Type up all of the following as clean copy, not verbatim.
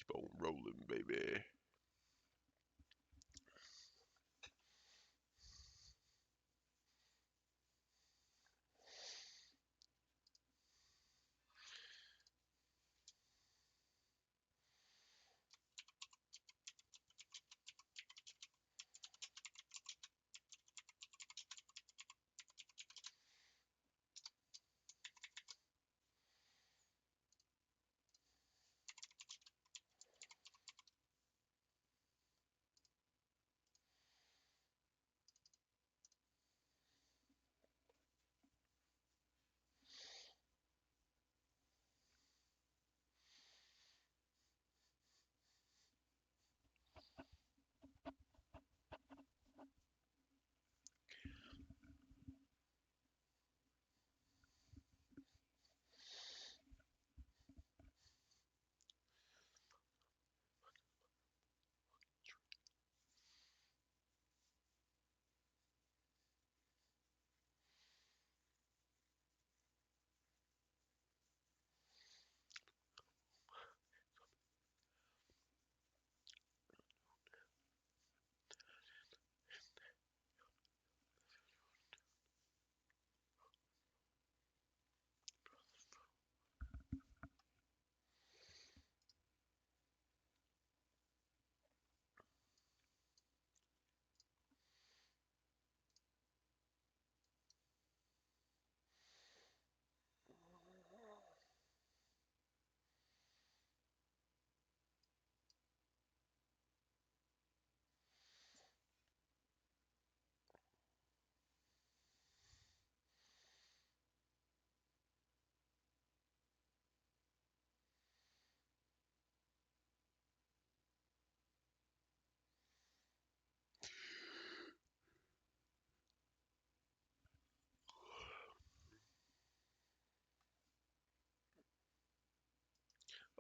keep on rolling, baby.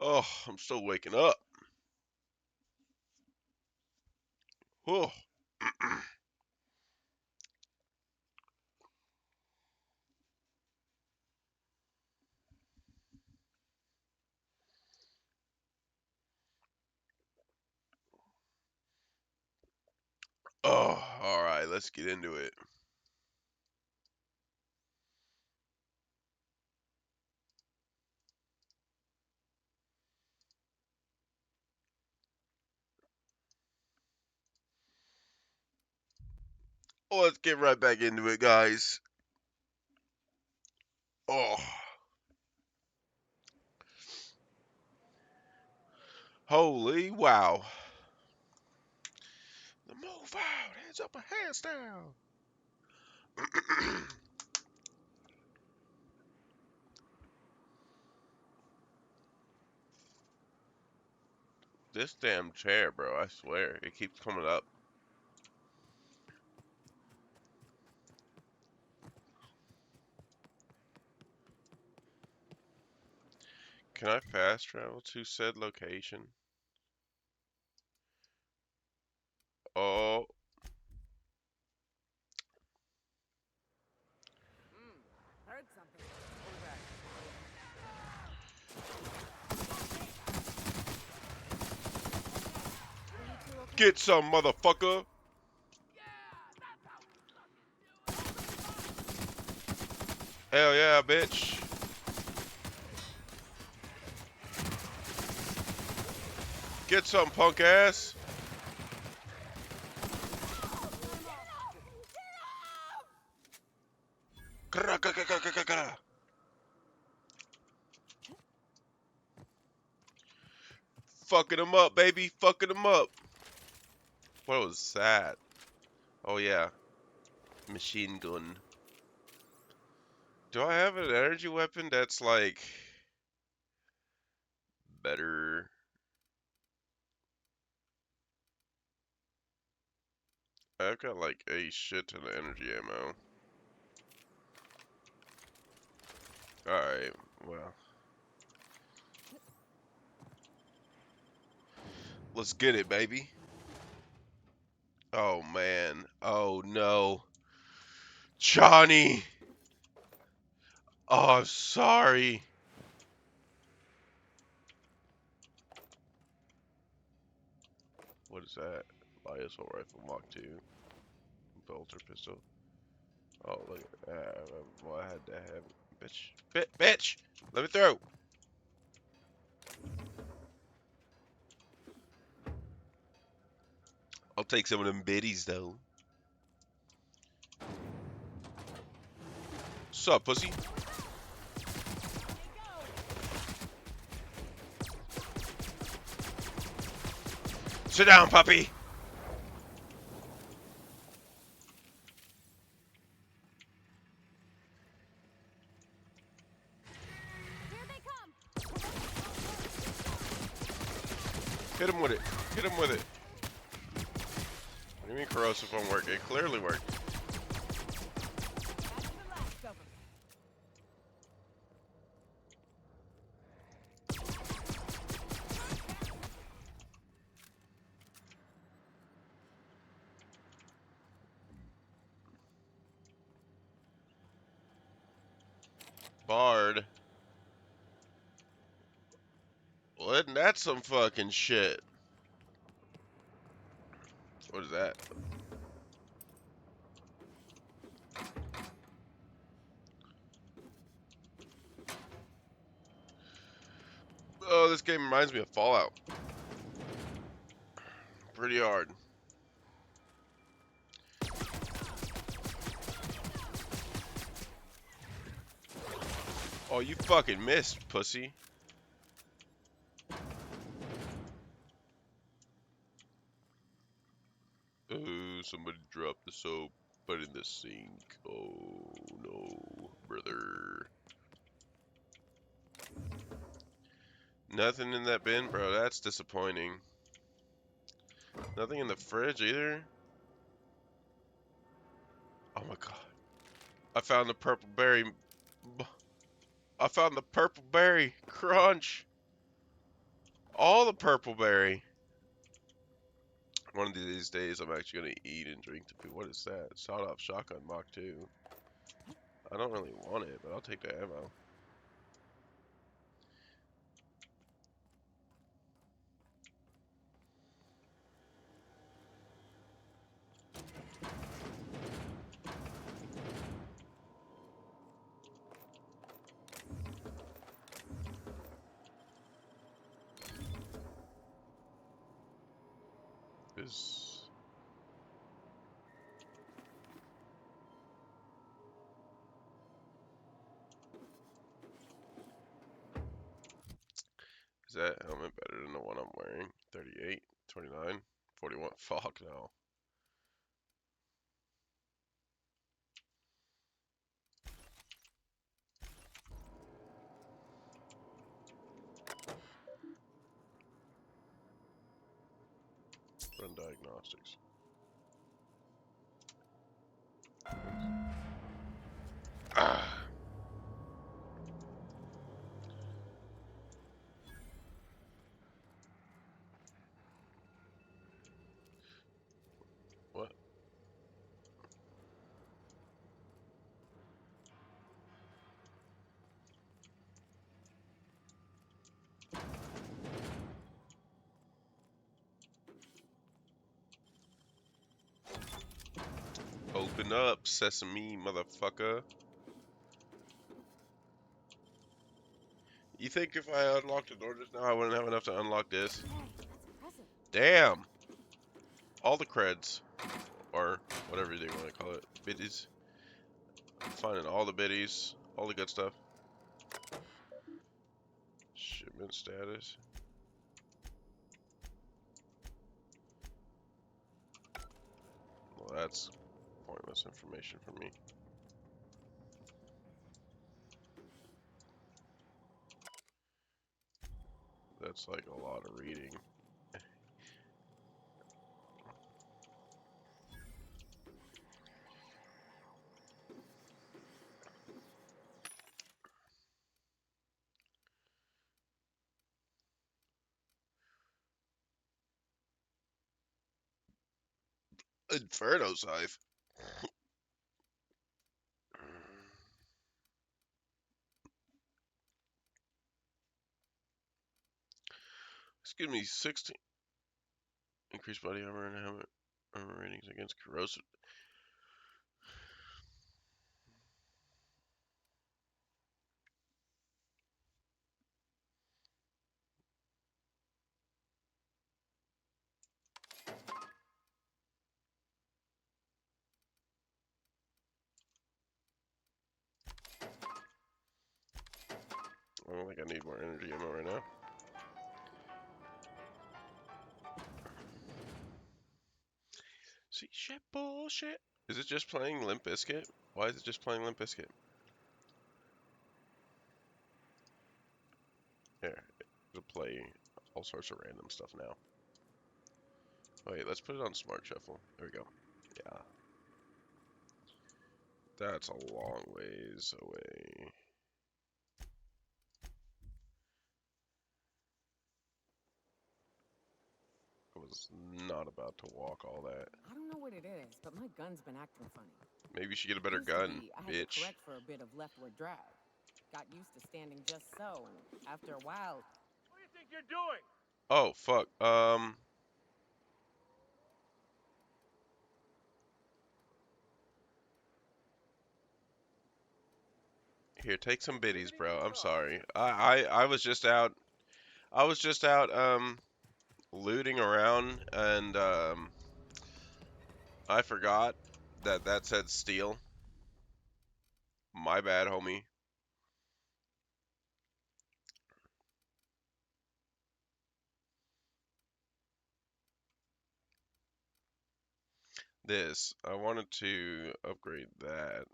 Oh, I'm still waking up. Oh. Oh, all right, let's get into it. Oh, let's get right back into it, guys. Oh, holy wow. The move out, hands up and hands down. This damn chair, bro, I swear, it keeps coming up. Can I fast travel to said location? Oh, Heard something. Were you two okay? get some, motherfucker. Hell yeah, bitch. Get some, punk ass. Fucking him up, baby. Fucking him up. What was that? Oh, yeah. Machine gun. Do I have an energy weapon that's like better? I've got like a shit ton of energy ammo. Alright, well. Let's get it, baby. Oh, man. Oh, no. Johnny! Oh, I'm sorry. What is that? Light assault rifle, Mach 2. Bolter pistol. Oh, look at that. Well, I had to have. Bitch! Let me through! I'll take some of them biddies, though. Sup, pussy? Sit down, puppy! Here they come. Hit him with it. Hit him with it. What do you mean corrosive won't work? It clearly worked. That's the last of 'em. Bard. Well, isn't that some fucking shit? What is that? Oh, this game reminds me of Fallout. Pretty hard. Oh, you fucking missed, pussy. Oh, somebody dropped the soap, but in the sink. Oh, no, brother. Nothing in that bin, bro. That's disappointing. Nothing in the fridge either. Oh my god. I found the purple berry. I found the purple berry crunch. All the purple berry. One of these days, I'm actually gonna eat and drink the food. What is that? Sawed-off shotgun Mach 2. I don't really want it, but I'll take the ammo. Is that helmet better than the one I'm wearing? 38, 29, 41. Fuck no. Run diagnostics. Ah. What? Open up, sesame, motherfucker. You think if I unlocked the door just now, I wouldn't have enough to unlock this? Hey, that's impressive. Damn! All the creds. Or whatever they want to call it. Biddies. I'm finding all the biddies. All the good stuff. Shipment status. Well, that's pointless information for me. That's like a lot of reading. Inferno Scythe. Excuse me, 16. Increase body armor and helmet armor ratings against corrosive. I don't think I need more energy ammo right now. See, shit, bullshit. Is it just playing Limp Bizkit? Why is it just playing Limp Bizkit? Here, it'll play all sorts of random stuff now. Wait, let's put it on Smart Shuffle. There we go. Yeah. That's a long ways away. I was not about to walk all that. I don't know what it is, but my gun's been acting funny. Maybe you should get a better Used to gun, be, I had bitch. to correct for a bit of leftward drag. Got used to standing just so, and after a while... What do you think you're doing? Oh, fuck. Here, take some biddies, bro. I'm sorry. I was just out. I was just out, looting around, and, I forgot that that said steal. My bad, homie. This. I wanted to upgrade that.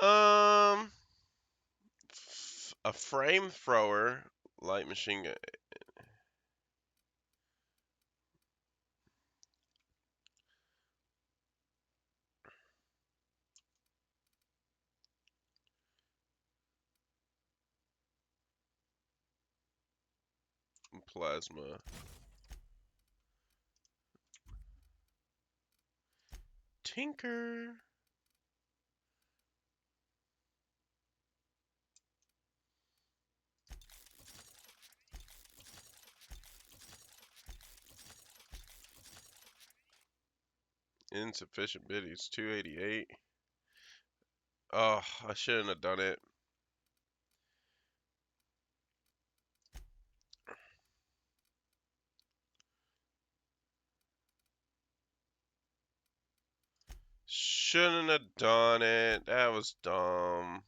Um, a frame thrower, light machine gun. Plasma. Tinker. Insufficient biddies. 288. Oh, I shouldn't have done it. Shouldn't have done it. That was dumb.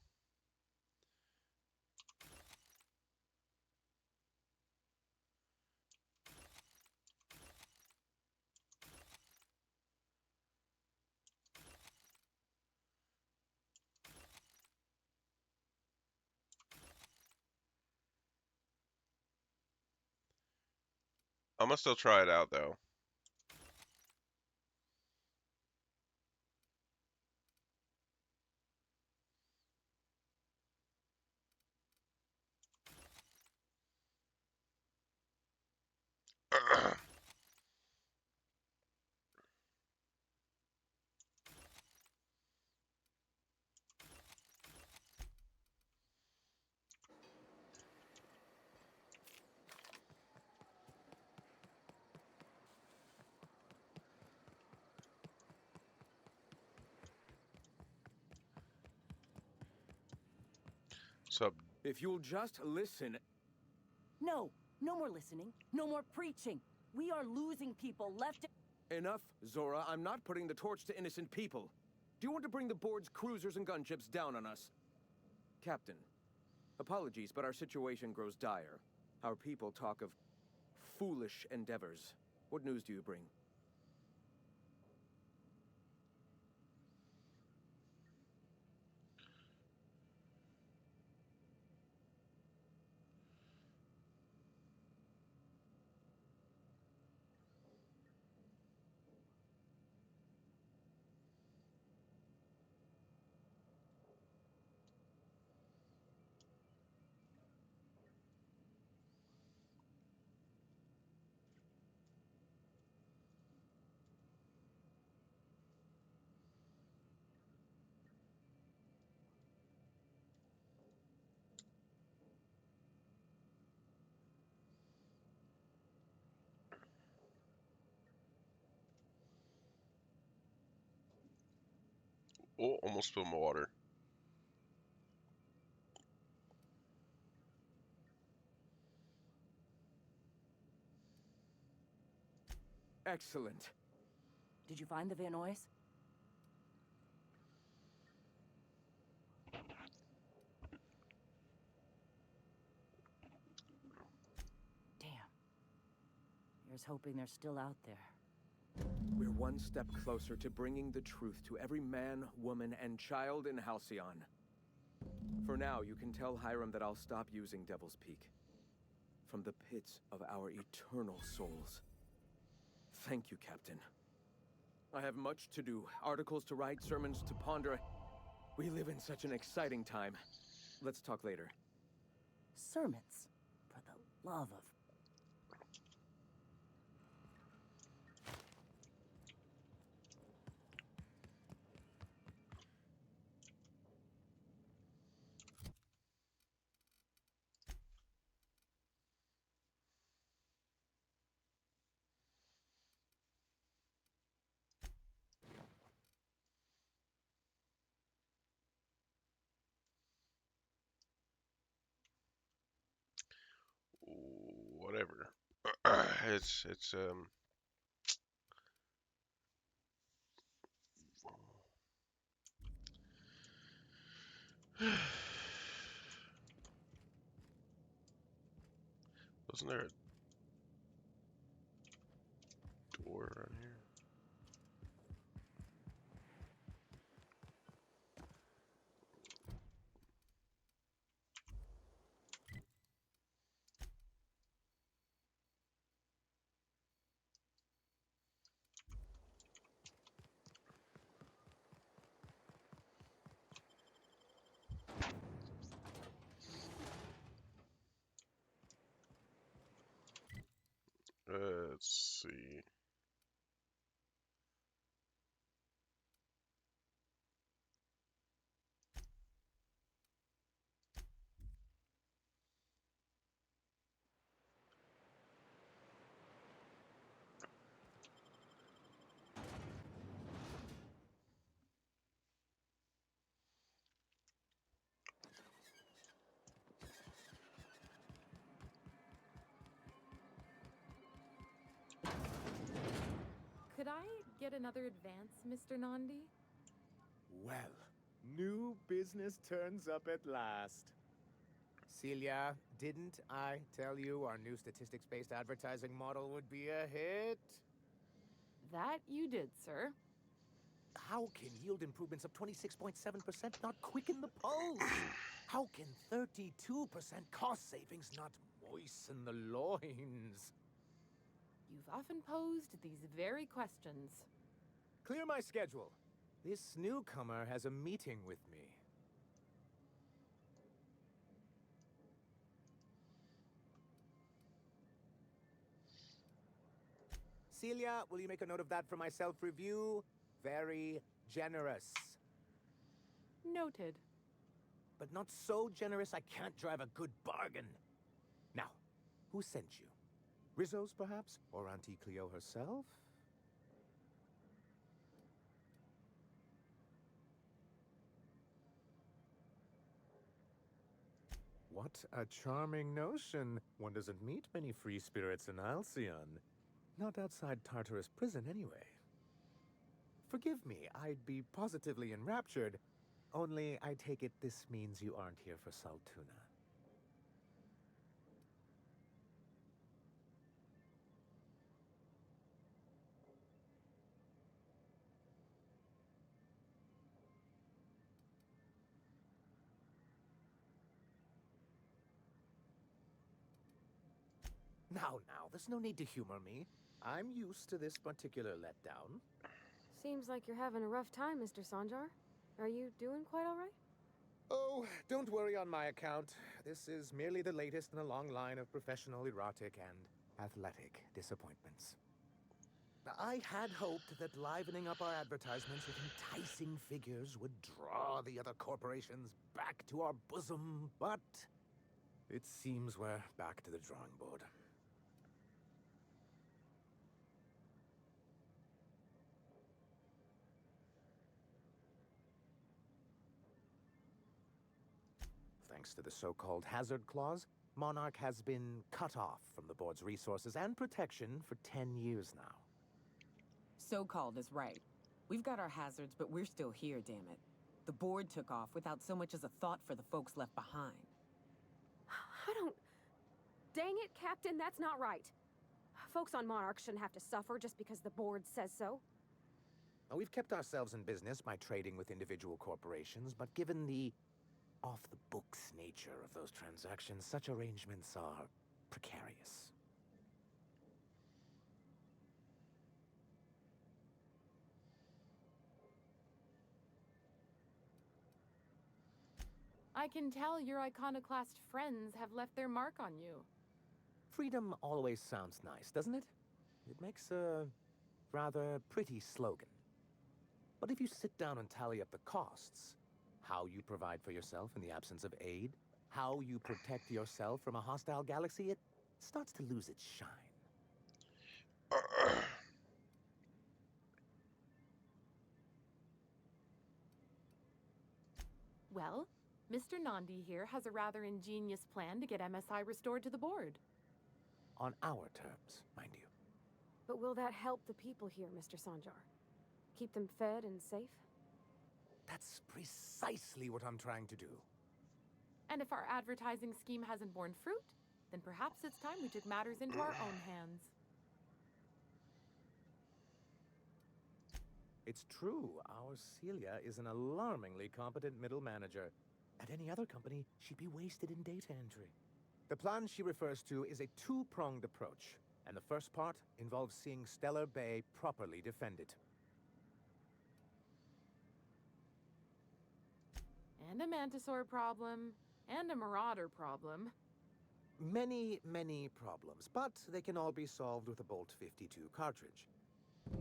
I'm gonna still try it out though. So, If you'll just listen. No, no more listening, no more preaching. We are losing people left. Enough, Zora. I'm not putting the torch to innocent people. Do you want to bring the board's cruisers and gunships down on us? Captain, apologies, but our situation grows dire. Our people talk of foolish endeavors. What news do you bring? Oh, almost spilled my water. Excellent. Did you find the Vanois? Damn. Here's hoping they're still out there. We're one step closer to bringing the truth to every man, woman, and child in Halcyon. For now, you can tell Hiram that I'll stop using Devil's Peak. From the pits of our eternal souls. Thank you, Captain. I have much to do, articles to write, sermons to ponder. We live in such an exciting time. Let's talk later. Sermons. For the love of... Whatever. It's wasn't there a door around here? Let's see. Could I get another advance, Mr. Nandi? Well, new business turns up at last. Celia, didn't I tell you our new statistics-based advertising model would be a hit? That you did, sir. How can yield improvements of 26.7% not quicken the pulse? How can 32% cost savings not moisten the loins? You've often posed these very questions. Clear my schedule. This newcomer has a meeting with me. Celia, will you make a note of that for my self-review? Very generous. Noted. But not so generous I can't drive a good bargain. Now, who sent you? Rizzo's, perhaps? Or Auntie Cleo herself? What a charming notion. One doesn't meet many free spirits in Halcyon. Not outside Tartarus prison, anyway. Forgive me, I'd be positively enraptured. Only, I take it this means you aren't here for Saltuna. Now, there's no need to humor me. I'm used to this particular letdown. Seems like you're having a rough time, Mr. Sanjar. Are you doing quite all right? Oh, don't worry on my account. This is merely the latest in a long line of professional erotic and athletic disappointments. I had hoped that livening up our advertisements with enticing figures would draw the other corporations back to our bosom, but it seems we're back to the drawing board. thanks to the so-called hazard clause, Monarch has been cut off from the board's resources and protection for 10 years now. So-called is right. We've got our hazards, but we're still here, damn it. The board took off without so much as a thought for the folks left behind. I don't... Dang it, Captain, that's not right. Folks on Monarch shouldn't have to suffer just because the board says so. Now, we've kept ourselves in business by trading with individual corporations, but given the off-the-books nature of those transactions, such arrangements are precarious. I can tell your iconoclast friends have left their mark on you. Freedom always sounds nice, doesn't it? It makes a rather pretty slogan. But if you sit down and tally up the costs, how you provide for yourself in the absence of aid, how you protect yourself from a hostile galaxy, it starts to lose its shine. Well, Mr. Nandi here has a rather ingenious plan to get MSI restored to the board. On our terms, mind you. But will that help the people here, Mr. Sanjar? Keep them fed and safe? That's precisely what I'm trying to do. And if our advertising scheme hasn't borne fruit, then perhaps it's time we took matters into our own hands. It's true, our Celia is an alarmingly competent middle manager. At any other company, she'd be wasted in data entry. The plan she refers to is a two-pronged approach, and the first part involves seeing Stellar Bay properly defended. And a Mantisaur problem, and a Marauder problem. Many, many problems, but they can all be solved with a Bolt 52 cartridge.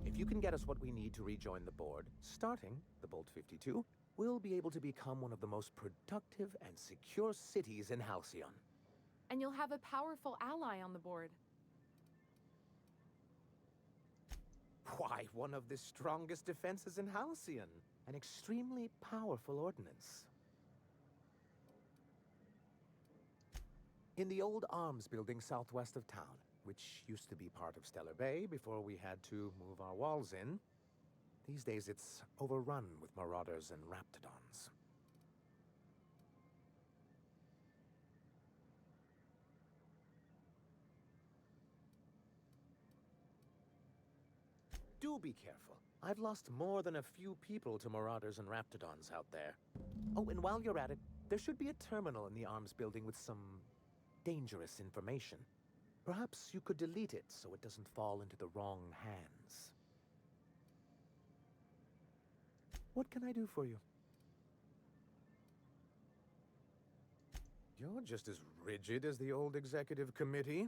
If you can get us what we need to rejoin the board, starting the Bolt 52, we'll be able to become one of the most productive and secure cities in Halcyon. And you'll have a powerful ally on the board. Why, one of the strongest defenses in Halcyon. An extremely powerful ordnance. In the old arms building southwest of town, which used to be part of Stellar Bay before we had to move our walls in, these days it's overrun with marauders and raptidons. Do be careful. I've lost more than a few people to marauders and raptidons out there. Oh, and while you're at it, there should be a terminal in the arms building with some dangerous information. Perhaps you could delete it so it doesn't fall into the wrong hands. What can I do for you? You're just as rigid as the old executive committee.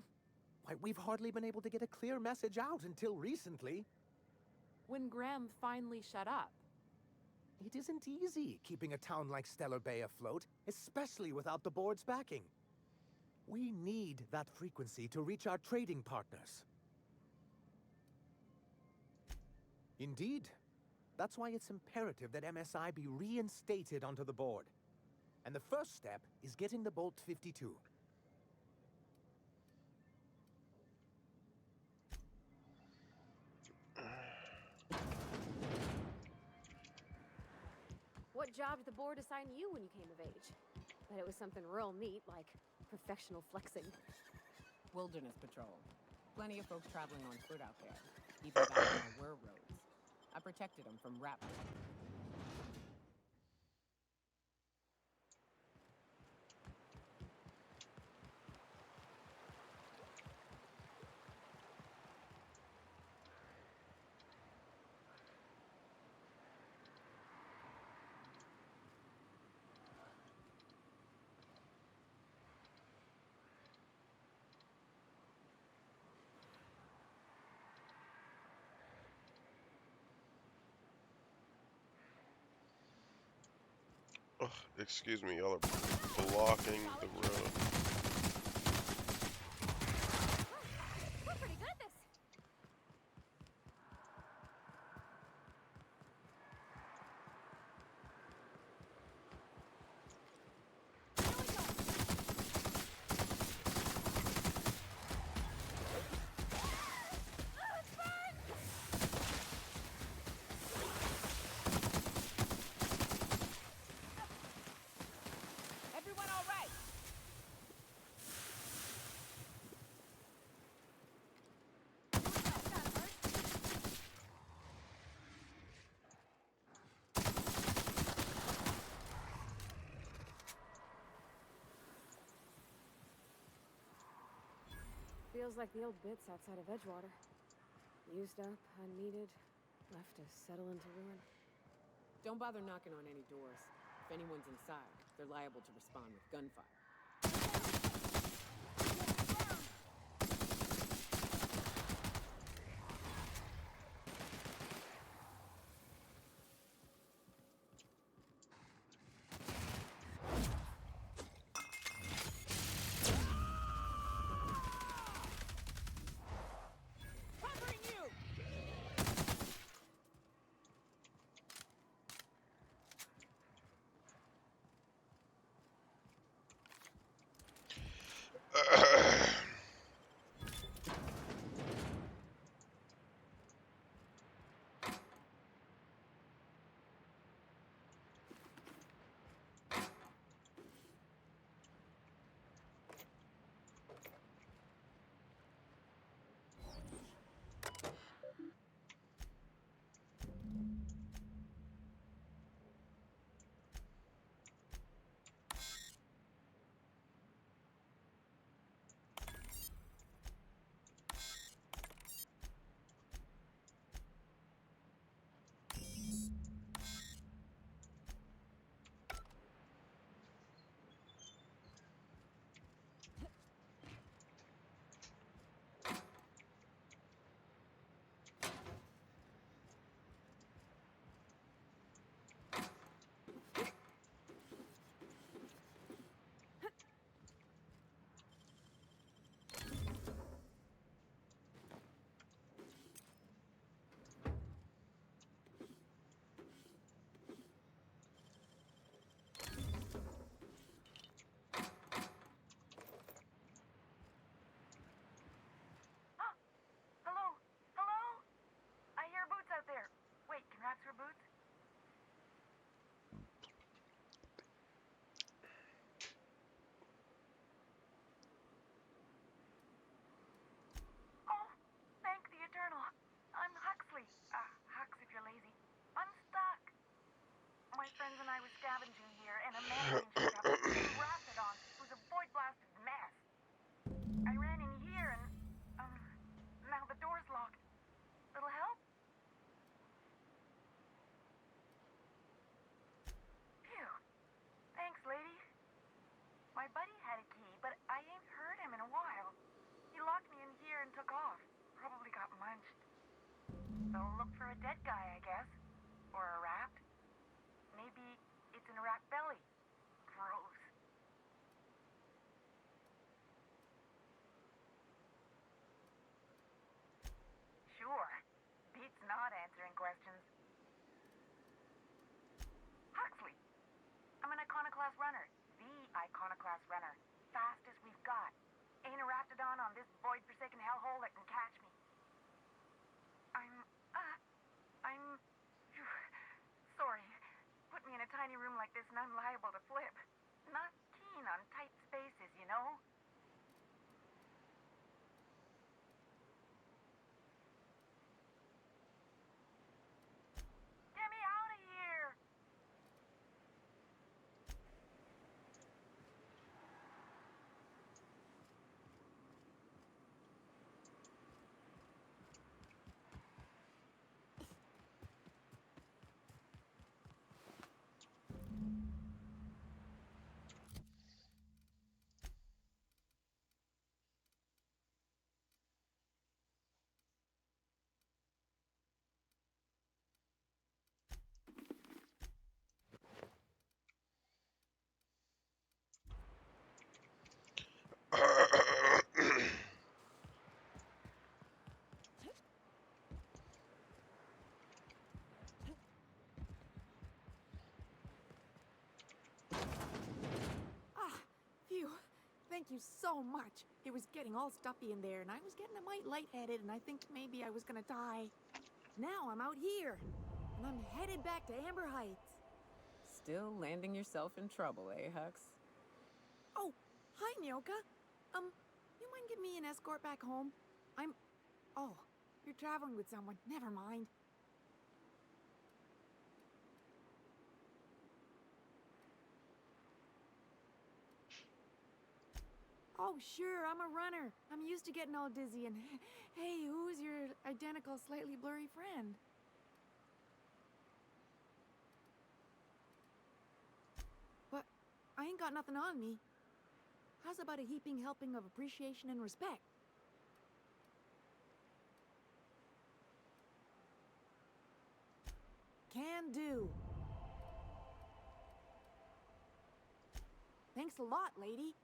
Why, we've hardly been able to get a clear message out until recently. When Graham finally shut up. It isn't easy keeping a town like Stellar Bay afloat, especially without the board's backing. We need that frequency to reach our trading partners. Indeed. That's why it's imperative that MSI be reinstated onto the board. And the first step is getting the Bolt 52. What job did the board assign you when you came of age? Bet it was something real neat, like professional flexing. Wilderness patrol. Plenty of folks traveling on foot out there. Even back when there were roads. I protected them from raptors. Ugh, excuse me, y'all are blocking the road. We're pretty good at this. Here we go. Feels like the old bits outside of Edgewater. Used up, unneeded, left to settle into ruin. Don't bother knocking on any doors. If anyone's inside, they're liable to respond with gunfire. Covering you! Hello? Hello? I hear boots out there. Wait, can rats wear boots? Oh, thank the Eternal. I'm Huxley. Hux if you're lazy. I'm stuck. My friends and I were scavenging here, and a man showed up named Raptidon, who's a void-blasted mess. I ran in here and, now the door's locked. Little help? Phew. Thanks, lady. My buddy had a key, but I ain't heard him in a while. He locked me in here and took off. Probably got munched. So look for a dead guy, I guess. Or a rat. Maybe it's in a rat belly. Gross. Sure. Beats not answering questions. Huxley. I'm an Iconoclast runner. The Iconoclast runner. Fastest we've got. Ain't a Raptidon on this void-forsaken hellhole that can catch me. I'm... phew, sorry. Put me in a tiny room like this and I'm liable to flip. Not keen on tight spaces, you know? Get me out of here! Phew. Thank you so much. It was getting all stuffy in there, and I was getting a mite lightheaded, and I think maybe I was gonna die. Now I'm out here, and I'm headed back to Amber Heights. Still landing yourself in trouble, eh, Hux? Oh, hi, Nyoka. You mind giving me an escort back home? Oh, you're traveling with someone. Never mind. Oh, sure, I'm a runner. I'm used to getting all dizzy and... Hey, who's your identical, slightly blurry friend? But I ain't got nothing on me. How's about a heaping helping of appreciation and respect? Can do. Thanks a lot, lady.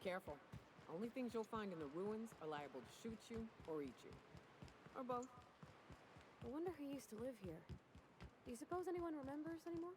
Careful. Only things you'll find in the ruins are liable to shoot you or eat you. Or both. I wonder who used to live here. Do you suppose anyone remembers anymore?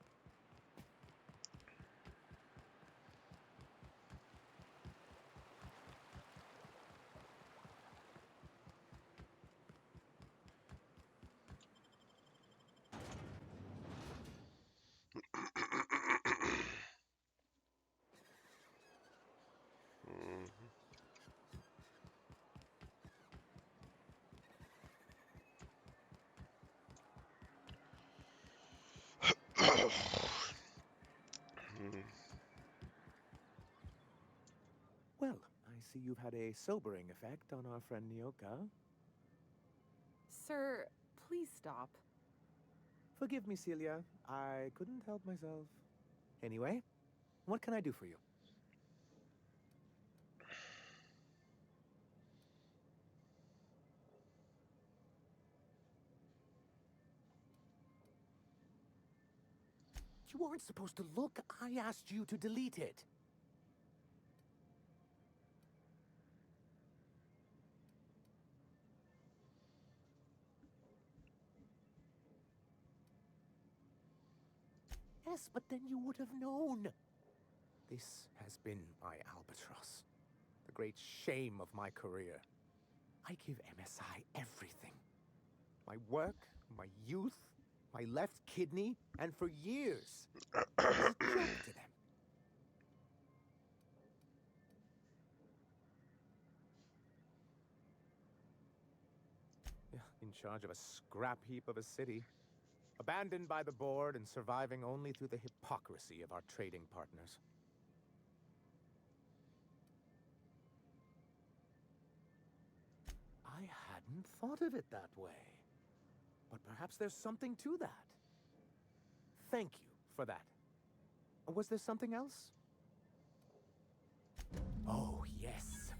Well, I see you've had a sobering effect on our friend Nyoka. Sir, please stop. Forgive me, Celia. I couldn't help myself. Anyway, what can I do for you? You weren't supposed to look. I asked you to delete it. Yes, but then you would have known. This has been my albatross. The great shame of my career. I give MSI everything. My work, my youth, my left kidney, and for years, it was a joke to them. Yeah, in charge of a scrap heap of a city. Abandoned by the board and surviving only through the hypocrisy of our trading partners. I hadn't thought of it that way. But perhaps there's something to that. Thank you for that. Was there something else? Oh, yes.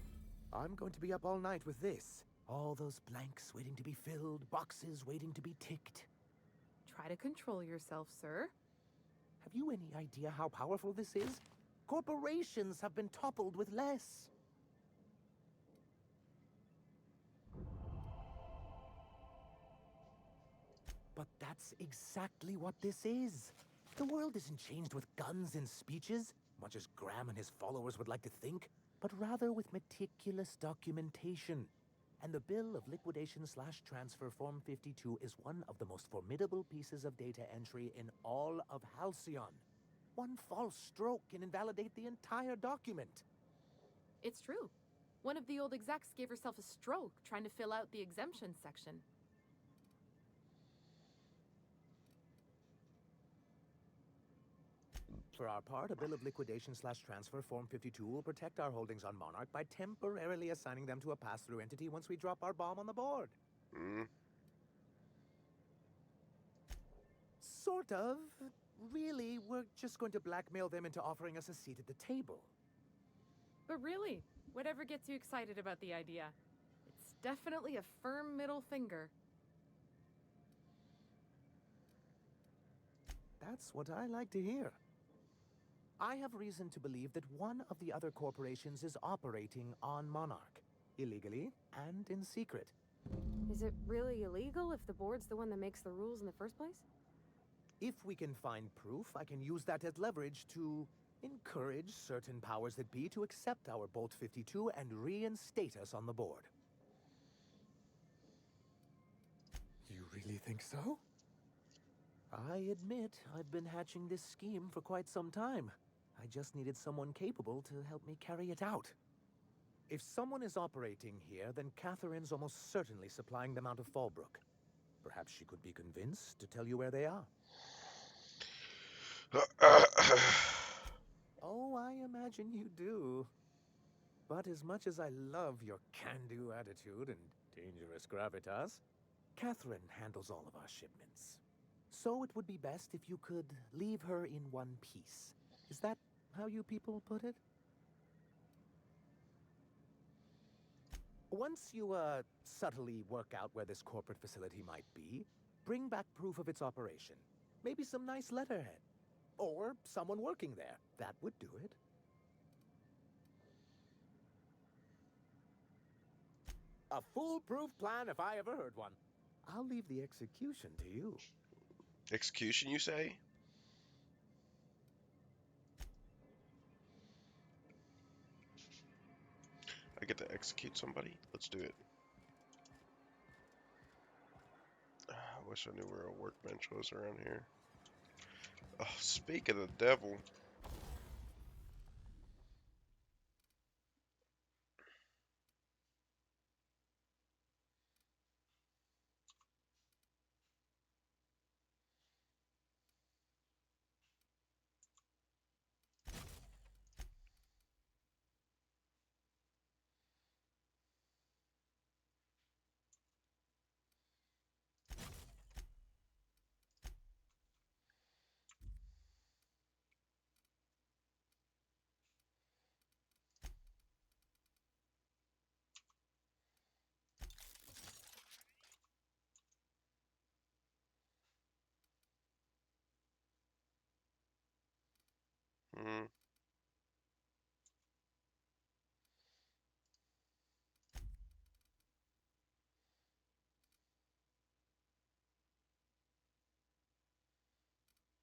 I'm going to be up all night with this. All those blanks waiting to be filled, boxes waiting to be ticked. Try to control yourself, sir. Have you any idea how powerful this is? Corporations have been toppled with less. But that's exactly what this is. The world isn't changed with guns and speeches, much as Graham and his followers would like to think, but rather with meticulous documentation. And the Bill of Liquidation/Transfer Form 52 is one of the most formidable pieces of data entry in all of Halcyon. One false stroke can invalidate the entire document. It's true. One of the old execs gave herself a stroke trying to fill out the exemptions section. For our part, a bill of liquidation/transfer Form 52 will protect our holdings on Monarch by temporarily assigning them to a pass-through entity once we drop our bomb on the board. Hmm. Sort of. Really, we're just going to blackmail them into offering us a seat at the table. But really, whatever gets you excited about the idea, it's definitely a firm middle finger. That's what I like to hear. I have reason to believe that one of the other corporations is operating on Monarch, illegally and in secret. Is it really illegal if the board's the one that makes the rules in the first place? If we can find proof, I can use that as leverage to encourage certain powers that be to accept our Bolt 52 and reinstate us on the board. You really think so? I admit I've been hatching this scheme for quite some time. I just needed someone capable to help me carry it out. If someone is operating here, then Catherine's almost certainly supplying them out of Fallbrook. Perhaps she could be convinced to tell you where they are. Oh, I imagine you do. But as much as I love your can-do attitude and dangerous gravitas, Catherine handles all of our shipments. So it would be best if you could leave her in one piece. Is that how you people put it? Once you, subtly work out where this corporate facility might be, bring back proof of its operation. Maybe some nice letterhead. Or someone working there. That would do it. A foolproof plan if I ever heard one. I'll leave the execution to you. Execution, you say? I get to execute somebody? Let's do it. I wish I knew where a workbench was around here. Oh, speak of the devil. Hmm.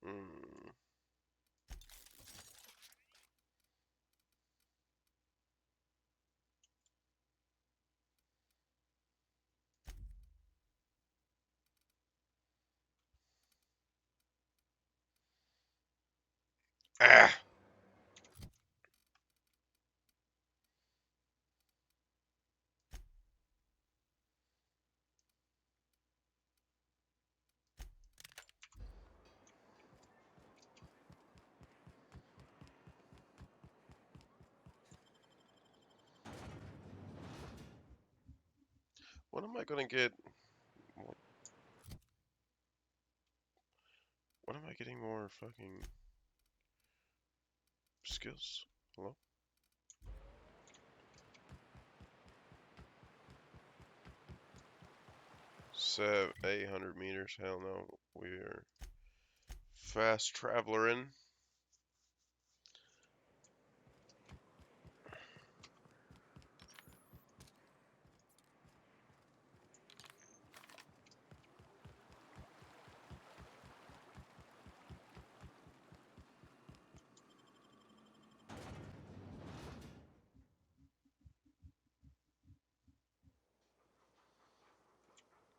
Hmm. Ah! When am I gonna get... When am I getting more fucking... skills? Hello? 800 meters. Hell no. We're fast traveling.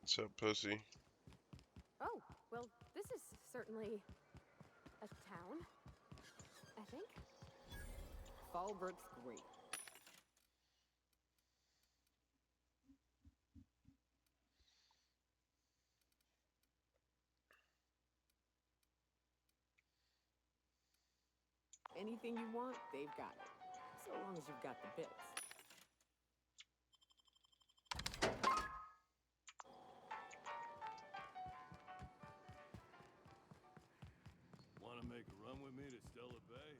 What's up, pussy? Oh, well, this is certainly a town, I think. Fallbrook's great. Anything you want, they've got it. So long as you've got the bits. Want to make a run with me to Stella Bay?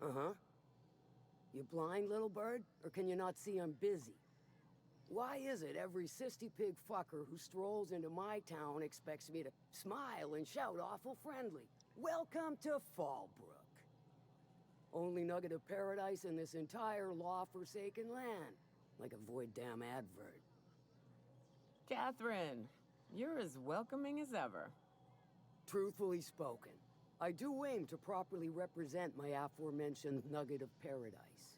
Uh-huh. You blind, little bird? Or can you not see I'm busy? Why is it every sissy pig fucker who strolls into my town expects me to smile and shout awful friendly? Welcome to Fallbrook. Only nugget of paradise in this entire law-forsaken land. Like a void damn advert. Catherine, you're as welcoming as ever. Truthfully spoken, I do aim to properly represent my aforementioned nugget of paradise.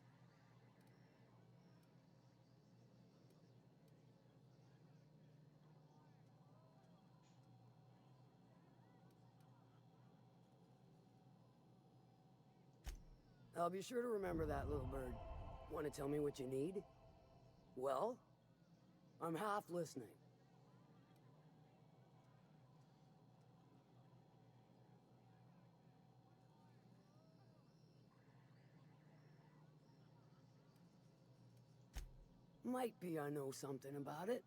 I'll be sure to remember that, little bird. Want to tell me what you need? Well, I'm half listening. Might be I know something about it.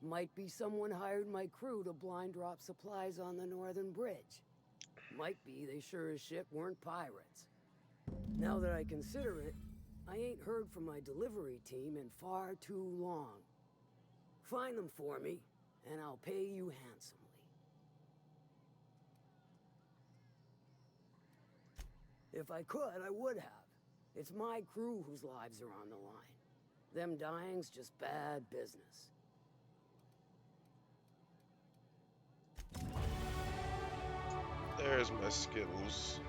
Might be someone hired my crew to blind drop supplies on the Northern Bridge. Might be they sure as shit weren't pirates. Now that I consider it, I ain't heard from my delivery team in far too long. Find them for me, and I'll pay you handsomely. If I could, I would have. It's my crew whose lives are on the line. Them dying's just bad business. There's my Skittles.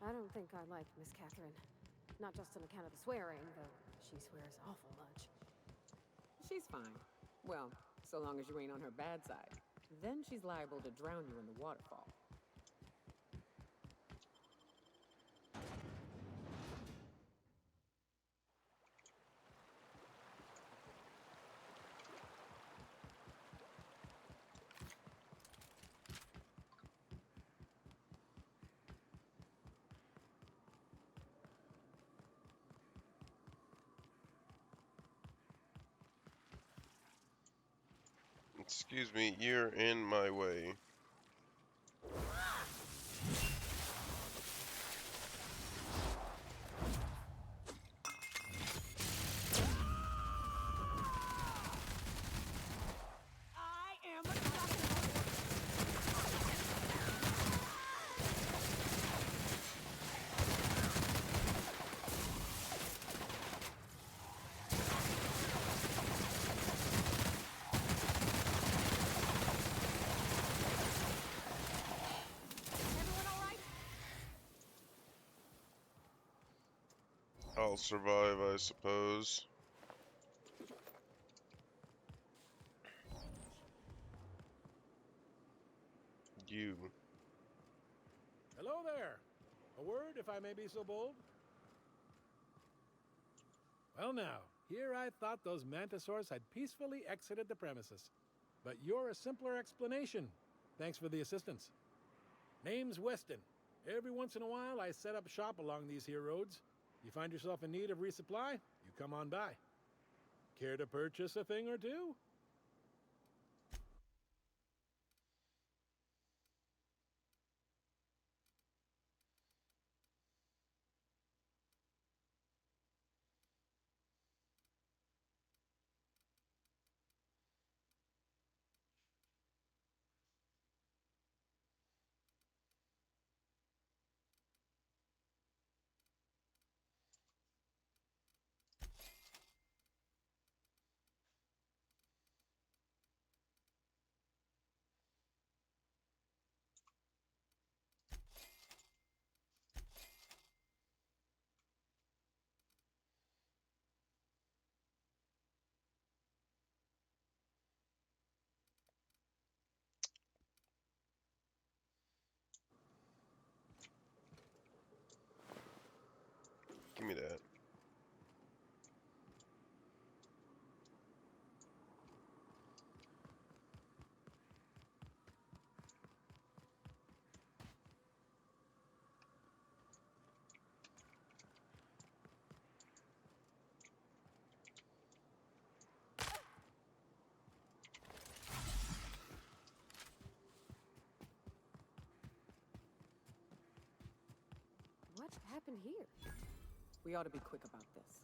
I don't think I like Miss Catherine. Not just on account of the swearing, though she swears awful much. She's fine. Well, so long as you ain't on her bad side. Then she's liable to drown you in the waterfall. Excuse me, you're in my way. I'll survive, I suppose. you. Hello there. A word, if I may be so bold? Well now, here I thought those mantisaurs had peacefully exited the premises. But you're a simpler explanation. Thanks for the assistance. Name's Weston. Every once in a while, I set up shop along these here roads. You find yourself in need of resupply, you come on by. Care to purchase a thing or two? Give me that. What happened here? We ought to be quick about this.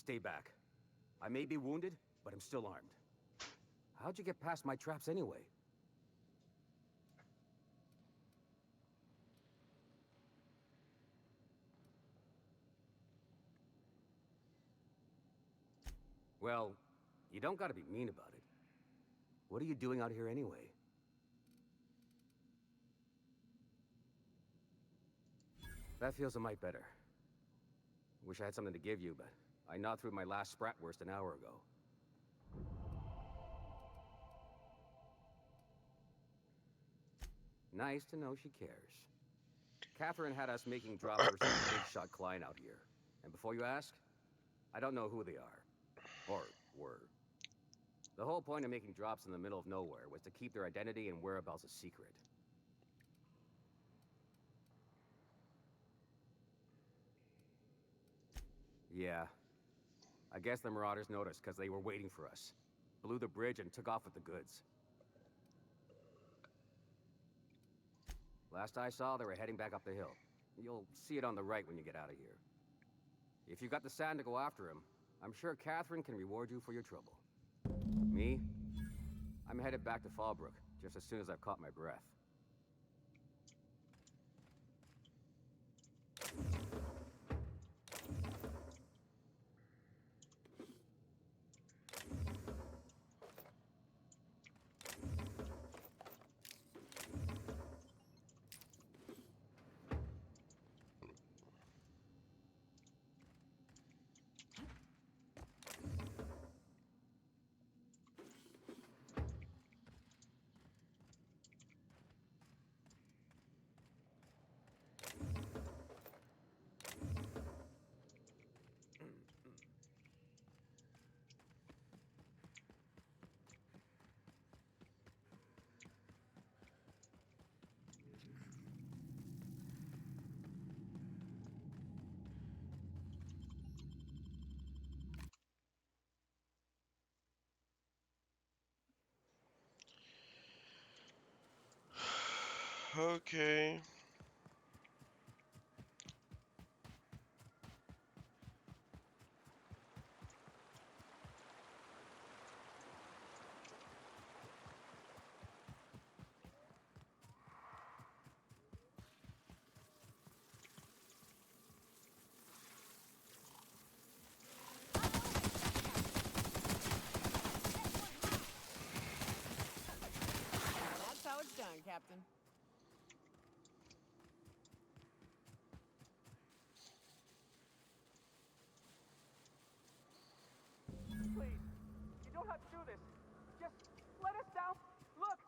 Stay back. I may be wounded, but I'm still armed. How'd you get past my traps anyway? Well, you don't gotta be mean about it. What are you doing out here anyway? That feels a mite better. Wish I had something to give you, but I gnawed through my last Spratwurst an hour ago. Nice to know she cares. Catherine had us making droppers for a big shot client out here. And before you ask, I don't know who they are. Or were. The whole point of making drops in the middle of nowhere was to keep their identity and whereabouts a secret. Yeah. I guess the Marauders noticed because they were waiting for us. Blew the bridge and took off with the goods. Last I saw, they were heading back up the hill. You'll see it on the right when you get out of here. If you've got the sand to go after him, I'm sure Catherine can reward you for your trouble. Me? I'm headed back to Fallbrook, just as soon as I've caught my breath. Okay. That's how it's done, Captain. Please, you don't have to do this. Just let us down. Look,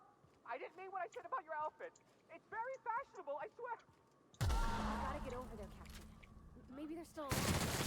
I didn't mean what I said about your outfit. It's very fashionable, I swear. I gotta get over there, Captain. Maybe they're still alive.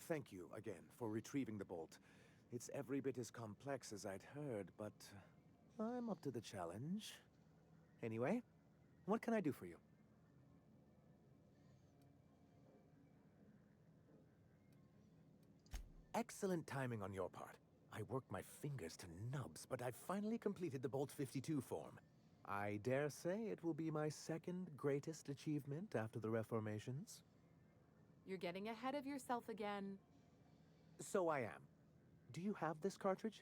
Thank you again for retrieving the bolt. It's every bit as complex as I'd heard, but I'm up to the challenge. Anyway, What can I do for you? Excellent timing on your part. I worked my fingers to nubs, but I've finally completed the Bolt 52 form. I dare say it will be my second greatest achievement after the Reformations. You're getting ahead of yourself again. So I am. Do you have this cartridge?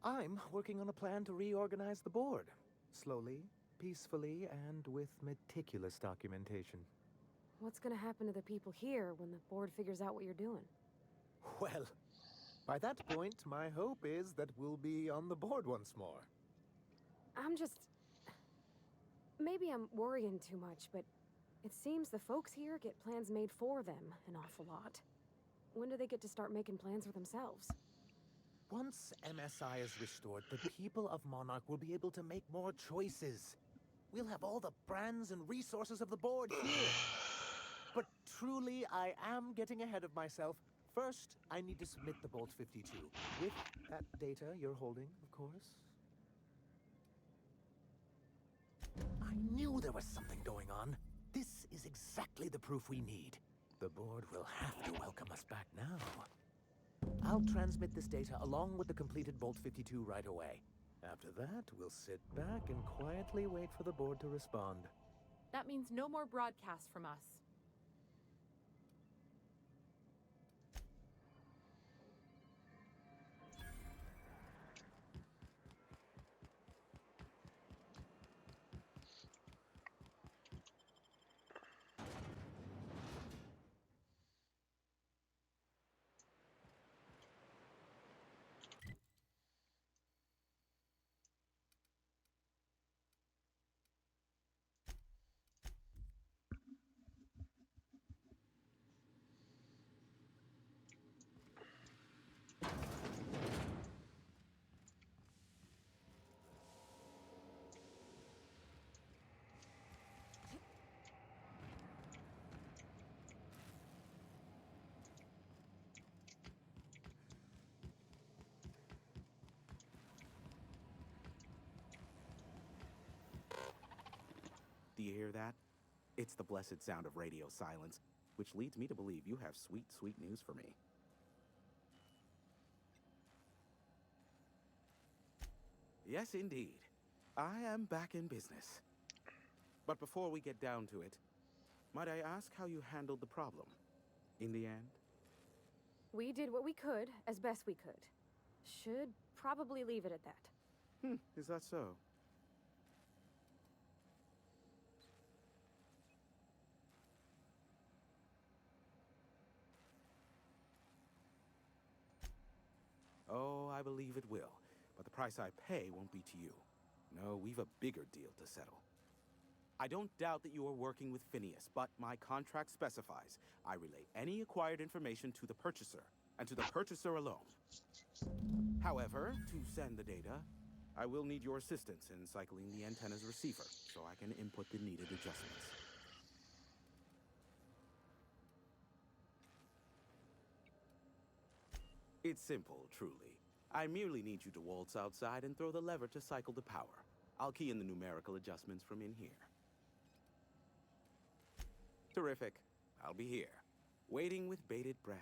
I'm working on a plan to reorganize the board. Slowly, peacefully, and with meticulous documentation. What's gonna happen to the people here when the board figures out what you're doing? Well, by that point, my hope is that we'll be on the board once more. I'm just... Maybe I'm worrying too much, but it seems the folks here get plans made for them an awful lot. When do they get to start making plans for themselves? Once MSI is restored, the people of Monarch will be able to make more choices. We'll have all the brands and resources of the board here. But truly, I am getting ahead of myself. First, I need to submit the Bolt 52. With that data you're holding, of course. I knew there was something going on. This is exactly the proof we need. The board will have to welcome us back now. I'll transmit this data along with the completed Bolt 52 right away. After that, we'll sit back and quietly wait for the board to respond. That means no more broadcasts from us. Do you hear that? It's the blessed sound of radio silence, which leads me to believe you have sweet, sweet news for me. Yes, indeed. I am back in business. But before we get down to it, might I ask how you handled the problem? In the end? We did what we could, as best we could. Should probably leave it at that. Is that so? Oh, I believe it will. But the price I pay won't be to you. No, we've a bigger deal to settle. I don't doubt that you are working with Phineas, but my contract specifies I relay any acquired information to the purchaser, and to the purchaser alone. However, to send the data, I will need your assistance in cycling the antenna's receiver, so I can input the needed adjustments. It's simple, truly. I merely need you to waltz outside and throw the lever to cycle the power. I'll key in the numerical adjustments from in here. Terrific. I'll be here, waiting with bated breath.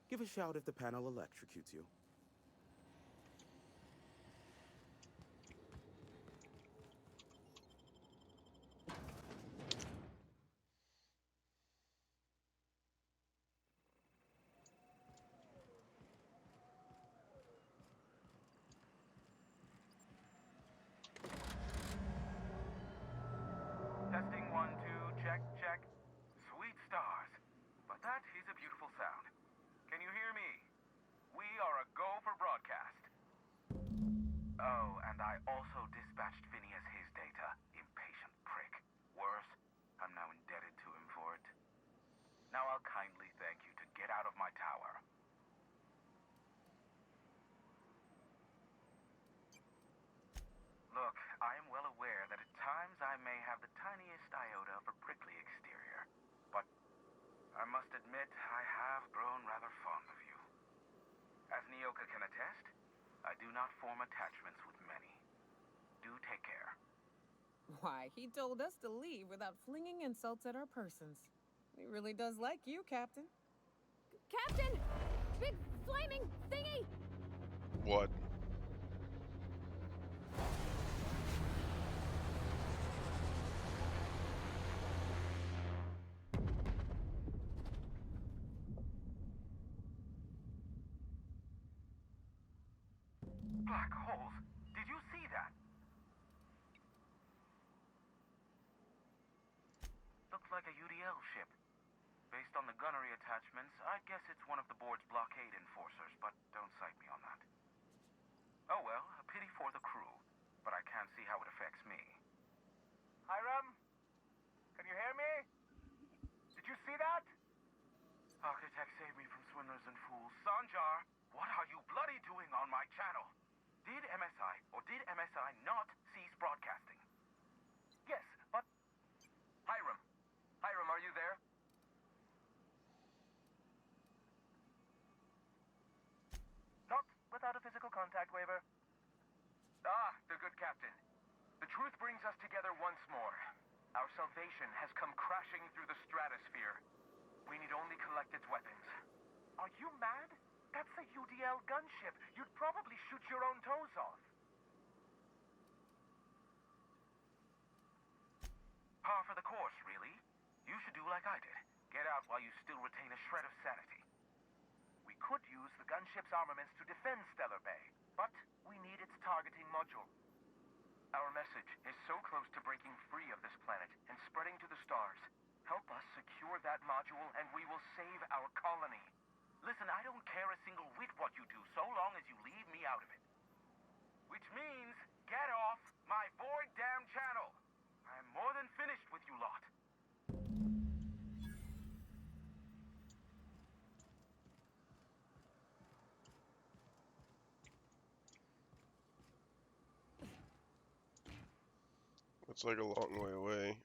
Give a shout if the panel electrocutes you. Testing 1, 2, check, check. Sweet stars. But that is a beautiful sound. Can you hear me? We are a must admit I have grown rather fond of you. As Nyoka can attest, I do not form attachments with many. Do take care. Why, he told us to leave without flinging insults at our persons. He really does like you, Captain. Captain! Big flaming thingy! What? Black holes. Did you see that? Looks like a UDL ship. Based on the gunnery attachments, I guess it's one of the board's blockade enforcers, but don't cite me on that. Oh well, a pity for the crew, but I can't see how it affects me. Hiram? Can you hear me? Did you see that? Architect, save me from swindlers and fools. Sanjar, what are you bloody doing on my channel? Did MSI or did MSI not cease broadcasting? Yes, but... Hiram. Hiram, are you there? Not without a physical contact waiver. Ah, the good captain. The truth brings us together once more. Our salvation has come crashing through the stratosphere. We need only collect its weapons. Are you mad? That's a UDL gunship. You'd probably shoot your own toes off. Par for the course, really. You should do like I did. Get out while you still retain a shred of sanity. We could use the gunship's armaments to defend Stellar Bay, but we need its targeting module. Our message is so close to breaking free of this planet and spreading to the stars. Help us secure that module and we will save our colony. Listen, I don't care a single whit what you do, so long as you leave me out of it. Which means, get off my void damn channel! I'm more than finished with you lot. It's like a long way away.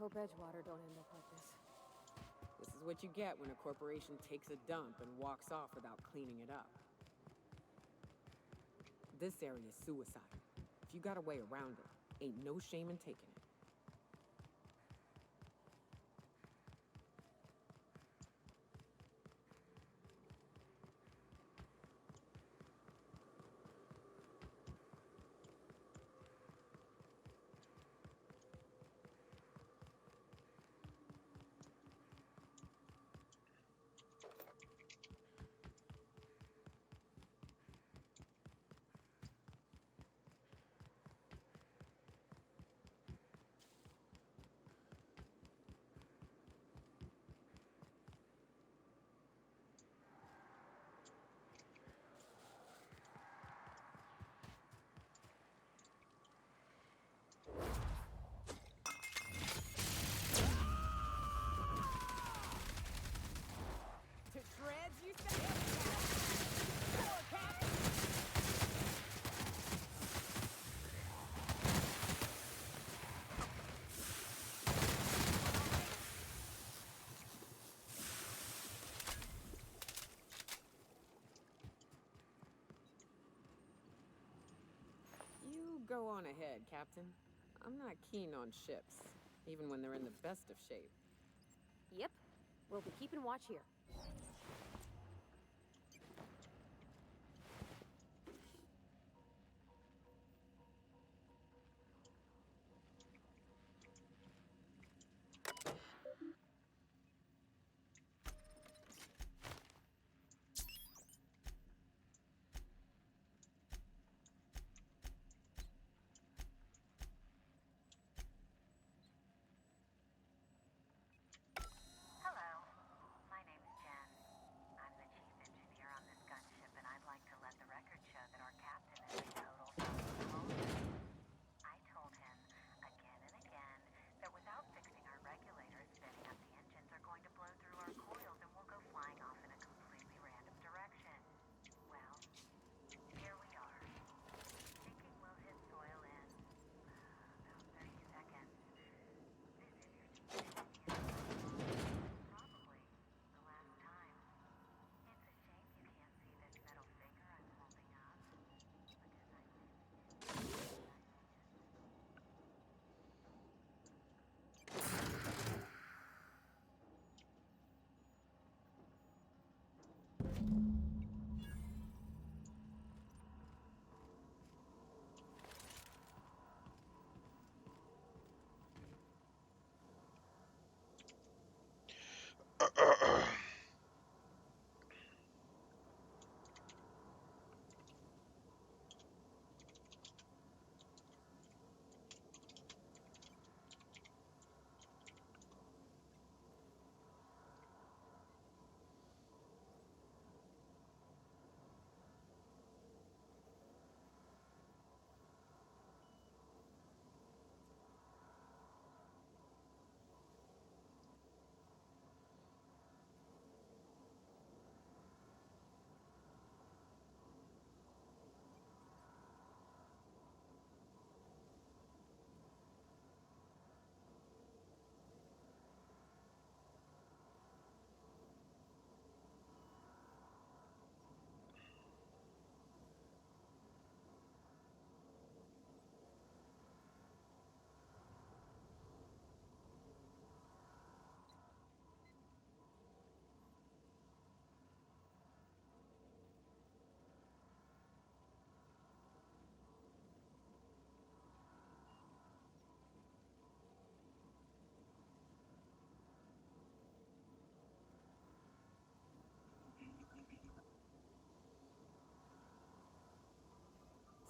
I hope Edgewater don't end up like this. This is what you get when a corporation takes a dump and walks off without cleaning it up. This area is suicide. If you got a way around it, ain't no shame in taking it. Go on ahead, Captain. I'm not keen on ships, even when they're in the best of shape. Yep. We'll be keeping watch here.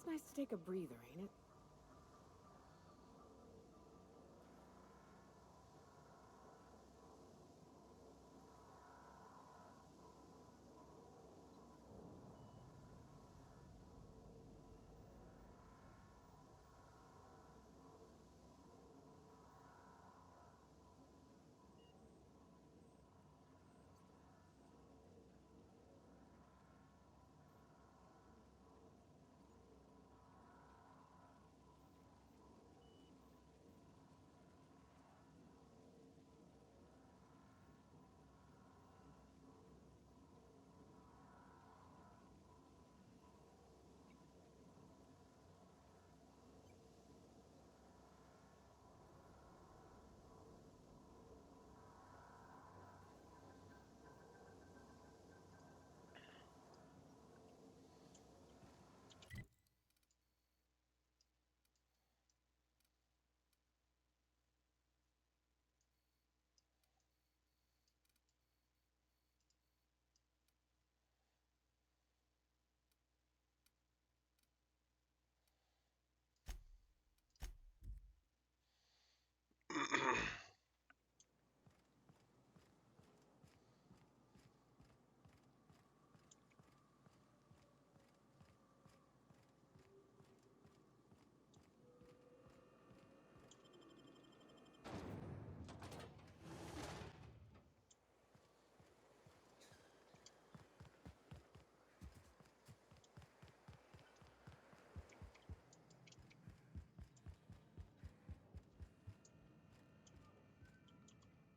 It's nice to take a breather, ain't it?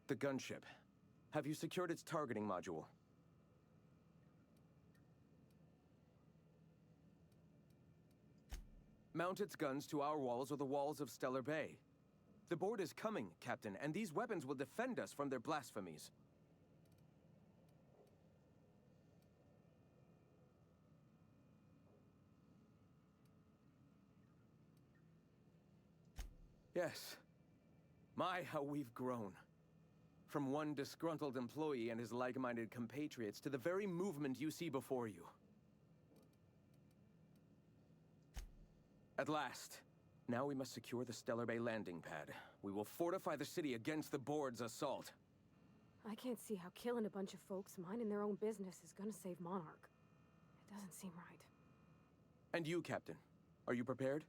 The gunship. Have you secured its targeting module? Mount its guns to our walls or the walls of Stellar Bay. The Board is coming, Captain, and these weapons will defend us from their blasphemies. Yes. My, how we've grown. From one disgruntled employee and his like-minded compatriots to the very movement you see before you. At last. Now we must secure the Stellar Bay landing pad. We will fortify the city against the Board's assault. I can't see how killing a bunch of folks minding their own business is gonna save Monarch. It doesn't seem right. And you, Captain. Are you prepared?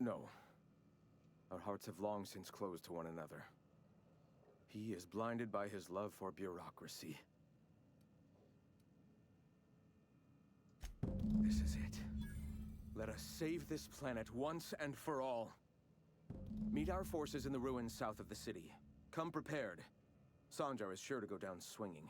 No. Our hearts have long since closed to one another. He is blinded by his love for bureaucracy. This is it. Let us save this planet once and for all. Meet our forces in the ruins south of the city. Come prepared. Sanjar is sure to go down swinging.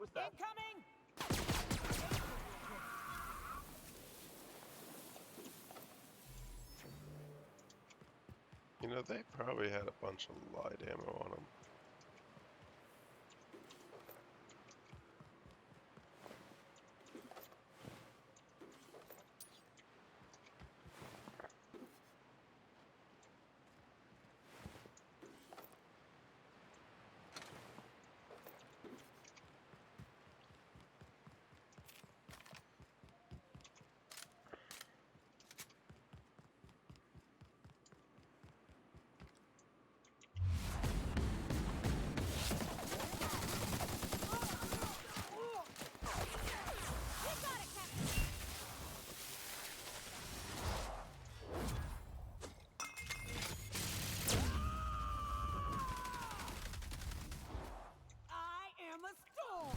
was that? Incoming! You know, they probably had a bunch of light ammo on them. I am a storm!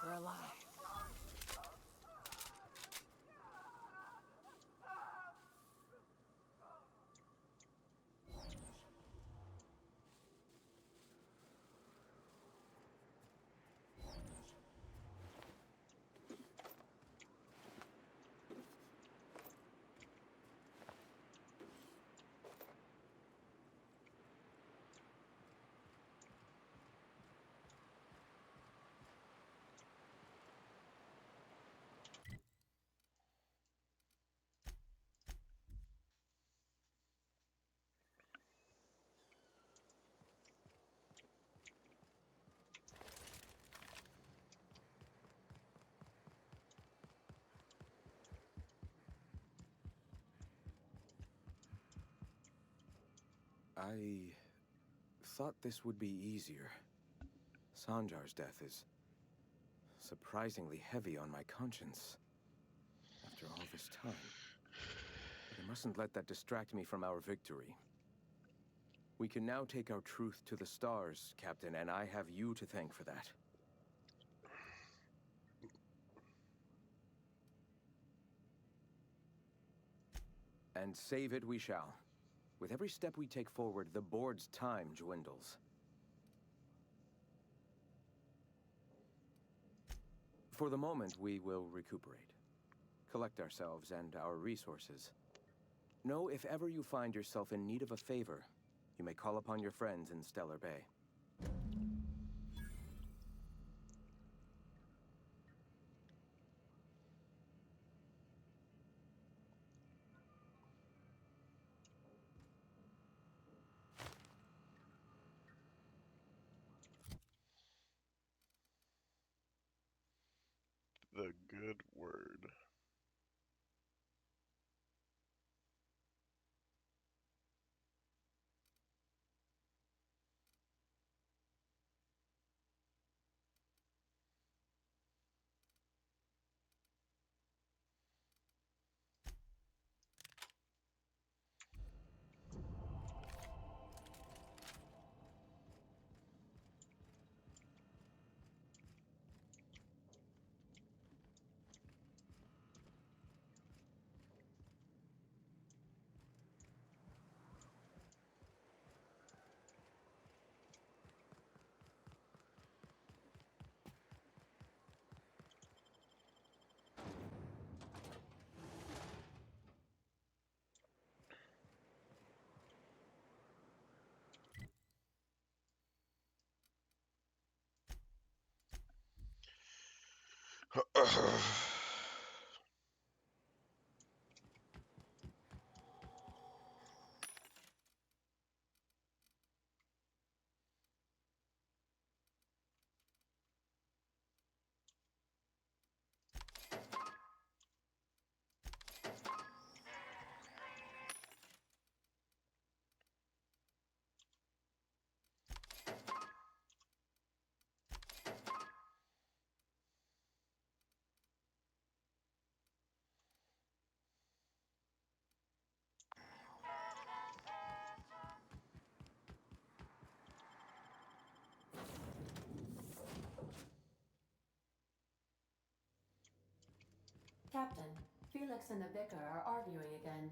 We're alive. I thought this would be easier. Sanjar's death is surprisingly heavy on my conscience. After all this time. But I mustn't let that distract me from our victory. We can now take our truth to the stars, Captain, and I have you to thank for that. And save it we shall. With every step we take forward, the board's time dwindles. For the moment, we will recuperate. Collect ourselves and our resources. Know if ever you find yourself in need of a favor, you may call upon your friends in Stellar Bay. The good word. Captain, Felix and the Vicar are arguing again.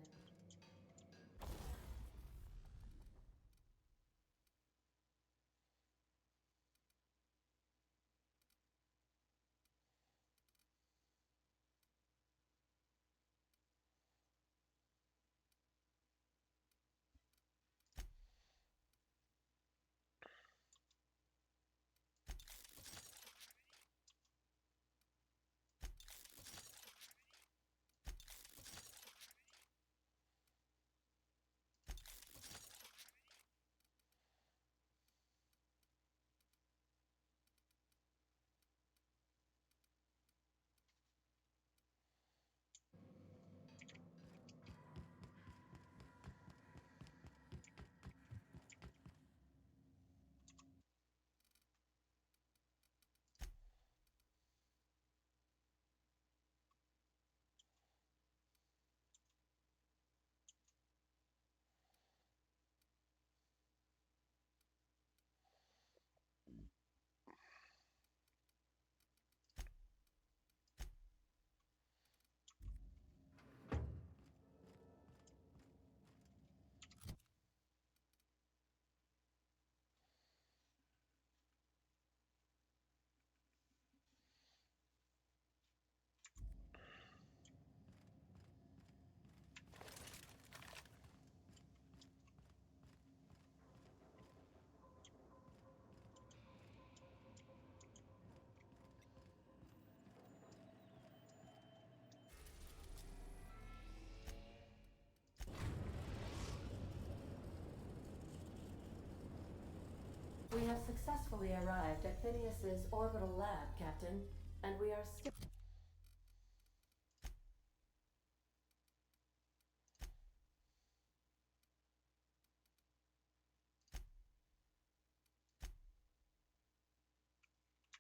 We have successfully arrived at Phineas's orbital lab, Captain, and we are still...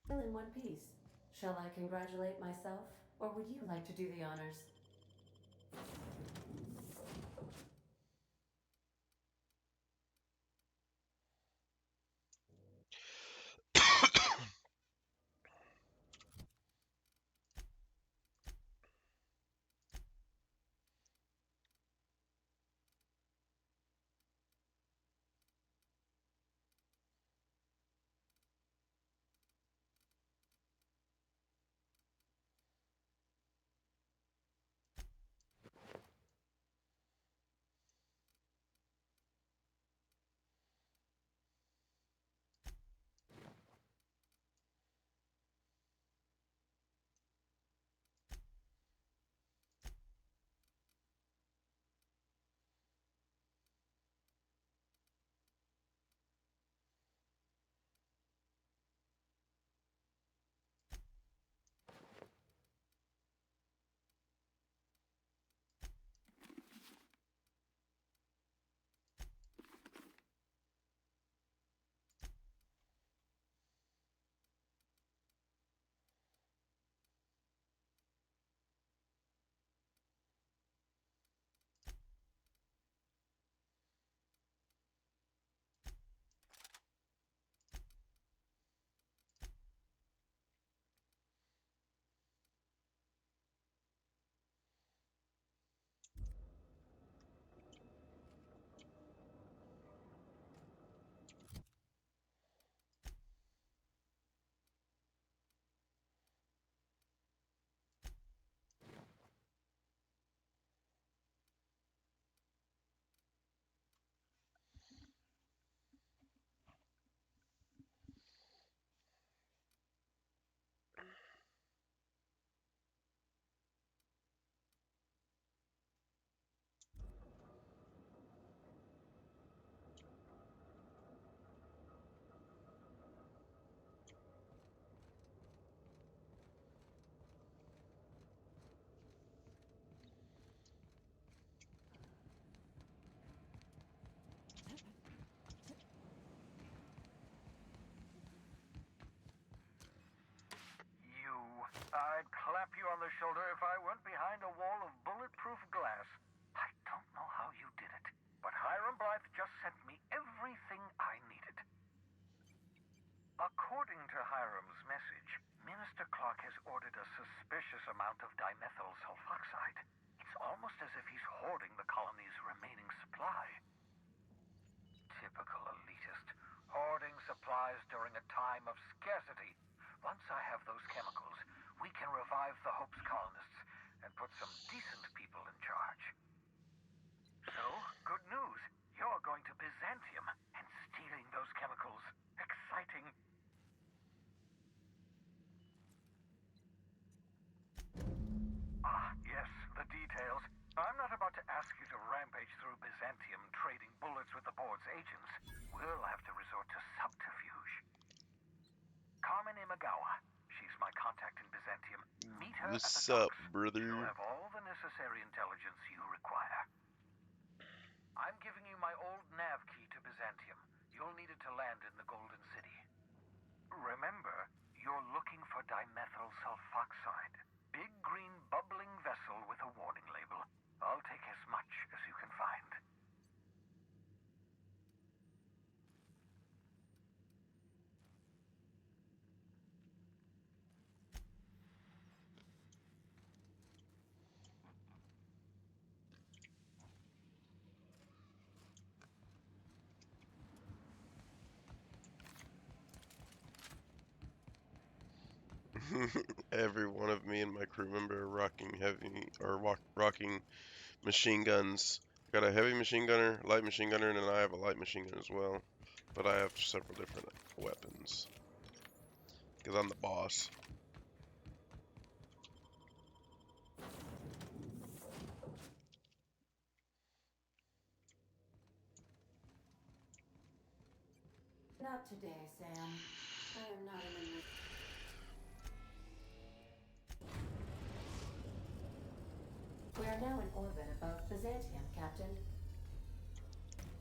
still in one piece. Shall I congratulate myself, or would you like to do the honors? I'd clap you on the shoulder if I weren't behind a wall of bulletproof glass. I don't know how you did it, but Hiram Blythe just sent me everything I needed. According to Hiram's message. Minister Clark has ordered a suspicious amount of dimethyl sulfoxide. It's almost as if he's hoarding the colony's remaining supply. Typical elitist. Hoarding supplies during a time of scarcity. Once I have those chemicals, we can revive the Hope's colonists and put some decent people in charge. So, good news. You're going to Byzantium and stealing those chemicals. Exciting. Ah, yes, the details. I'm not about to ask you to rampage through Byzantium trading bullets with the board's agents. We'll have to resort to subterfuge. Carmen Imagawa. She's my contact in Byzantium. Meet her at the What's docks. up, brother? She'll have all the necessary intelligence you require. I'm giving you my old nav key to Byzantium. You'll need it to land in the Golden City. Remember, you're looking for dimethyl sulfoxide. Big green bubbling vessel with a warning label. I'll take as much as you can find. Every one of me and my crew member are rocking heavy or rocking machine guns. Got a heavy machine gunner, light machine gunner, and then I have a light machine gun as well. But I have several different weapons because I'm the boss. Not today, Sam. I am not in the mood. We are now in orbit above Byzantium, Captain.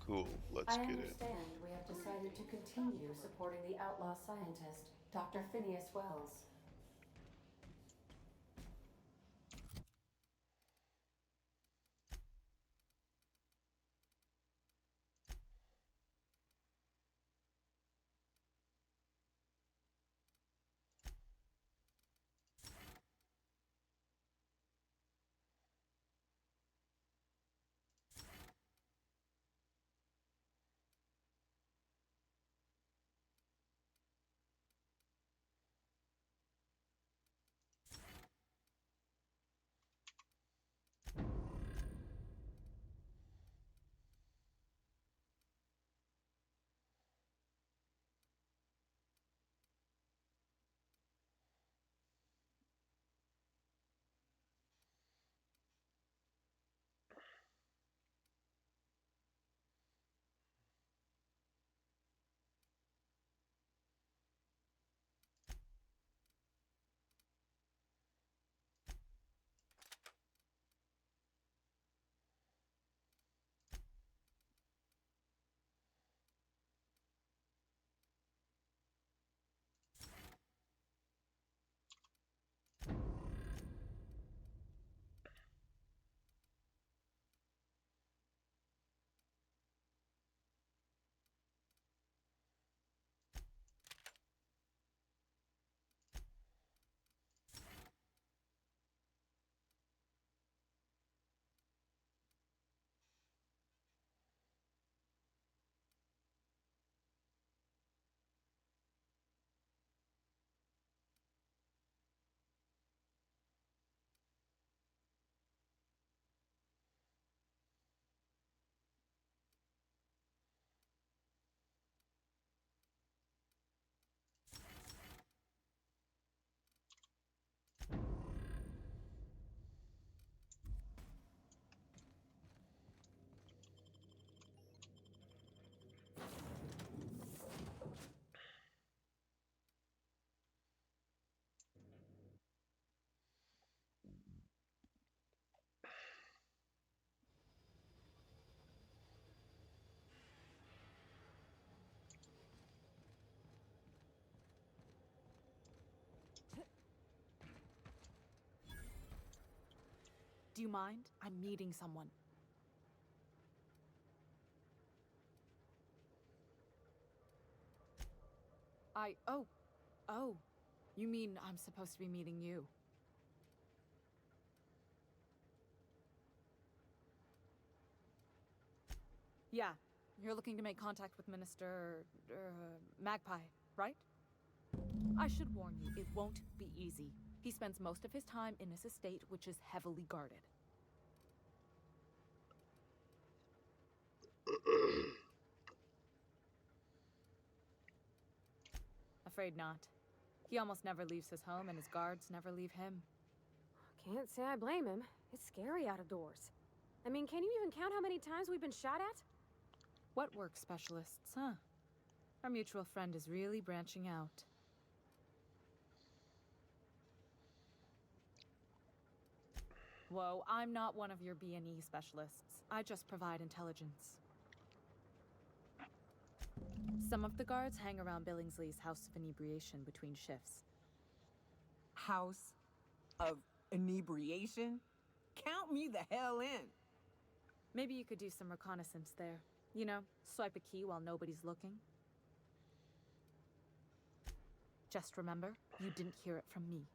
Cool, let's I get it. understand we have decided to continue supporting the outlaw scientist, Dr. Phineas Wells. Do you mind? I'm meeting someone. Oh, Oh, you mean I'm supposed to be meeting you? Yeah, you're looking to make contact with Minister... Magpie, right? I should warn you, it won't be easy. He spends most of his time in his estate, which is heavily guarded. Afraid not. He almost never leaves his home, and his guards never leave him. Can't say I blame him. It's scary out of doors. I mean, can you even count how many times we've been shot at? What work specialists, huh? Our mutual friend is really branching out. Whoa, I'm not one of your B&E specialists. I just provide intelligence. Some of the guards hang around Billingsley's House of Inebriation between shifts. House of Inebriation? Count me the hell in. Maybe you could do some reconnaissance there. You know, swipe a key while nobody's looking. Just remember, you didn't hear it from me.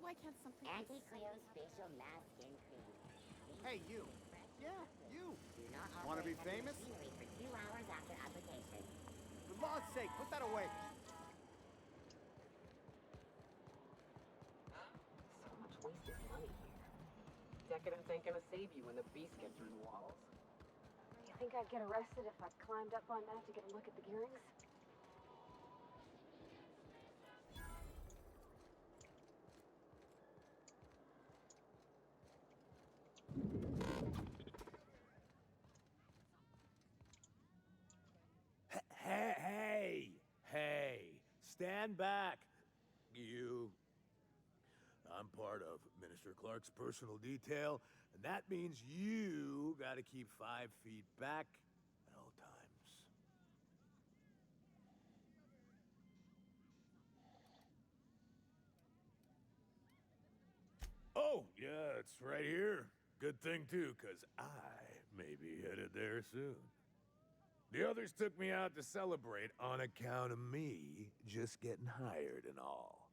Why can't something... Anti-Cleospatial mass skin cream. Hey, you. Yeah, you. Do not Want to be operate famous? machinery for 2 hours after application. For Lord's sake, put that away. So much wasted money here. Decadence ain't gonna save you when the beast gets through the walls. You think I'd get arrested if I climbed up on that to get a look at the gearings? Hey, stand back. You. I'm part of Minister Clark's personal detail, and that means you gotta keep 5 feet back at all times. Oh, yeah, it's right here. Good thing, too, 'cause I may be headed there soon. The others took me out to celebrate on account of me just getting hired and all.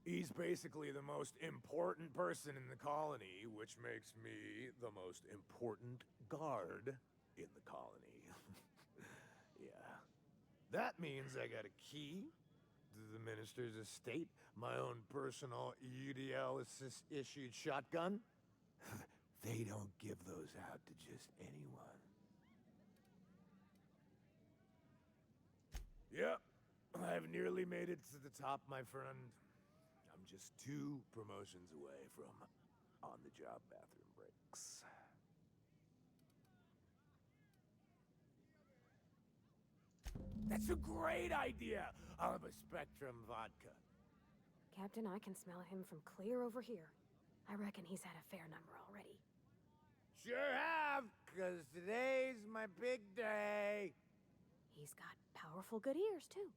He's basically the most important person in the colony, which makes me the most important guard in the colony. Yeah. That means I got a key to the minister's estate, my own personal UDL-issued shotgun, They don't give those out to just anyone. Yep, I've nearly made it to the top, my friend. I'm just 2 promotions away from on-the-job bathroom breaks. That's a great idea! I'll have a Spectrum vodka. Captain, I can smell him from clear over here. I reckon he's had a fair number already. Sure have, 'cause today's my big day. He's got powerful good ears, too.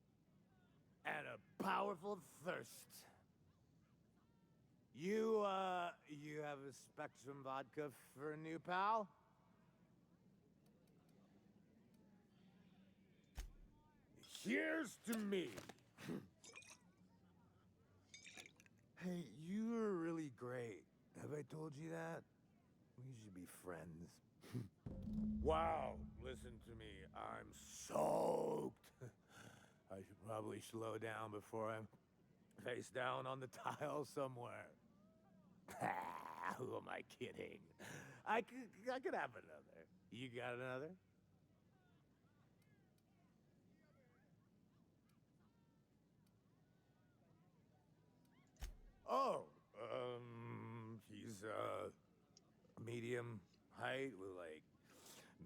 And a powerful thirst. You have a Spectrum vodka for a new pal? Here's to me. Hey, you are really great. Have I told you that? We should be friends. Wow, listen to me. I'm soaked. I should probably slow down before I'm face down on the tile somewhere. Who am I kidding? I could have another. You got another? Oh, he's medium height with like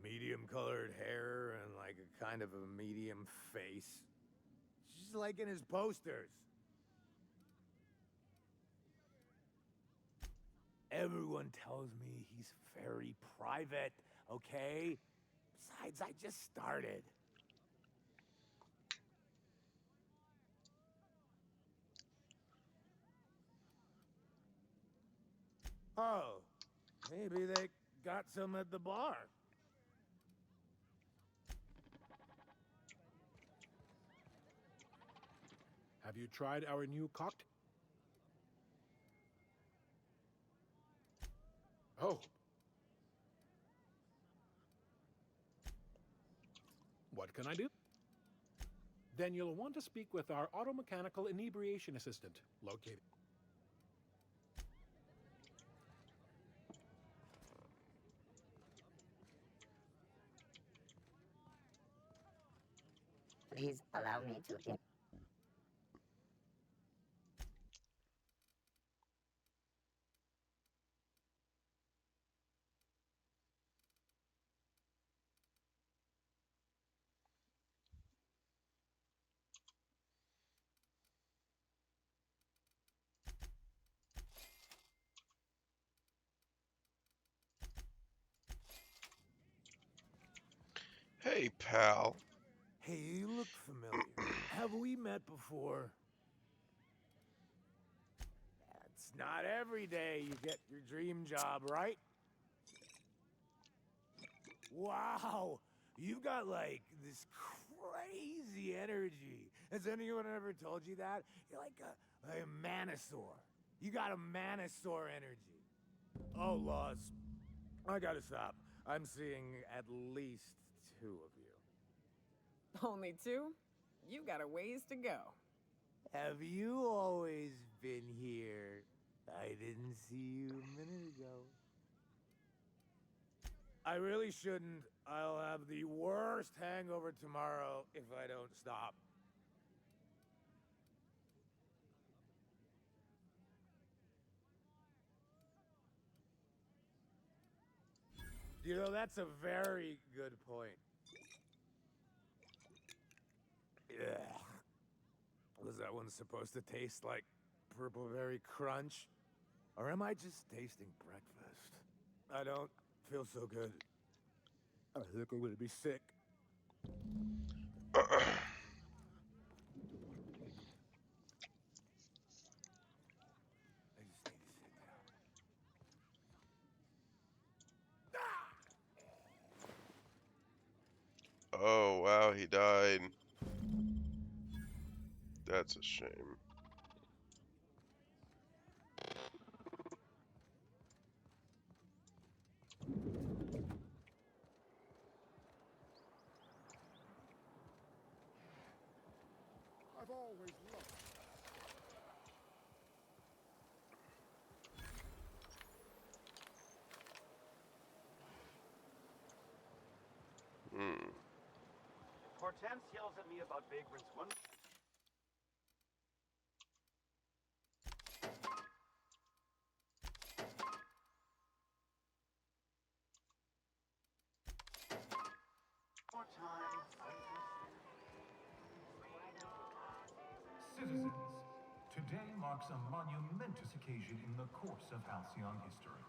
medium colored hair and like a kind of a medium face. Just like in his posters. Everyone tells me he's very private, okay? Besides, I just started. Oh, maybe they got some at the bar. Have you tried our new cocktail? Oh. What can I do? Then you'll want to speak with our automechanical inebriation assistant, located. Please allow me to. Hey, pal. Hey, you look familiar. Have we met before? It's not every day you get your dream job, right? Wow, you've got like this crazy energy. Has anyone ever told you that? You're like a Manosaur. You got a Manosaur energy. Oh, Laws. I gotta stop. I'm seeing at least 2 of you. Only 2? You got a ways to go. Have you always been here? I didn't see you a minute ago. I really shouldn't. I'll have the worst hangover tomorrow if I don't stop. You know, that's a very good point. Yeah. Was that one supposed to taste like Purple Berry Crunch? Or am I just tasting breakfast? I don't feel so good. I think I'm gonna be sick. Oh, wow, he died. That's a shame. I've always loved. Hmm. Hortense yells at me about vagrants one. More time. Citizens, today marks a monumentous occasion in the course of Halcyon history.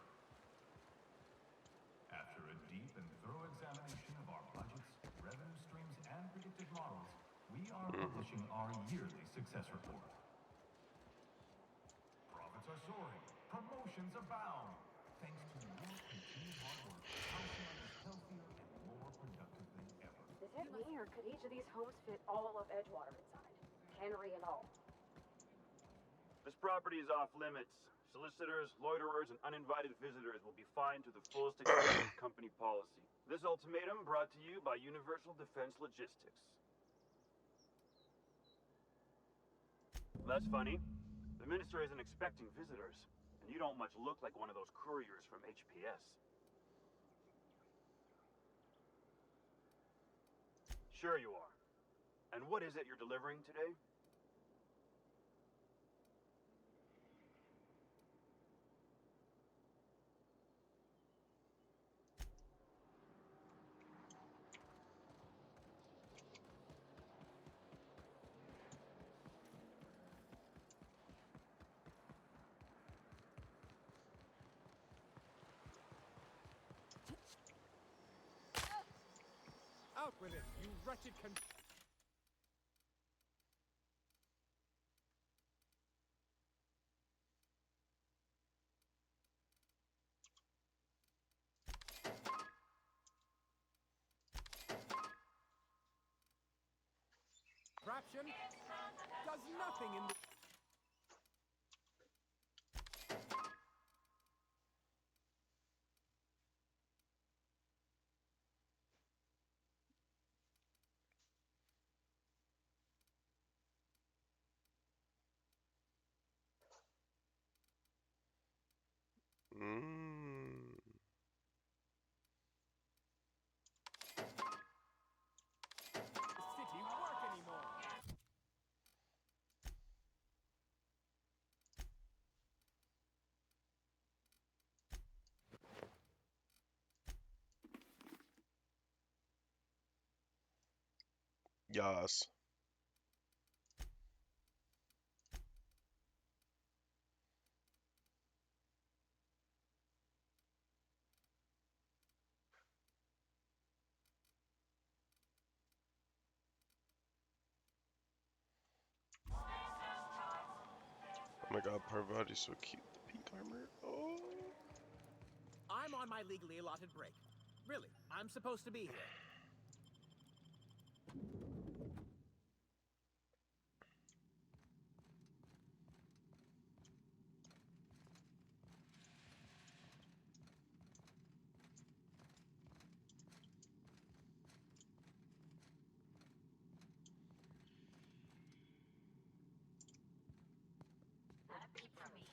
After a deep and thorough examination of our budgets, revenue streams, and predicted models, we are publishing our yearly success report. Profits are soaring, promotions abound. Thanks to your continued hard work, Halcyon is healthier and more productive than ever. Is it me, or could each of these homes fit all of Edgewater inside? Cannery and all. This property is off limits. Solicitors, loiterers, and uninvited visitors will be fined to the fullest extent of company policy. This ultimatum brought to you by Universal Defense Logistics. That's funny. The minister isn't expecting visitors, and you don't much look like one of those couriers from HPS. Sure you are. And what is it you're delivering today? Out with it, you wretched contraption does nothing in the... city work anymore. Yas. Oh my god, Parvati's so cute. The pink armor. Oh. I'm on my legally allotted break. Really, I'm supposed to be here. Not a peep from me.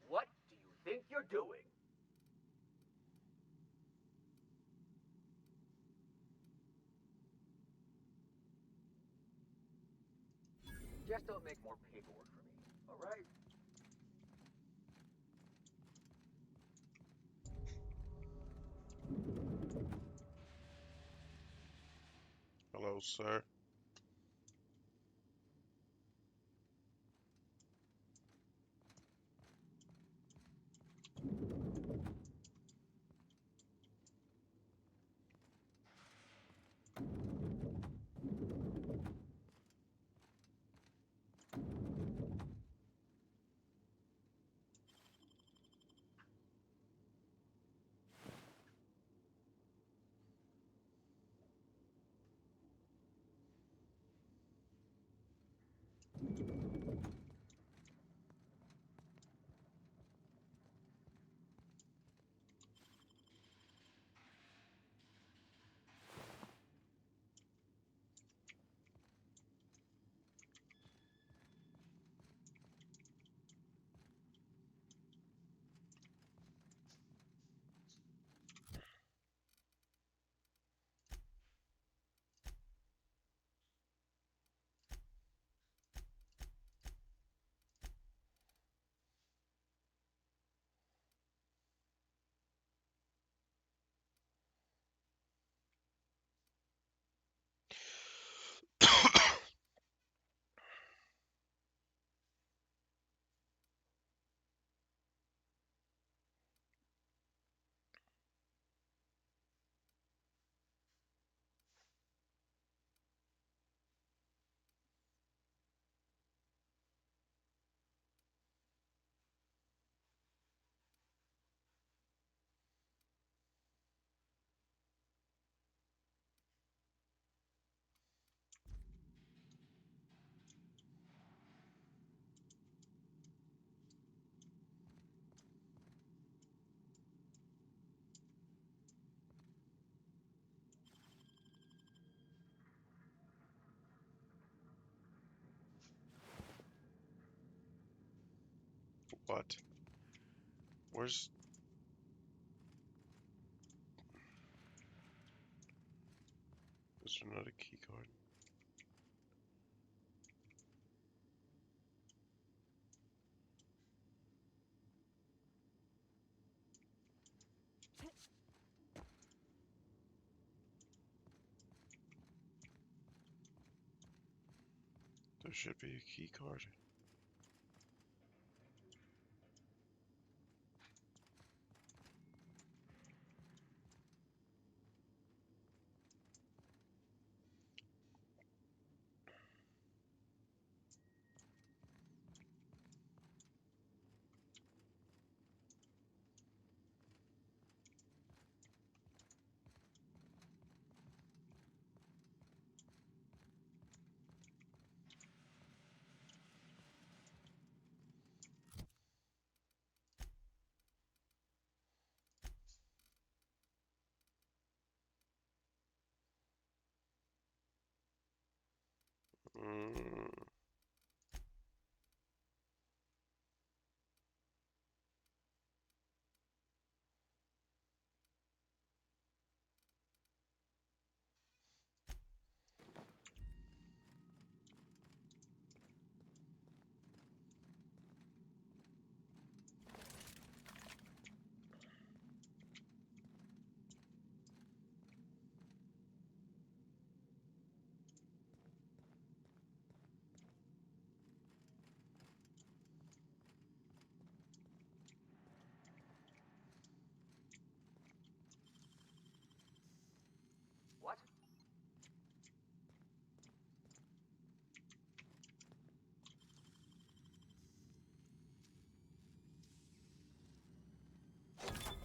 What do you think you're doing? Just don't make more paperwork for me, all right? Hello, sir. What? Where's... Is there not a key card? There should be a key card. What?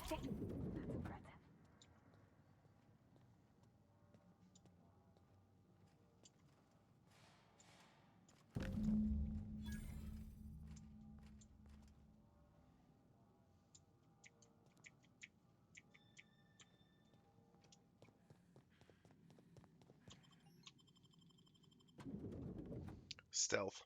That's impressive. Stealth.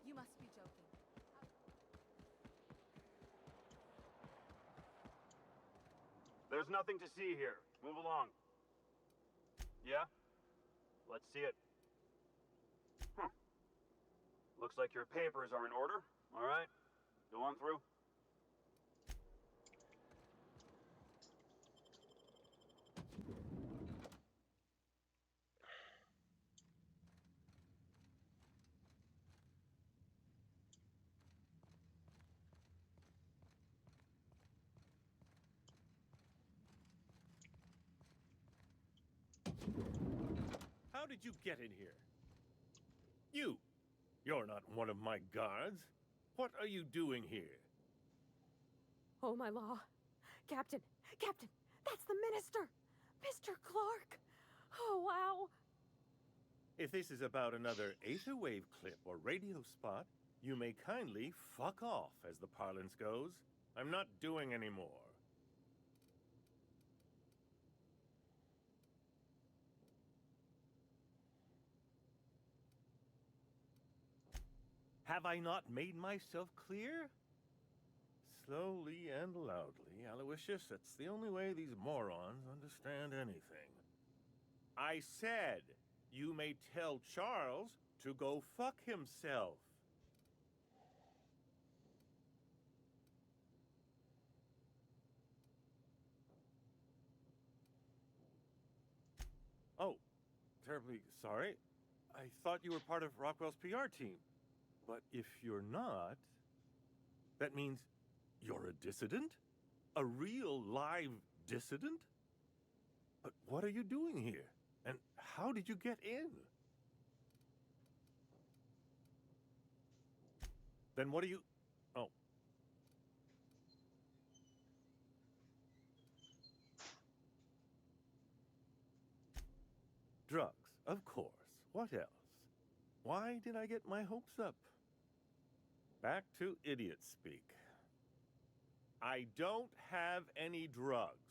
You must be joking. There's nothing to see here. Move along. Yeah? Let's see it. Looks like your papers are in order. All right. Go on through. How did you get in here? You're not one of my guards. What are you doing here? Oh, my law. Captain! Captain! That's the minister! Mr. Clark! Oh, wow! If this is about another Aetherwave clip or radio spot, you may kindly fuck off, as the parlance goes. I'm not doing any more. Have I not made myself clear? Slowly and loudly, Aloysius, that's the only way these morons understand anything. I said, you may tell Charles to go fuck himself. Oh, terribly sorry. I thought you were part of Rockwell's PR team. But if you're not, that means you're a dissident? A real live dissident? But what are you doing here? And how did you get in? Then what are you... Oh. Drugs, of course. What else? Why did I get my hopes up? Back to idiot speak. I don't have any drugs.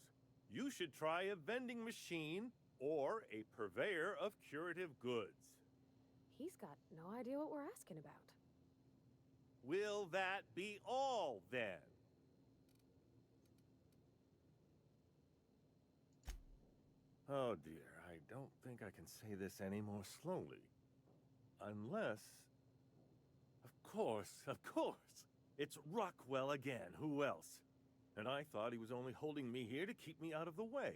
You should try a vending machine or a purveyor of curative goods. He's got no idea what we're asking about. Will that be all, then? Oh, dear, I don't think I can say this any more slowly. Unless... Of course! It's Rockwell again. Who else? And I thought he was only holding me here to keep me out of the way.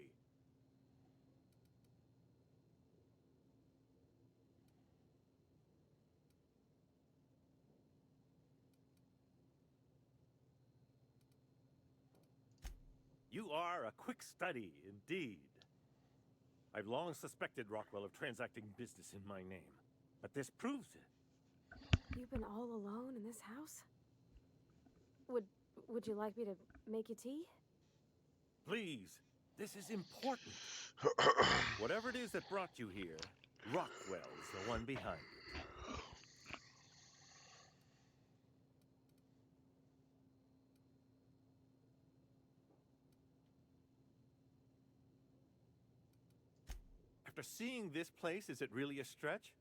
You are a quick study, indeed. I've long suspected Rockwell of transacting business in my name, but this proves it. You've been all alone in this house? Would you like me to make you tea? Please, this is important. Whatever it is that brought you here, Rockwell's the one behind it. After seeing this place, is it really a stretch?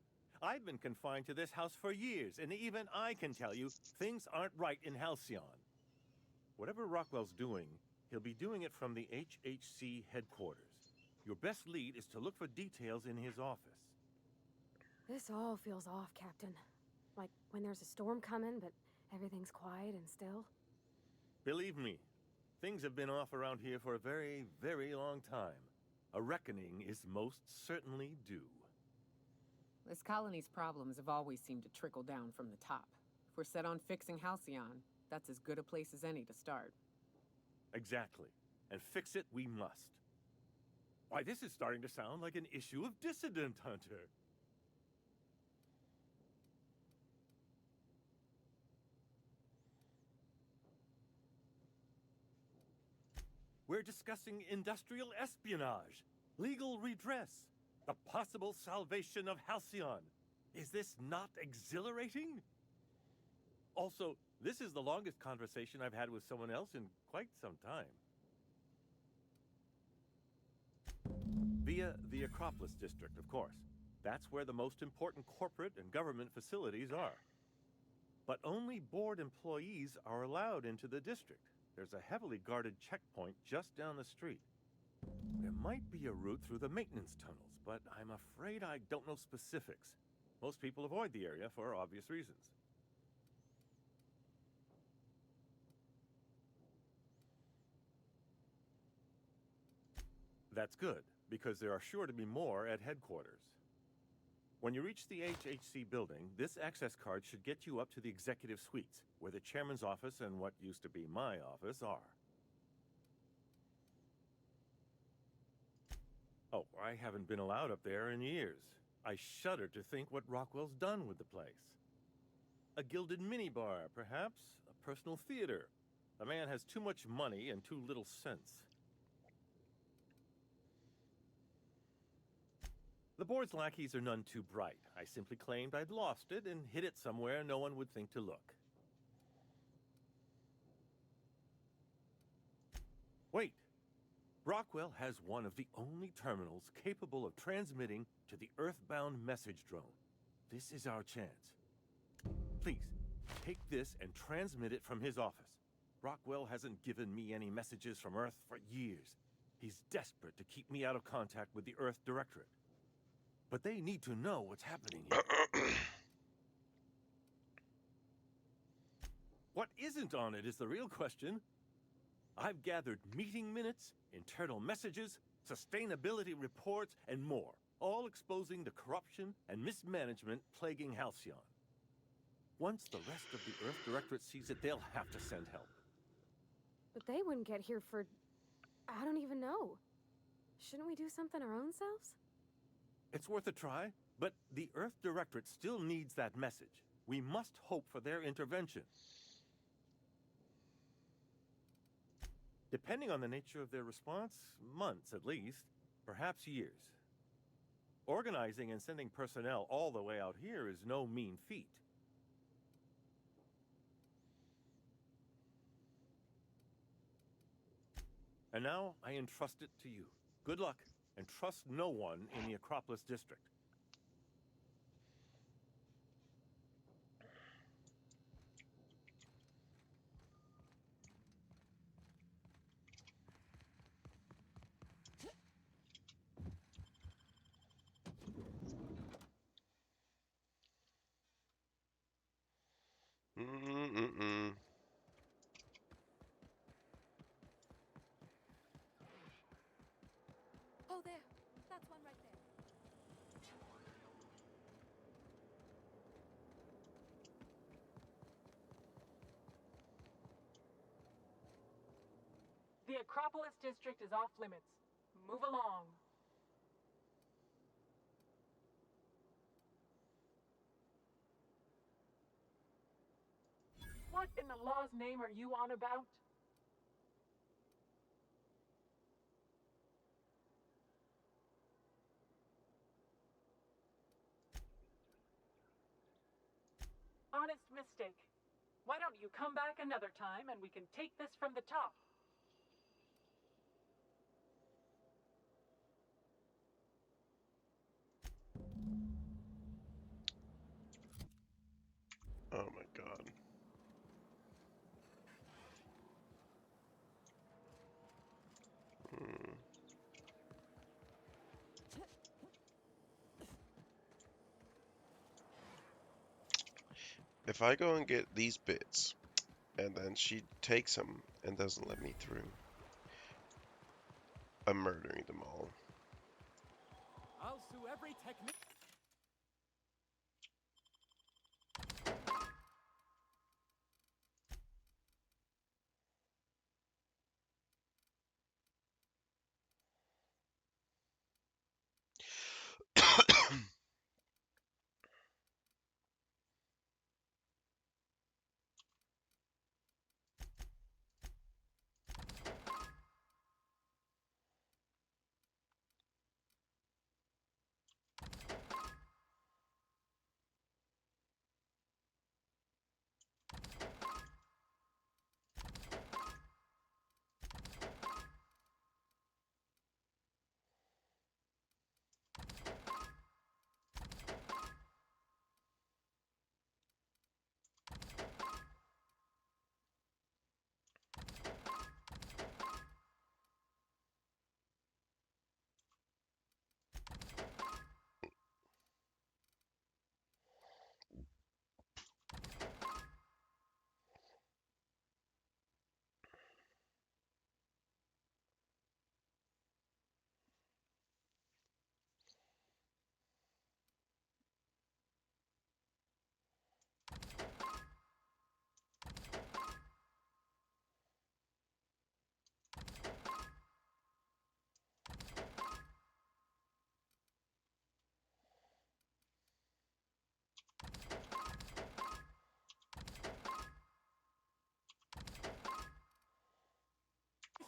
I've been confined to this house for years, and even I can tell you, things aren't right in Halcyon. Whatever Rockwell's doing, he'll be doing it from the HHC headquarters. Your best lead is to look for details in his office. This all feels off, Captain. Like when there's a storm coming, but everything's quiet and still. Believe me, things have been off around here for a very, very long time. A reckoning is most certainly due. This colony's problems have always seemed to trickle down from the top. If we're set on fixing Halcyon, that's as good a place as any to start. Exactly. And fix it we must. Why, this is starting to sound like an issue of Dissident Hunter. We're discussing industrial espionage, legal redress, the possible salvation of Halcyon. Is this not exhilarating? Also, this is the longest conversation I've had with someone else in quite some time. Via the Acropolis District, of course. That's where the most important corporate and government facilities are. But only board employees are allowed into the district. There's a heavily guarded checkpoint just down the street. There might be a route through the maintenance tunnels, but I'm afraid I don't know specifics. Most people avoid the area for obvious reasons. That's good, because there are sure to be more at headquarters. When you reach the HHC building, this access card should get you up to the executive suites, where the chairman's office and what used to be my office are. Oh, I haven't been allowed up there in years. I shudder to think what Rockwell's done with the place. A gilded minibar, perhaps? A personal theater. The man has too much money and too little sense. The board's lackeys are none too bright. I simply claimed I'd lost it and hid it somewhere no one would think to look. Wait. Rockwell has one of the only terminals capable of transmitting to the Earthbound message drone. This is our chance. Please, take this and transmit it from his office. Rockwell hasn't given me any messages from Earth for years. He's desperate to keep me out of contact with the Earth Directorate. But they need to know what's happening here. What isn't on it is the real question. I've gathered meeting minutes, internal messages, sustainability reports, and more, all exposing the corruption and mismanagement plaguing Halcyon. Once the rest of the Earth Directorate sees it, they'll have to send help. But they wouldn't get here for... I don't even know. Shouldn't we do something our own selves? It's worth a try, but the Earth Directorate still needs that message. We must hope for their intervention. Depending on the nature of their response, months at least, perhaps years. Organizing and sending personnel all the way out here is no mean feat. And now I entrust it to you. Good luck, and trust no one in the Acropolis District. Mm-mm-mm. Oh, there. That's one right there. The Acropolis District is off limits. Move along. What in the law's name are you on about? Honest mistake. Why don't you come back another time and we can take this from the top? Oh my god. Hmm. If I go and get these bits, and then she takes them and doesn't let me through, I'm murdering them all. I'll sue every technique.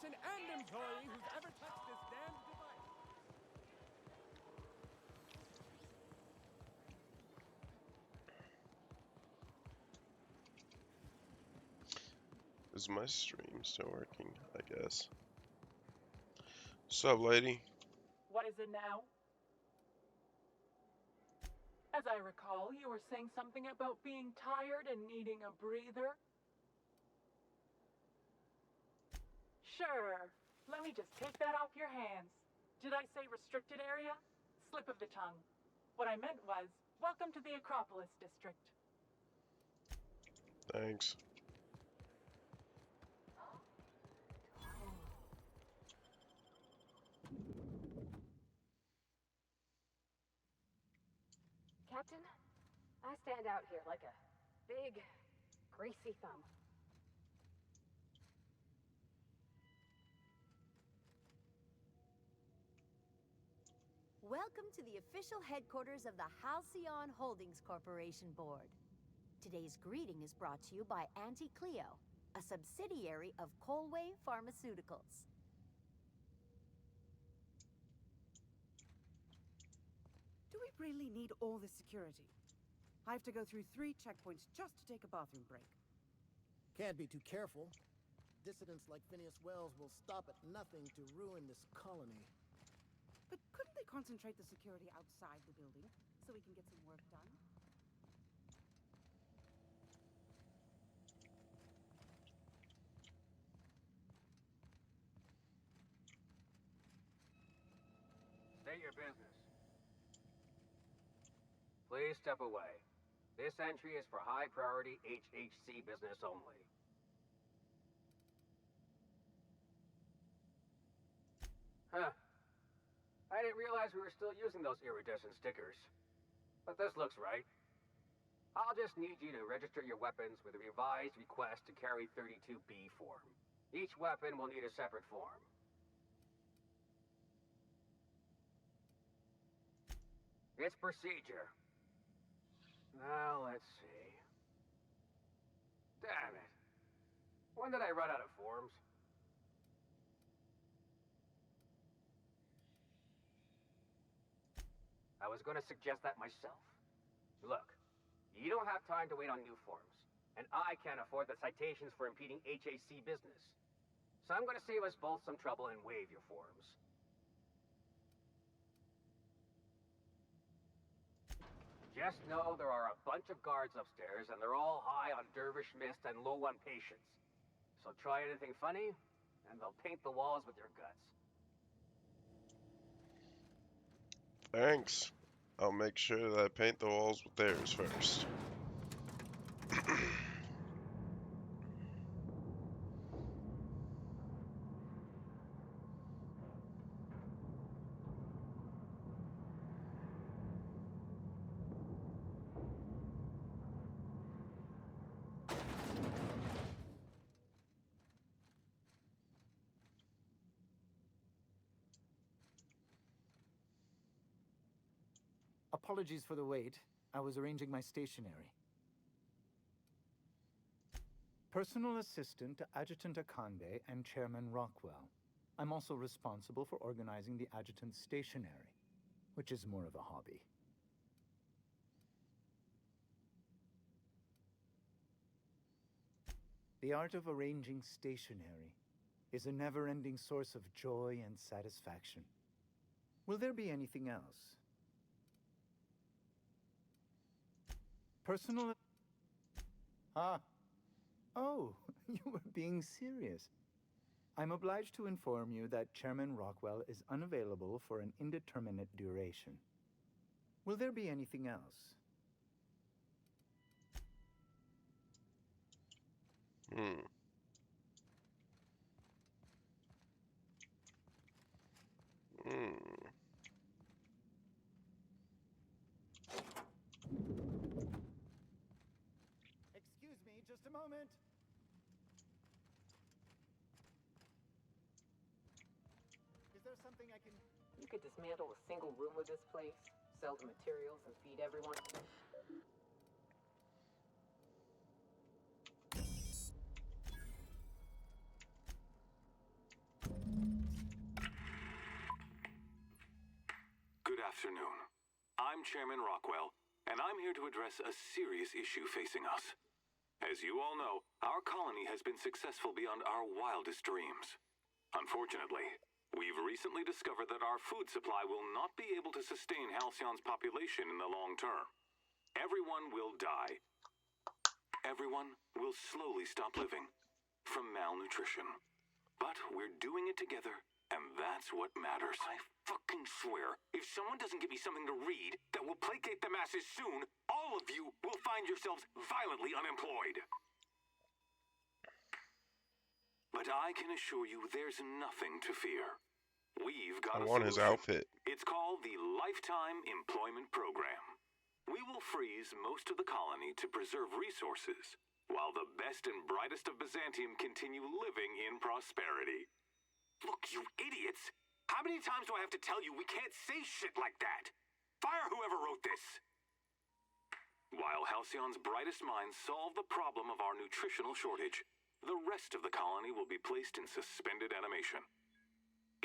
And employee who's ever touched this damned device. Is my stream still working? I guess. Sup, lady? What is it now? As I recall, you were saying something about being tired and needing a breather. Sure. Let me just take that off your hands. Did I say restricted area? Slip of the tongue. What I meant was, welcome to the Acropolis District. Thanks. Captain, I stand out here like a big, greasy thumb. Welcome to the official headquarters of the Halcyon Holdings Corporation Board. Today's greeting is brought to you by Auntie Cleo, a subsidiary of Colway Pharmaceuticals. Do we really need all this security? I have to go through 3 checkpoints just to take a bathroom break. Can't be too careful. Dissidents like Phineas Wells will stop at nothing to ruin this colony. But couldn't they concentrate the security outside the building so we can get some work done? State your business. Please step away. This entry is for high-priority HHC business only. Huh. I didn't realize we were still using those iridescent stickers. But this looks right. I'll just need you to register your weapons with a revised request to carry 32B form. Each weapon will need a separate form. It's procedure. Now, let's see. Damn it. When did I run out of forms? I was going to suggest that myself. Look, you don't have time to wait on new forms, and I can't afford the citations for impeding HAC business. So I'm going to save us both some trouble and waive your forms. Just know there are a bunch of guards upstairs, and they're all high on dervish mist and low on patience. So try anything funny, and they'll paint the walls with your guts. Thanks. I'll make sure that I paint the walls with theirs first. Apologies for the wait. I was arranging my stationery. Personal assistant to Adjutant Akande and Chairman Rockwell. I'm also responsible for organizing the adjutant's stationery, which is more of a hobby. The art of arranging stationery is a never-ending source of joy and satisfaction. Will there be anything else? Personal... Ah. Oh, you were being serious. I'm obliged to inform you that Chairman Rockwell is unavailable for an indeterminate duration. Will there be anything else? Excuse me, just a moment. Is there something I can... You could dismantle a single room of this place, sell the materials, and feed everyone. Good afternoon. I'm Chairman Rockwell, and I'm here to address a serious issue facing us. As you all know, our colony has been successful beyond our wildest dreams. Unfortunately, we've recently discovered that our food supply will not be able to sustain Halcyon's population in the long term. Everyone will die. Everyone will slowly stop living from malnutrition. But we're doing it together, and that's what matters. I fucking swear, if someone doesn't give me something to read that will placate the masses soon, all of you will find yourselves violently unemployed. But I can assure you there's nothing to fear. We've got I want his outfit. It's called the Lifetime Employment Program. we will freeze most of the colony to preserve resources, while the best and brightest of Byzantium continue living in prosperity. Look, you idiots! How many times do I have to tell you we can't say shit like that? Fire whoever wrote this! While Halcyon's brightest minds solve the problem of our nutritional shortage, the rest of the colony will be placed in suspended animation.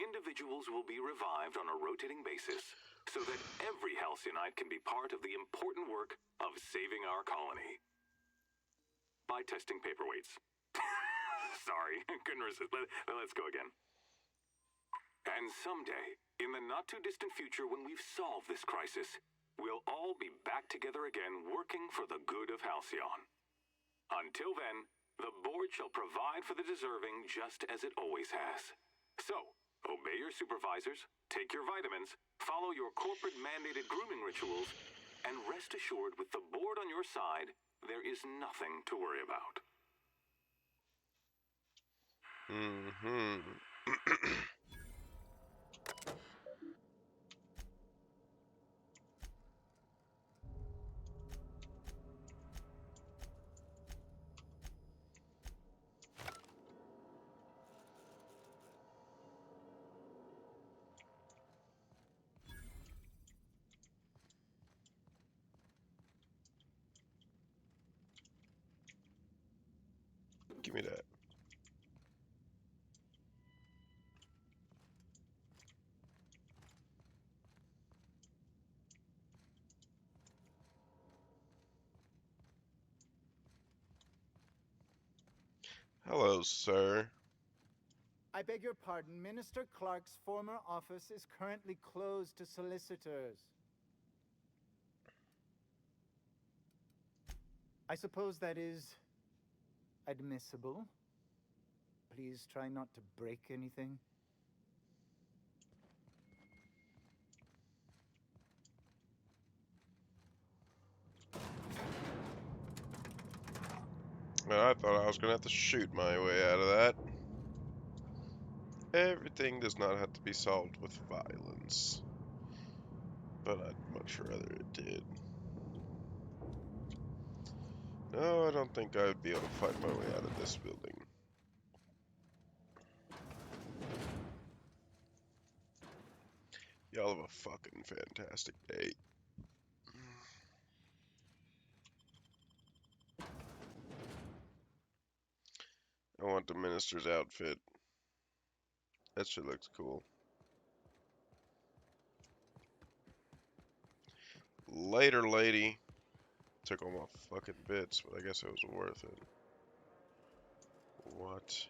Individuals will be revived on a rotating basis, so that every Halcyonite can be part of the important work of saving our colony. By testing paperweights. Sorry, couldn't resist. Let's go again. And someday, in the not-too-distant future when we've solved this crisis, we'll all be back together again working for the good of Halcyon. Until then, the board shall provide for the deserving just as it always has. So, obey your supervisors, take your vitamins, follow your corporate-mandated grooming rituals, and rest assured with the board on your side, there is nothing to worry about. Give me that. Hello, sir. I beg your pardon. Minister Clark's former office is currently closed to solicitors. I suppose that is admissible. Please try not to break anything. I thought I was gonna have to shoot my way out of that. Everything does not have to be solved with violence. But I'd much rather it did. No, I don't think I would be able to fight my way out of this building. Y'all have a fucking fantastic day. I want the minister's outfit. That shit looks cool. Later, lady. Took all my fucking bits, but I guess it was worth it. What?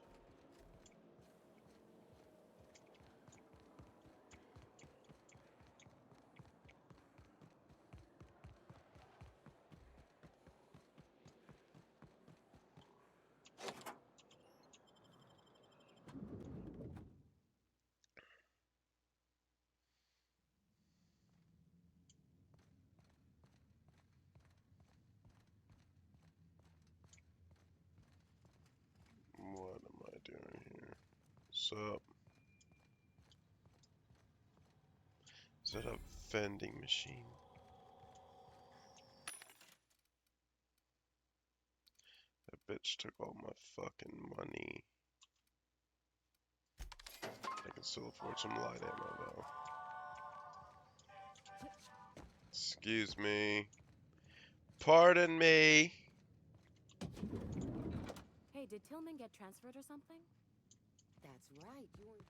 What am I doing here? Sup? Is that a vending machine? That bitch took all my fucking money. I can still afford some light ammo though. Excuse me. Pardon me. Hey, did Tillman get transferred or something? That's right. You weren't.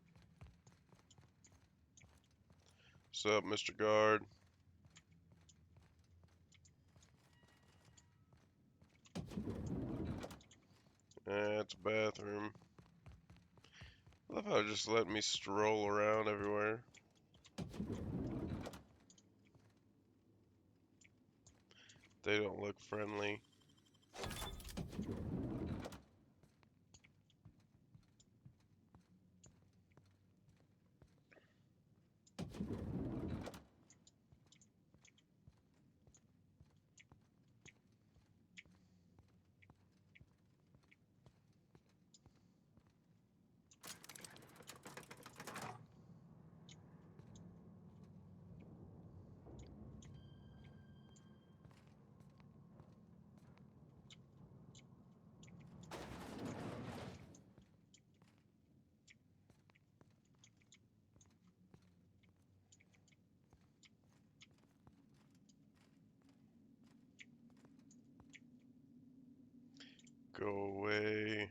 Sup, Mr. Guard? It's a bathroom. I love how it just let me stroll around everywhere. They don't look friendly. Go away.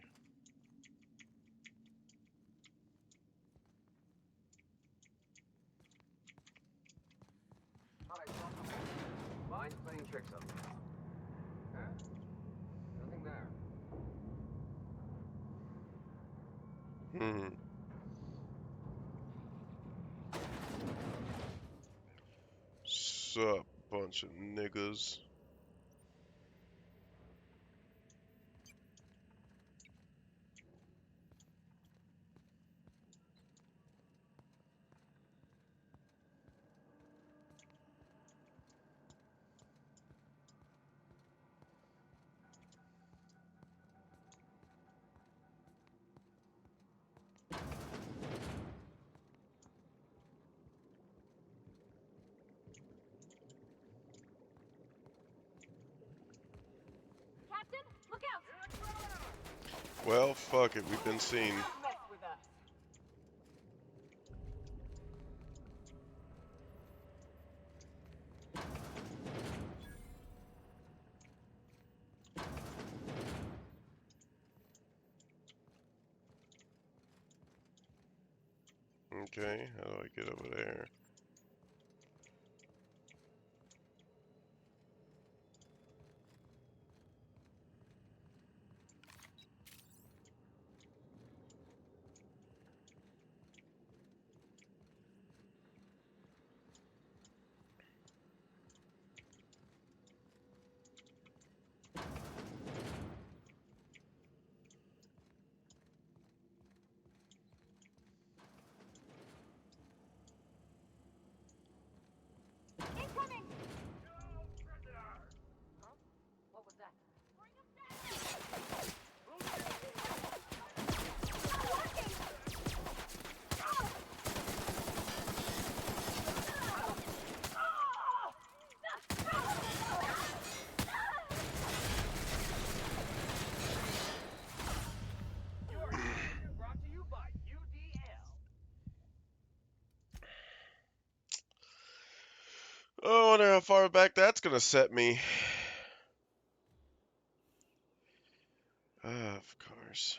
Mine's playing tricks on me. Huh? Nothing there. Sup, bunch of niggas. Captain, look out! Well, fuck it, we've been seen. Don't mess with us. Okay, how do I get over there? Incoming! What was that? Brought to you by UDL. Oh, I wonder how far back that's gonna set me. Of course.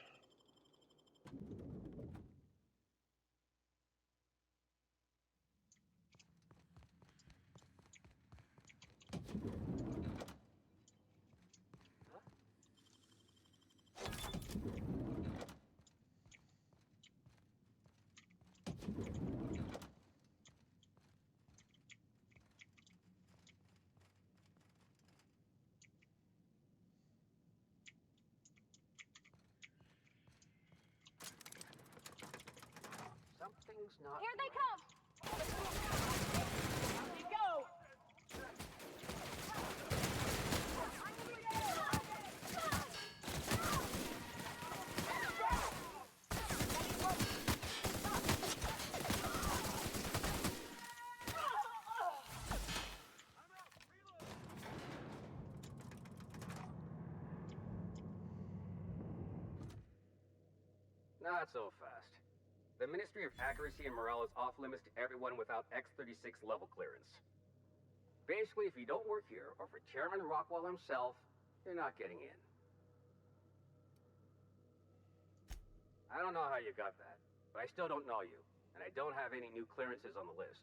Something's not. Here they come! Here we go! Not so fast. The Ministry of Accuracy and Morale is off limits to everyone without X-36 level clearance. Basically, if you don't work here, or for Chairman Rockwell himself, you're not getting in. I don't know how you got that, but I still don't know you, and I don't have any new clearances on the list.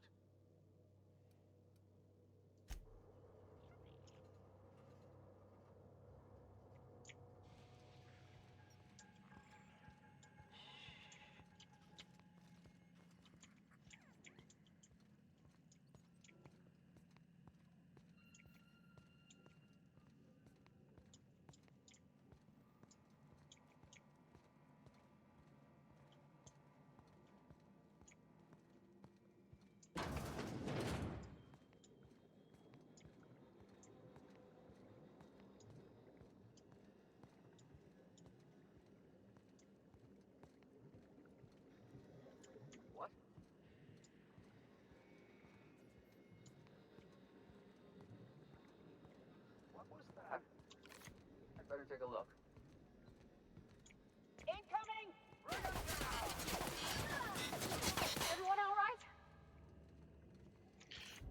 What? What was that? I better take a look. Incoming! Everyone all right?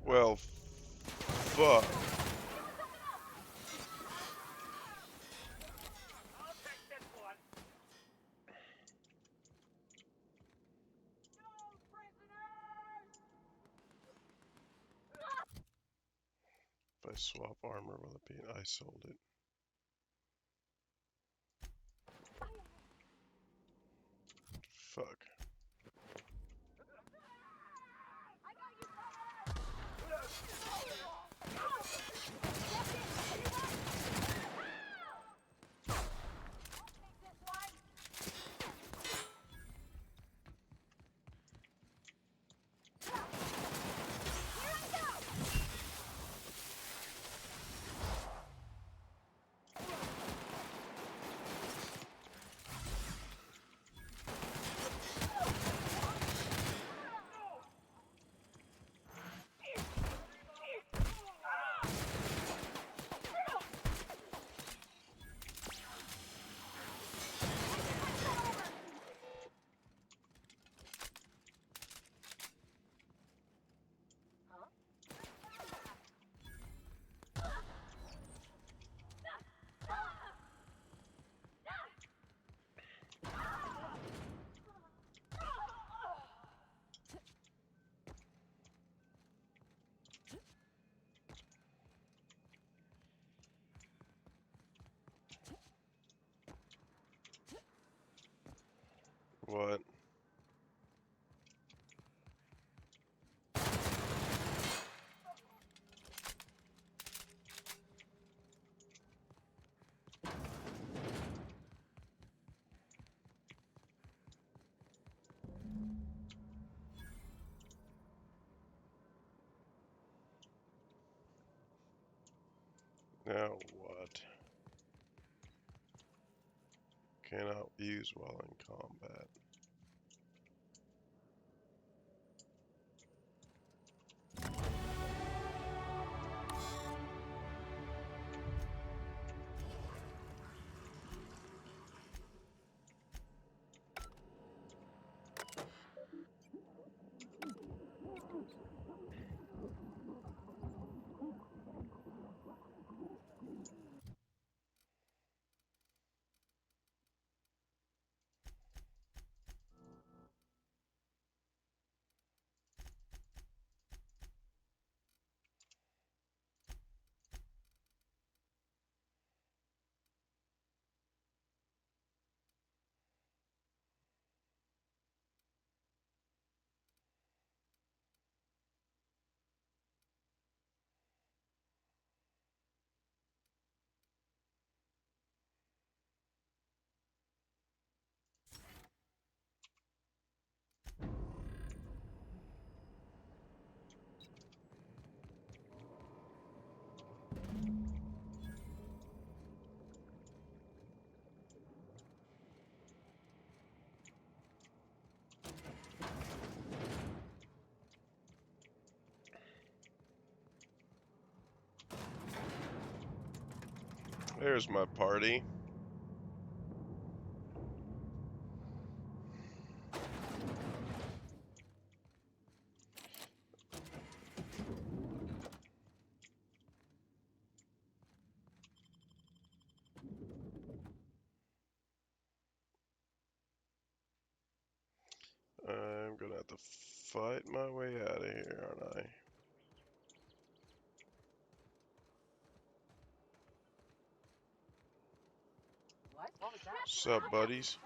Well, fuck. I'll take I swap armor? Will it be? I sold it. Fuck. What? Now what? Cannot use while in combat. There's my party. I'm gonna have to fight my way out of here, aren't I? What was that? Sup, buddies?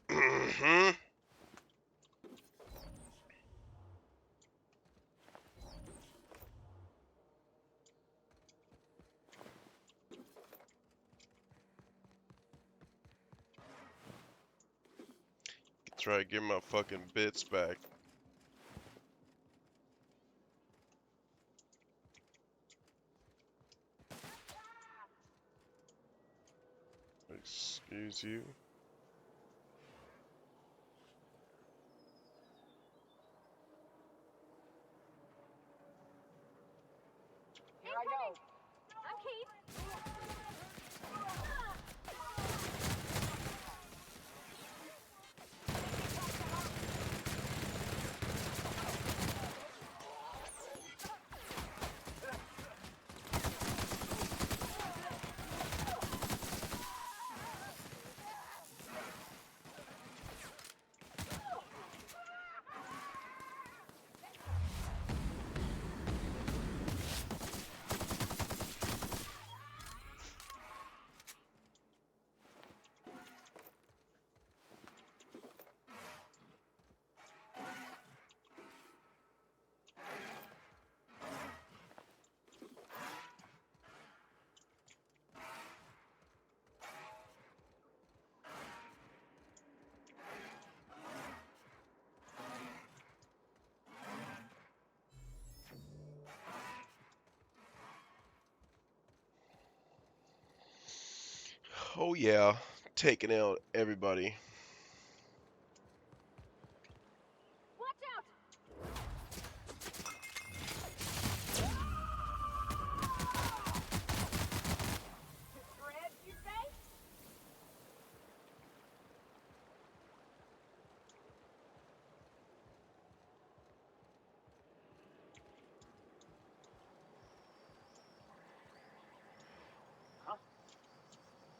Mm-hmm. Try to get my fucking bits back. Excuse you. know. I'm Kate. Oh yeah, taking out everybody. Watch out! Red, you say?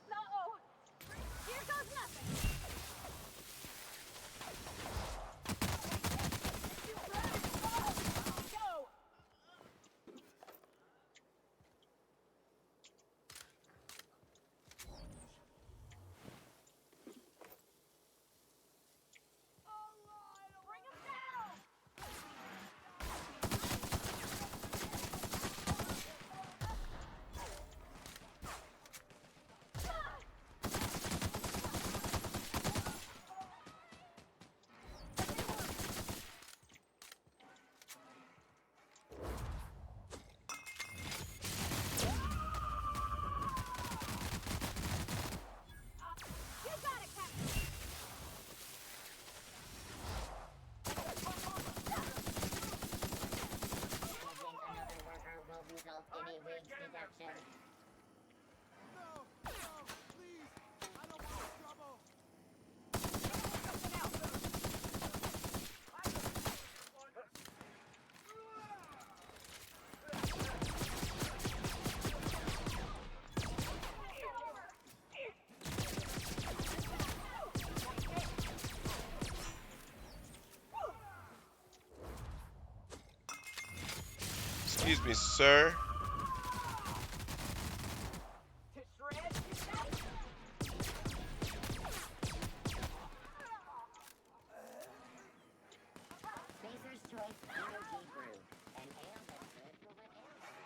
No! Here goes nothing! Go! Bring him down! You got it, Captain! Damaging another worker will result in a wage deduction. Excuse me, sir. To shred, you say? Spacer's Choice Energy Brew. An ale that's good for what ails you.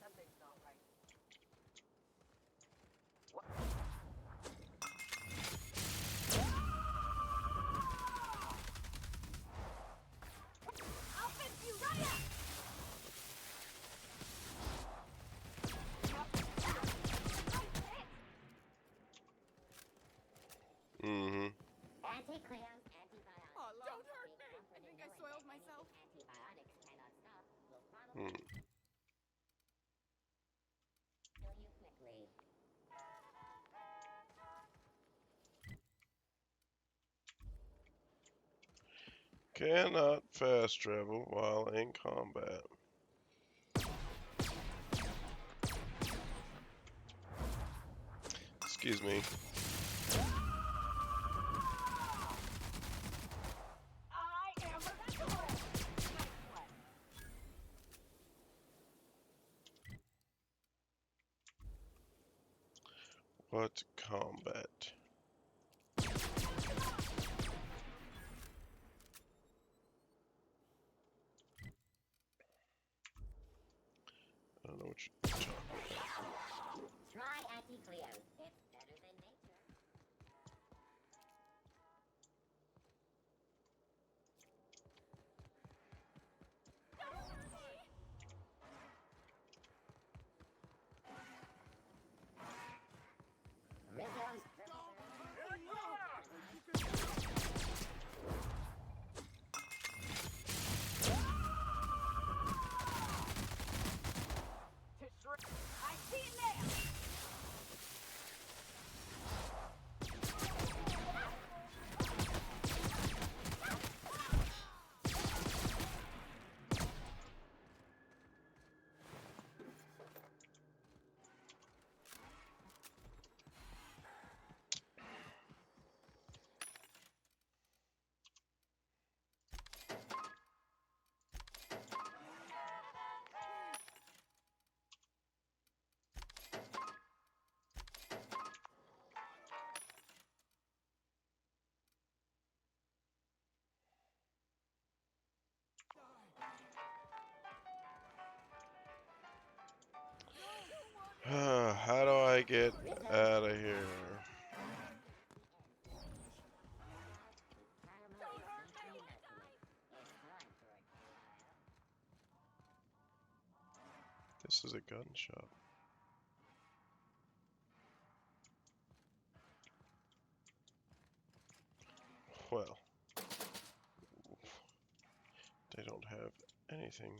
Something's not right. I'll fix you right up! Mm-hmm. Anti-Cleo's antibiotics. Oh, don't hurt me! I think I soiled myself. Antibiotics cannot stop. Will follow Mm. kill you quickly. Cannot fast travel while in combat. Excuse me. I am a tourist. What combat? I don't know what you're talking about. Try Anti-Cleo's. It's better than nature. How do I get out of here? This is a gun shop. Well, they don't have anything.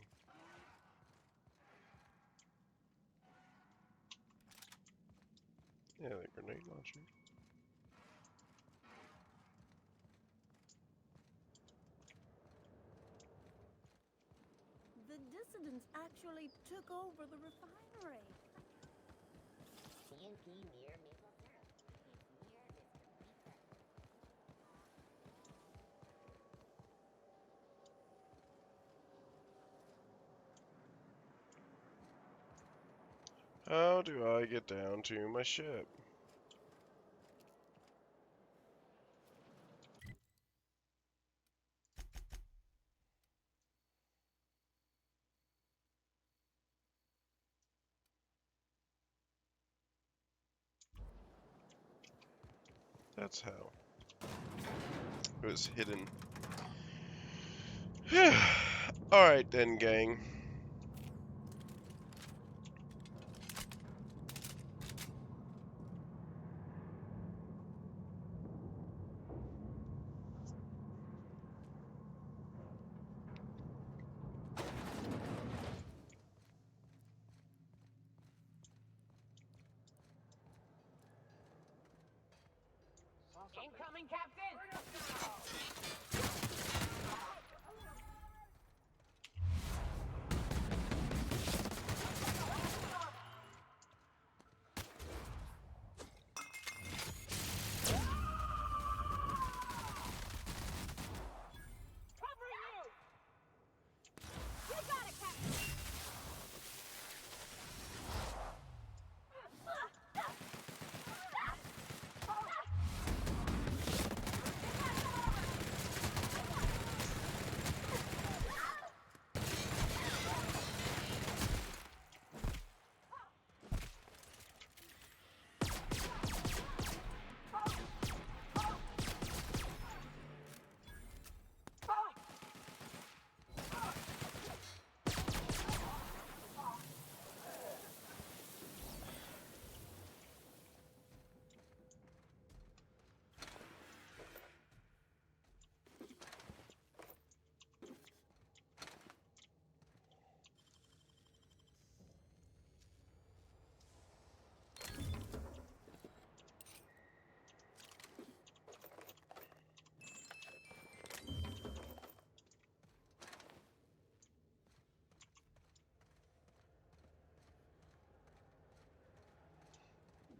Yeah, the grenade launcher. The dissidents actually took over the refinery. TNT near maple syrup. It's near this complete set. How do I get down to my ship? That's how. It was hidden. Alright then, gang. Incoming, Captain!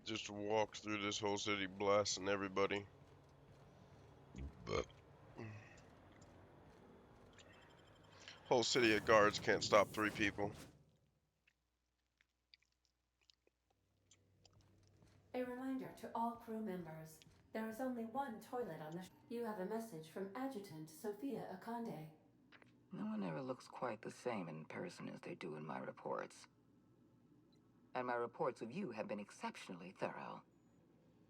Just walk through this whole city blasting everybody. But whole city of guards can't stop 3 people. A reminder to all crew members. There is only one toilet on the You have a message from Adjutant Sophia Akande. No one ever looks quite the same in person as they do in my reports. And my reports of you have been exceptionally thorough.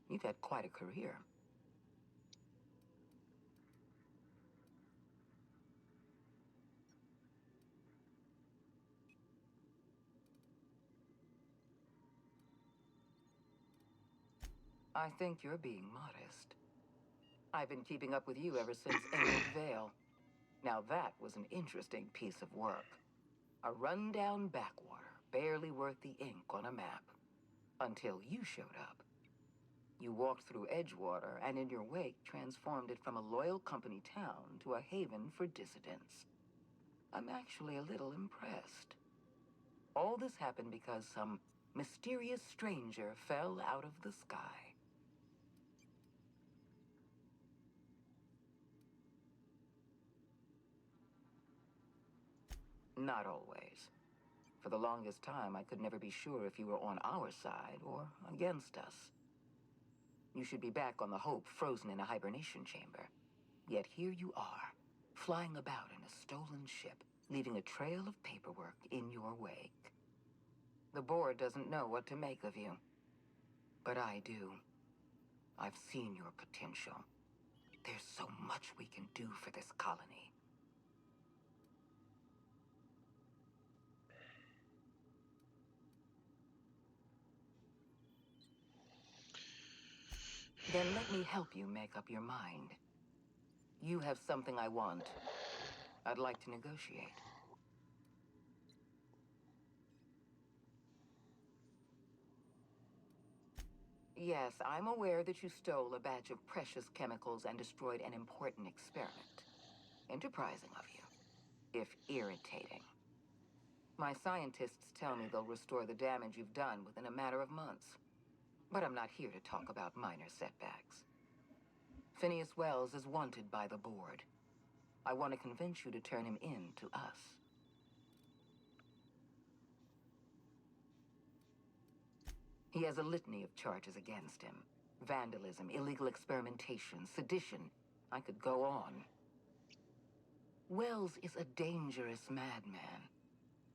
You've had quite a career. I think you're being modest. I've been keeping up with you ever since Emerald Vale. Now that was an interesting piece of work. A rundown backwater, barely worth the ink on a map. Until you showed up. You walked through Edgewater and in your wake transformed it from a loyal company town to a haven for dissidents. I'm actually a little impressed. All this happened because some mysterious stranger fell out of the sky. Not always. For the longest time, I could never be sure if you were on our side or against us. You should be back on the Hope, frozen in a hibernation chamber. Yet here you are, flying about in a stolen ship, leaving a trail of paperwork in your wake. The board doesn't know what to make of you. But I do. I've seen your potential. There's so much we can do for this colony. Then let me help you make up your mind. You have something I want. I'd like to negotiate. Yes, I'm aware that you stole a batch of precious chemicals and destroyed an important experiment. Enterprising of you, if irritating. My scientists tell me they'll restore the damage you've done within a matter of months. But I'm not here to talk about minor setbacks. Phineas Wells is wanted by the board. I want to convince you to turn him in to us. He has a litany of charges against him. Vandalism, illegal experimentation, sedition. I could go on. Wells is a dangerous madman.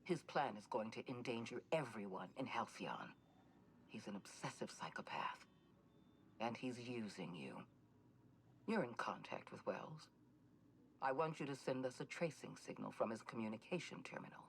His plan is going to endanger everyone in Halcyon. He's an obsessive psychopath. And he's using you. You're in contact with Wells. I want you to send us a tracing signal from his communication terminal.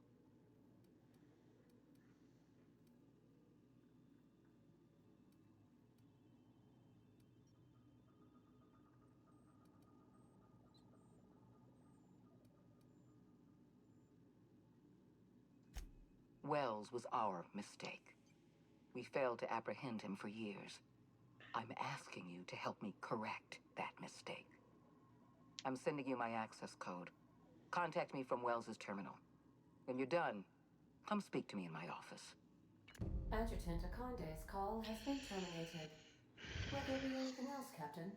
Wells was our mistake. We failed to apprehend him for years. I'm asking you to help me correct that mistake. I'm sending you my access code. Contact me from Wells's terminal. When you're done, come speak to me in my office. Adjutant Akonde's call has been terminated. Will there be anything else, Captain?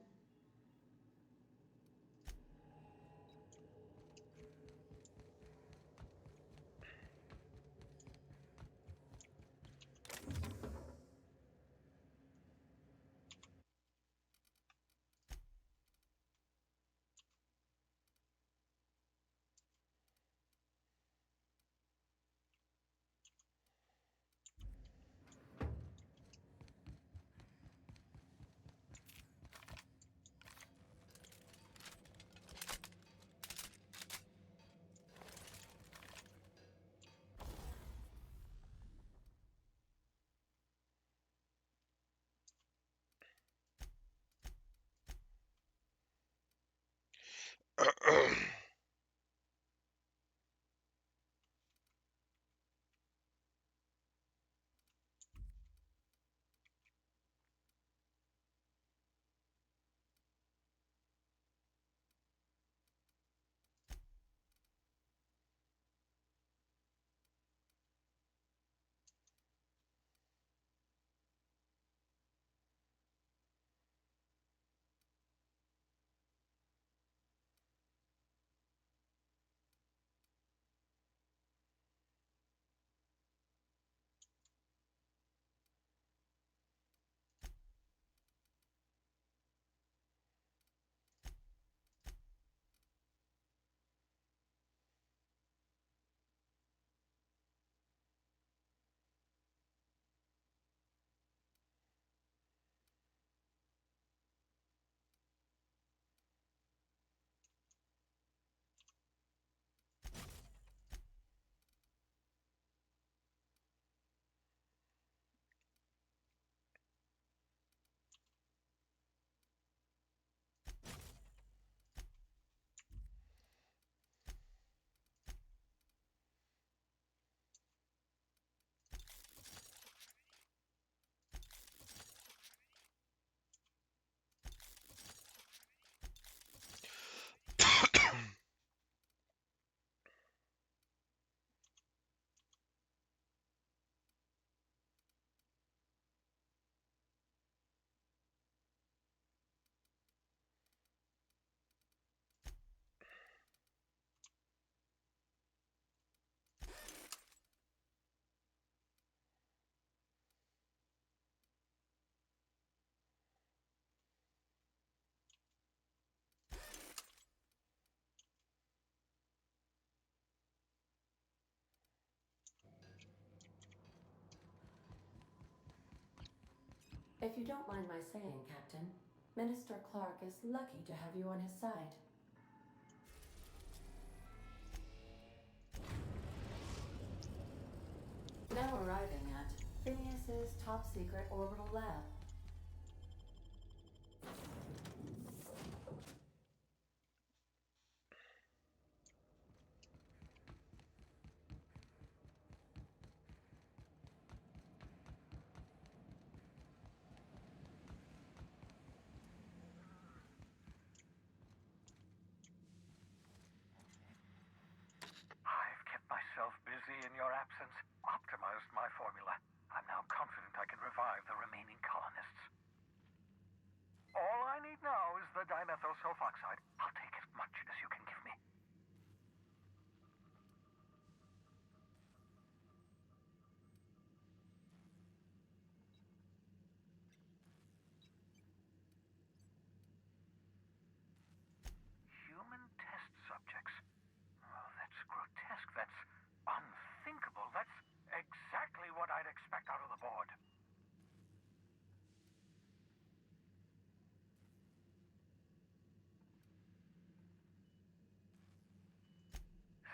If you don't mind my saying, Captain, Minister Clark is lucky to have you on his side. Now arriving at Phineas's top secret orbital lab. I've kept myself busy in your absence, optimized my formula. I'm now confident I can revive the remaining colonists. All I need now is the dimethyl sulfoxide. I'll take as much as you can give me. Human test subjects? Oh, that's grotesque. That's unthinkable. That's exactly what I'd expect out of the board.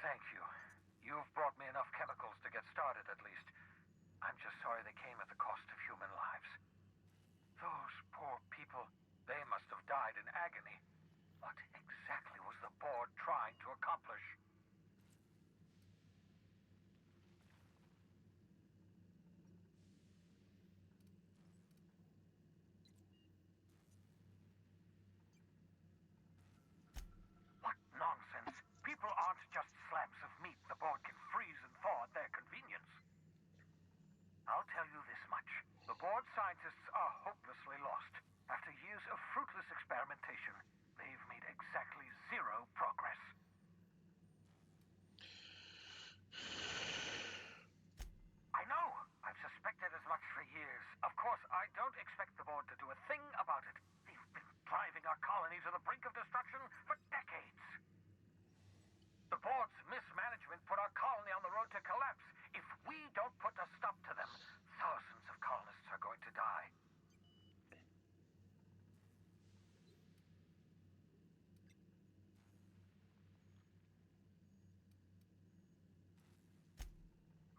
Thank you. You've brought me enough chemicals to get started, at least. I'm just sorry they came at the cost of human lives. Those poor people, they must have died in agony. What exactly was the board trying to accomplish? What nonsense! People aren't just slabs of meat the board can freeze and thaw at their convenience. I'll tell you this much. The board scientists are hopelessly lost. After years of fruitless experimentation, they've made exactly zero progress. I know! I've suspected as much for years. Of course, I don't expect the board to do a thing about it. They've been driving our colony to the brink of destruction for decades. The board's mismanagement put our colony on the road to collapse. If we don't put a stop to them, thousands of colonists are going to die.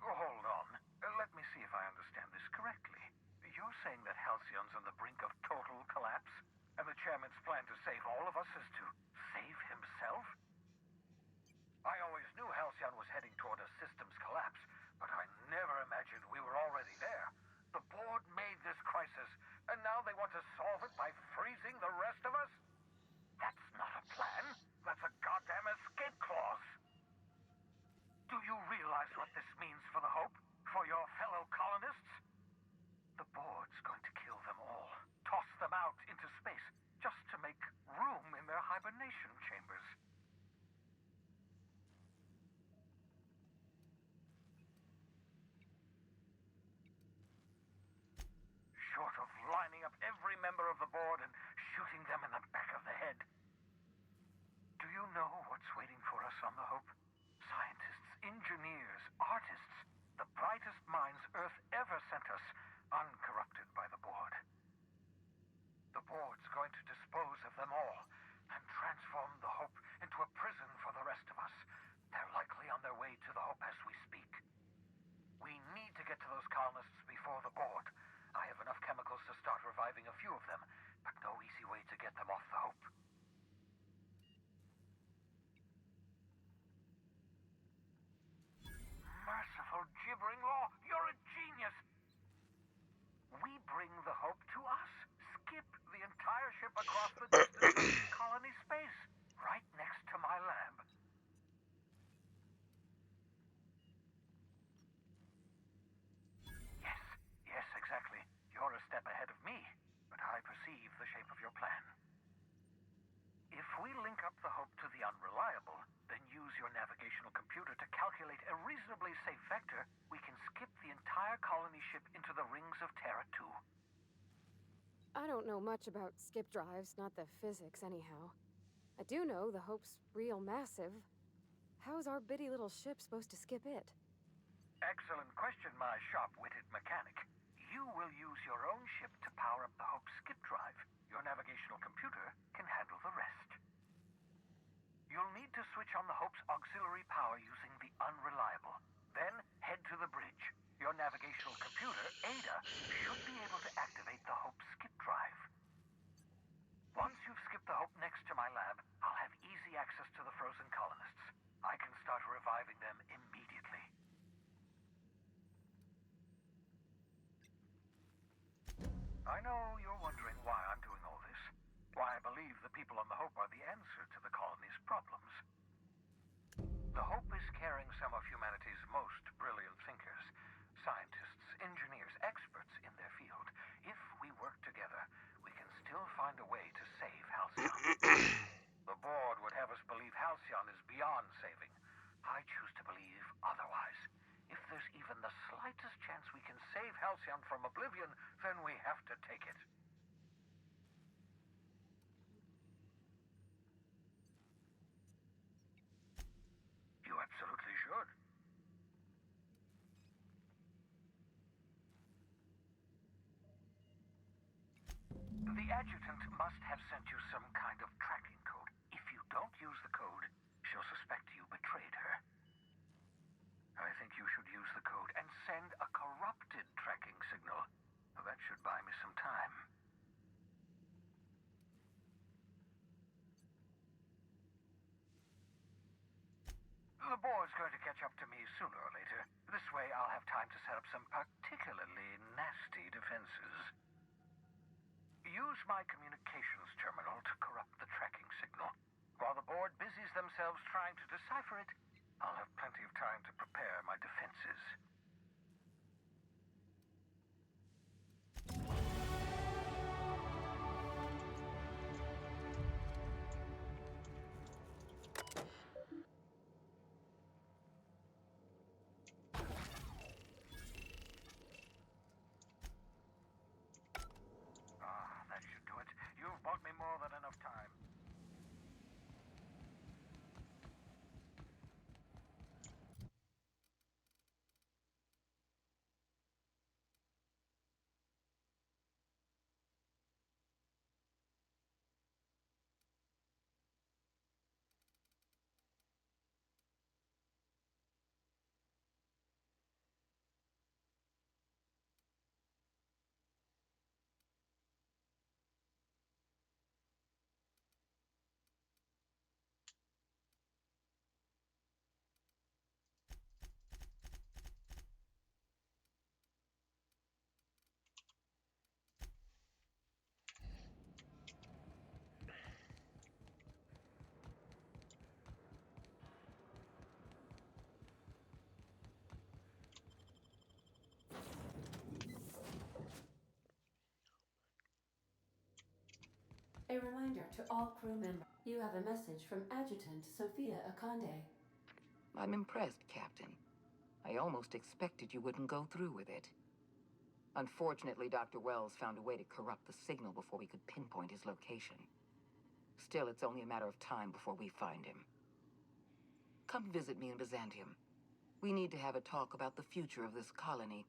Hold on. Let me see if I understand this correctly. You're saying that Halcyon's on the brink of total collapse? And the chairman's plan to save all of us is to save himself? I always knew Halcyon was heading toward a systems collapse, but I never imagined we were already there. The board made this crisis, and now they want to solve it by freezing the rest of us? That's not a plan. That's a goddamn escape clause. Do you realize what this means for the Hope? For your fellow colonists? The board's going to kill them all. Toss them out into space, just to make room in their hibernation chambers. Short of lining up every member of the board and shooting them in the back of the head. Do you know what's waiting for us on the Hope? Scientists, engineers, artists, the brightest minds Earth ever sent us, uncorrupted by the board. The board's going to dispose of them all and transform the Hope into a prison for the rest of us. They're likely on their way to the Hope as we speak. We need to get to those colonists before the board. I have enough chemicals to start reviving a few of them, but no easy way to get them off the Hope. Merciful gibbering law! You're a genius! We bring the Hope to us. Skip the entire ship across the distance to colony space, right next to my lab. Yes, exactly. You're a step ahead of me, but I perceive the shape of your plan. If we link up the Hope to the Unreliable, then use your navigational computer to calculate a reasonably safe vector, we can skip the entire colony ship into the rings of Terra 2. I don't know much about skip drives, not the physics anyhow. I do know the Hope's real massive. How's our bitty little ship supposed to skip it? Excellent question, my sharp-witted mechanic. You will use your own ship to power up the Hope skip drive. Your navigational computer can handle the rest. You'll need to switch on the Hope's auxiliary power using the Unreliable. Then head to the bridge. Your navigational computer, Ada, should be able to activate the Hope skip drive. Once you've skipped the Hope next to my lab, I'll have easy access to the frozen colonists. I can start reviving them immediately. I know you're wondering why I'm doing all this. Why I believe the people on the Hope are the answer to the colony's problems. The Hope is carrying some of humanity's most brilliant thinkers, scientists, engineers, experts in their field. If we work together, we can still find a way to save Halcyon. The board would have us believe Halcyon is beyond saving. I choose to believe otherwise. If there's even the slightest chance we can save Halcyon from oblivion, then we have to take it. You absolutely should. The adjutant must have sent you some kind of tracking code. If you don't use the code, she'll suspect you betrayed her. I think you should use the code and send a corrupted tracking signal. That should buy me some time. The board's going to catch up to me sooner or later. This way I'll have time to set up some particularly nasty defenses. Use my communications terminal to corrupt the tracking signal. While the board busies themselves trying to decipher it, I'll have plenty of time to prepare my defenses. That should do it. You've bought me more than enough time. A reminder to all crew members. You have a message from Adjutant Sophia Akande. I'm impressed, Captain. I almost expected you wouldn't go through with it. Unfortunately, Dr. Wells found a way to corrupt the signal before we could pinpoint his location. Still, it's only a matter of time before we find him. Come visit me in Byzantium. We need to have a talk about the future of this colony.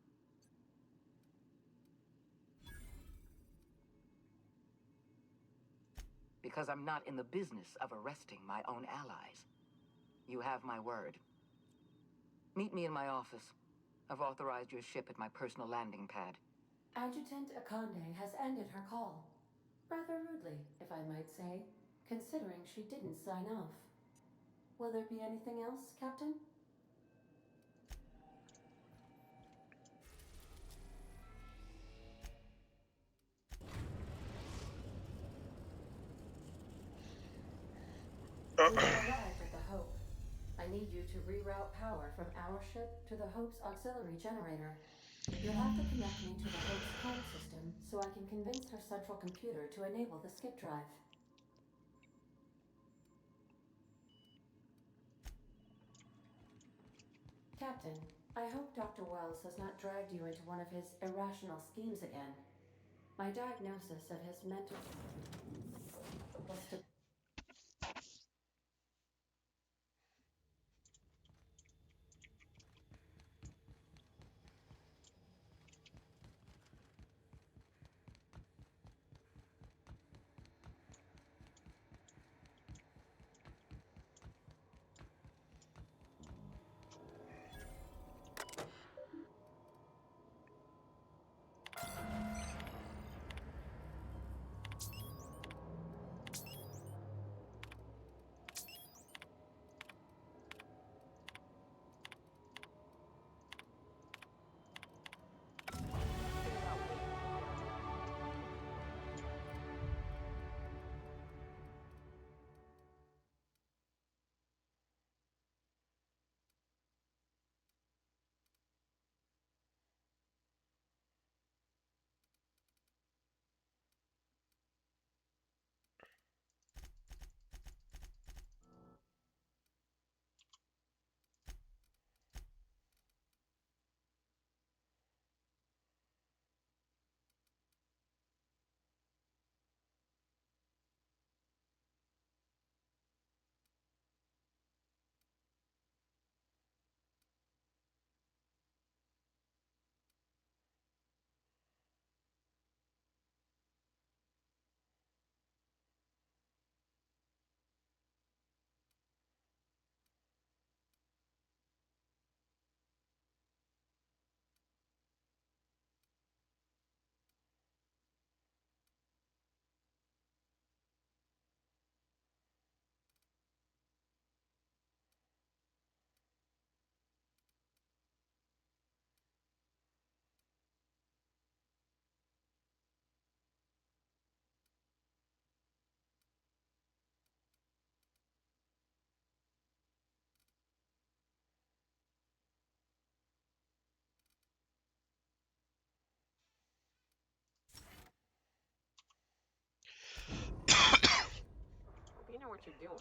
Because I'm not in the business of arresting my own allies. You have my word. Meet me in my office. I've authorized your ship at my personal landing pad. Adjutant Akande has ended her call. Rather rudely, if I might say, considering she didn't sign off. Will there be anything else, Captain? We have arrived at the Hope. I need you to reroute power from our ship to the Hope's auxiliary generator. You'll have to connect me to the Hope's comm system so I can convince her central computer to enable the skip drive. Captain, I hope Dr. Wells has not dragged you into one of his irrational schemes again. My diagnosis of his mental was to what you're doing.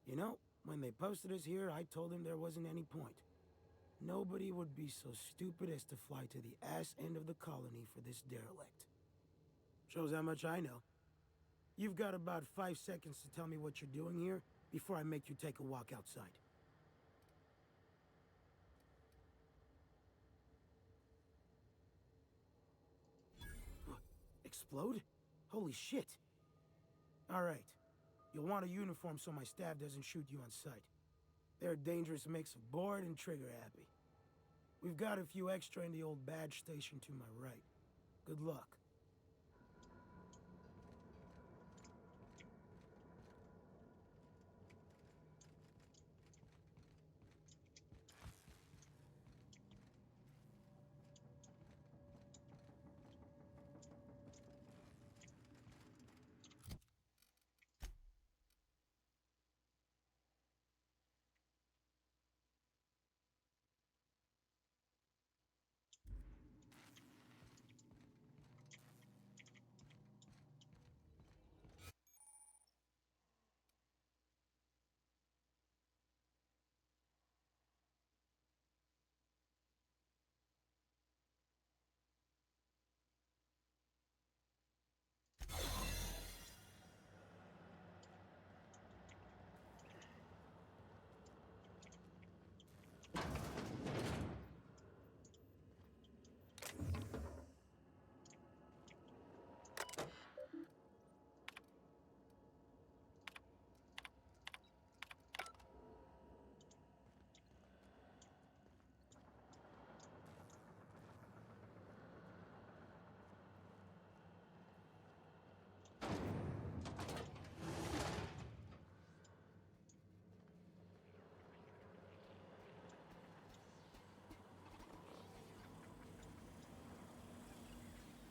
You know, when they posted us here, I told them there wasn't any point. Nobody would be so stupid as to fly to the ass end of the colony for this derelict. Shows how much I know. You've got about 5 seconds to tell me what you're doing here before I make you take a walk outside. Explode? Holy shit. All right. You'll want a uniform so my staff doesn't shoot you on sight. They're a dangerous mix of bored and trigger-happy. We've got a few extra in the old badge station to my right. Good luck.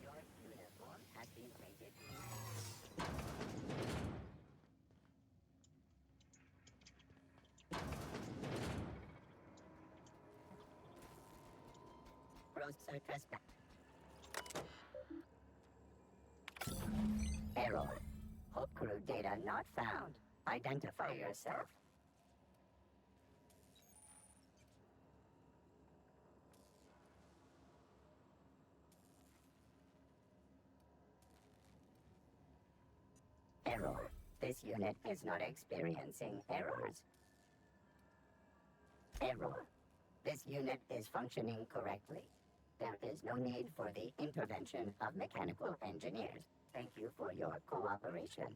Your uniform has been rated. Roadside trespass. Error. Hope crew data not found. Identify yourself. Error. This unit is not experiencing errors. Error. This unit is functioning correctly. There is no need for the intervention of mechanical engineers. Thank you for your cooperation.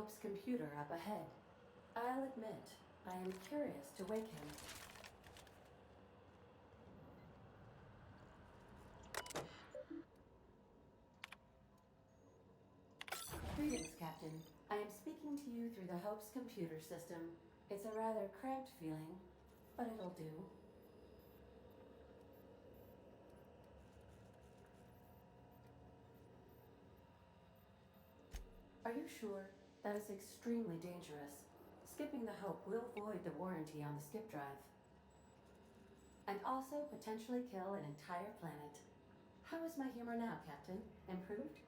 Hope's computer up ahead. I'll admit, I am curious to wake him. Greetings, Captain. I am speaking to you through the Hope's computer system. It's a rather cramped feeling, but it'll do. Are you sure? That is extremely dangerous. Skipping the Hope will void the warranty on the skip drive. And also potentially kill an entire planet. How is my humor now, Captain? Improved?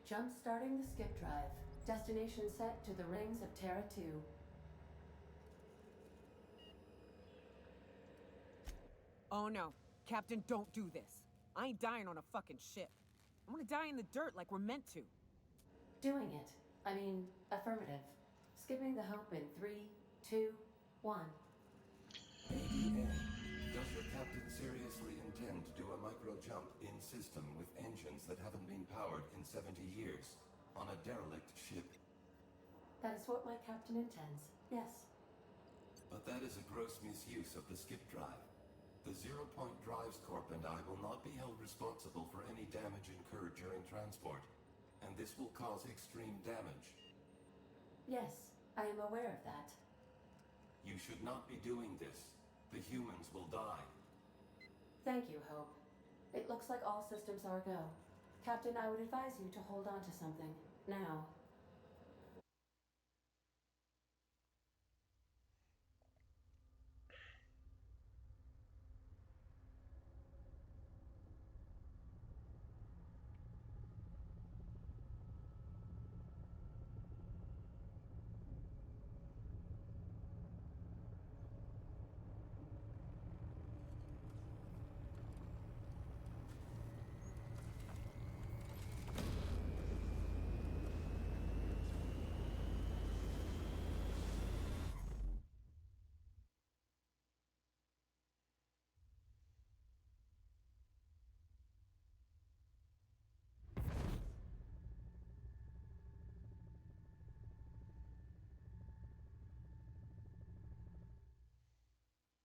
Jump-starting the skip drive. Destination set to the rings of Terra 2. Oh no. Captain, don't do this. I ain't dying on a fucking ship. I'm gonna die in the dirt like we're meant to. Doing it. I mean, affirmative. Skipping the Hope in 3, 2, 1. ADN, does your captain seriously intend to do a micro-jump in system with engines that haven't been powered in 70 years on a derelict ship? That is what my captain intends, yes. But that is a gross misuse of the skip drive. The Zero Point Drives Corp and I will not be held responsible for any damage incurred during transport, and this will cause extreme damage. Yes, I am aware of that. You should not be doing this. The humans will die. Thank you, Hope. It looks like all systems are go. Captain, I would advise you to hold on to something. Now.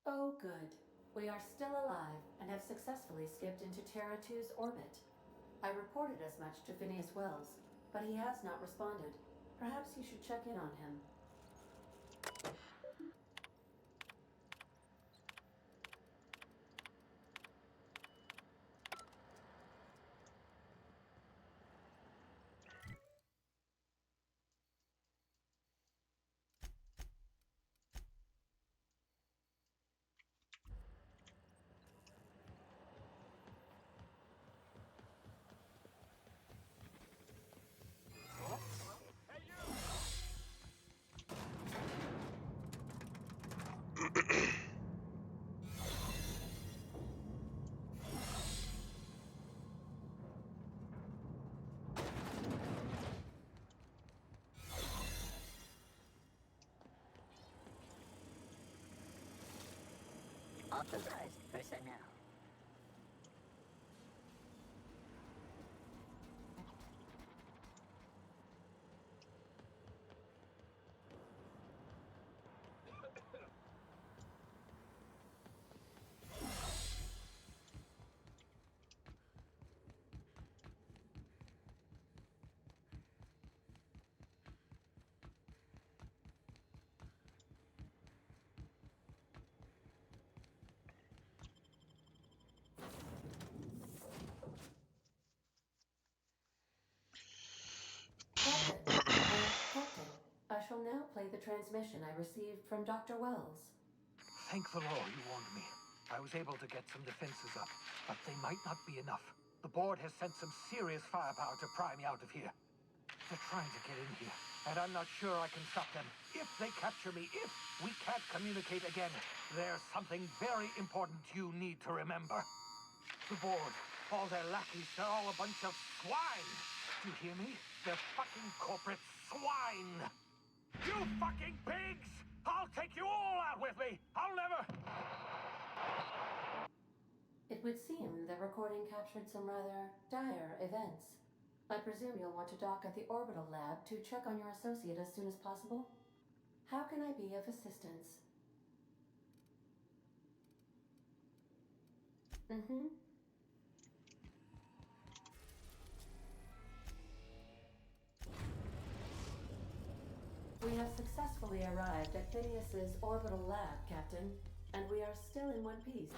Oh, good. We are still alive and have successfully skipped into Terra 2's orbit. I reported as much to Phineas Wells, but he has not responded. Perhaps you should check in on him. Authorized personnel. Captain, I shall now play the transmission I received from Dr. Wells. Thank the law you warned me. I was able to get some defenses up, but they might not be enough. The board has sent some serious firepower to pry me out of here. They're trying to get in here, and I'm not sure I can stop them. If they capture me, if we can't communicate again, there's something very important you need to remember. The board, all their lackeys, they're all a bunch of swine. Do you hear me? They're fucking corporate swine! You fucking pigs! I'll take you all out with me! I'll never... It would seem the recording captured some rather dire events. I presume you'll want to dock at the orbital lab to check on your associate as soon as possible? How can I be of assistance? Mm-hmm. We have successfully arrived at Phineas's orbital lab, Captain, and we are still in one piece.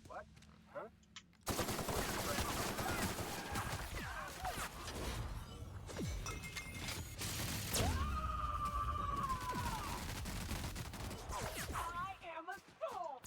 What? Huh? I am a soul!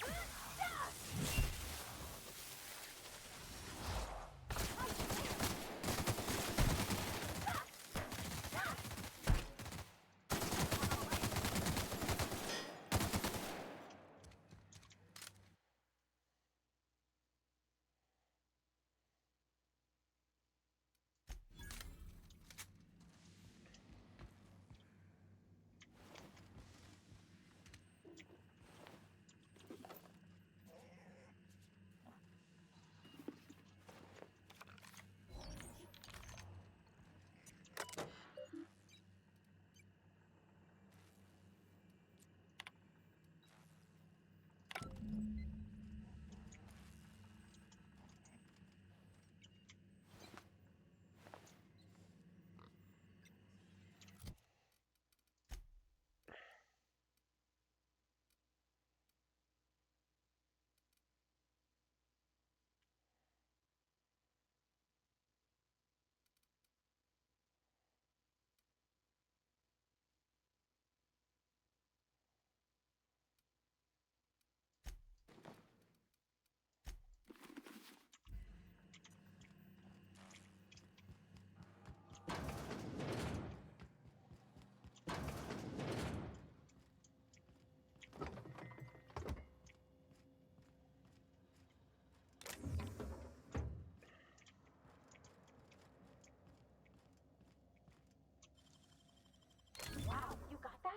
Wow, you got that?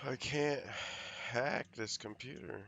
I can't hack this computer.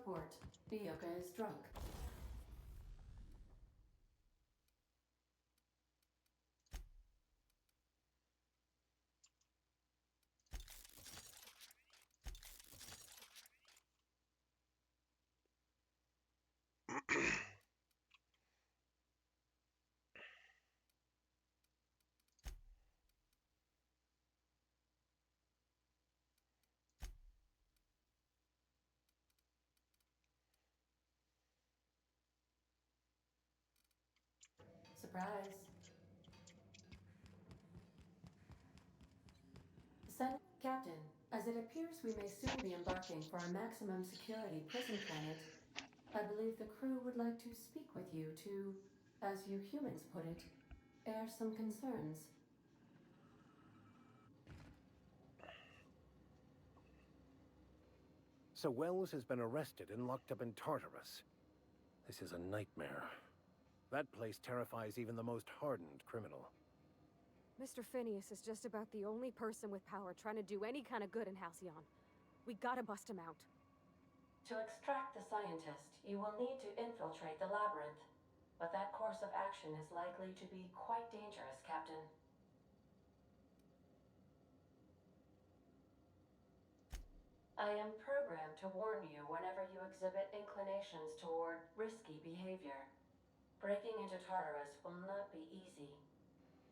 report. Ioka is drunk. Surprise. Captain, as it appears we may soon be embarking for a maximum security prison planet, I believe the crew would like to speak with you to, as you humans put it, air some concerns. So Wells has been arrested and locked up in Tartarus. This is a nightmare. That place terrifies even the most hardened criminal. Mr. Phineas is just about the only person with power trying to do any kind of good in Halcyon. We gotta bust him out. To extract the scientist, you will need to infiltrate the labyrinth. But that course of action is likely to be quite dangerous, Captain. I am programmed to warn you whenever you exhibit inclinations toward risky behavior. Breaking into Tartarus will not be easy.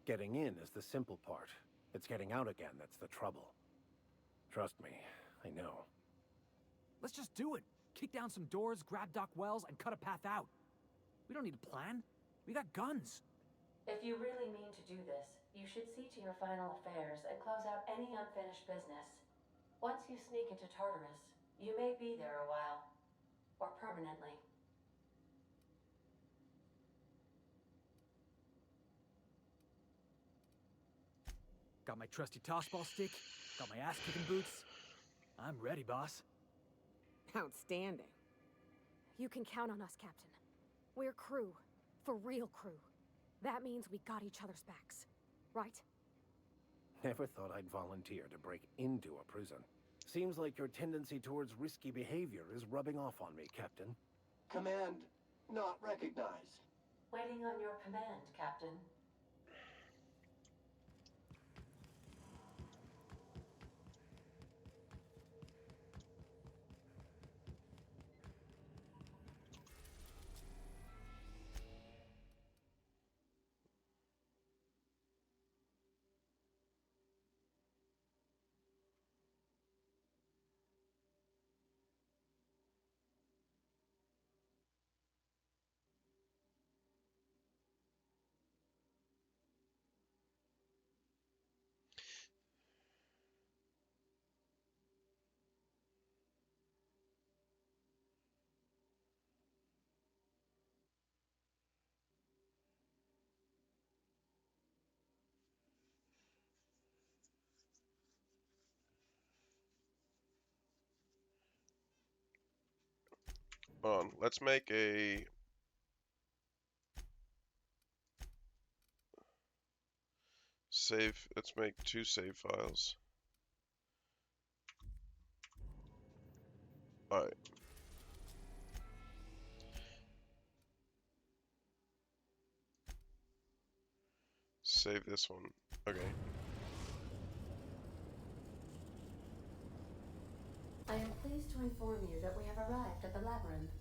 Getting in is the simple part. It's getting out again that's the trouble. Trust me, I know. Let's just do it. Kick down some doors, grab Doc Wells, and cut a path out. We don't need a plan. We got guns. If you really mean to do this, you should see to your final affairs and close out any unfinished business. Once you sneak into Tartarus, you may be there a while. Or permanently. Got my trusty tossball stick, got my ass-kicking boots. I'm ready, boss. Outstanding. You can count on us, Captain. We're crew. For real crew. That means we got each other's backs. Right? Never thought I'd volunteer to break into a prison. Seems like your tendency towards risky behavior is rubbing off on me, Captain. Command not recognized. Waiting on your command, Captain. Hold on, let's make a save. Let's make 2 save files. Alright. Save this one. Okay. I am pleased to inform you that we have arrived at the labyrinth.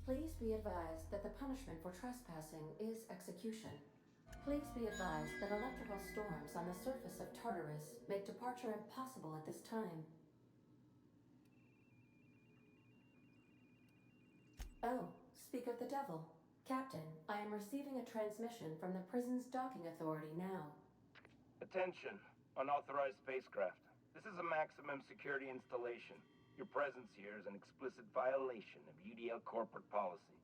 Please be advised that the punishment for trespassing is execution. Please be advised that electrical storms on the surface of Tartarus make departure impossible at this time. Oh, speak of the devil. Captain, I am receiving a transmission from the prison's docking authority now. Attention, unauthorized spacecraft. This is a maximum security installation. Your presence here is an explicit violation of UDL corporate policy.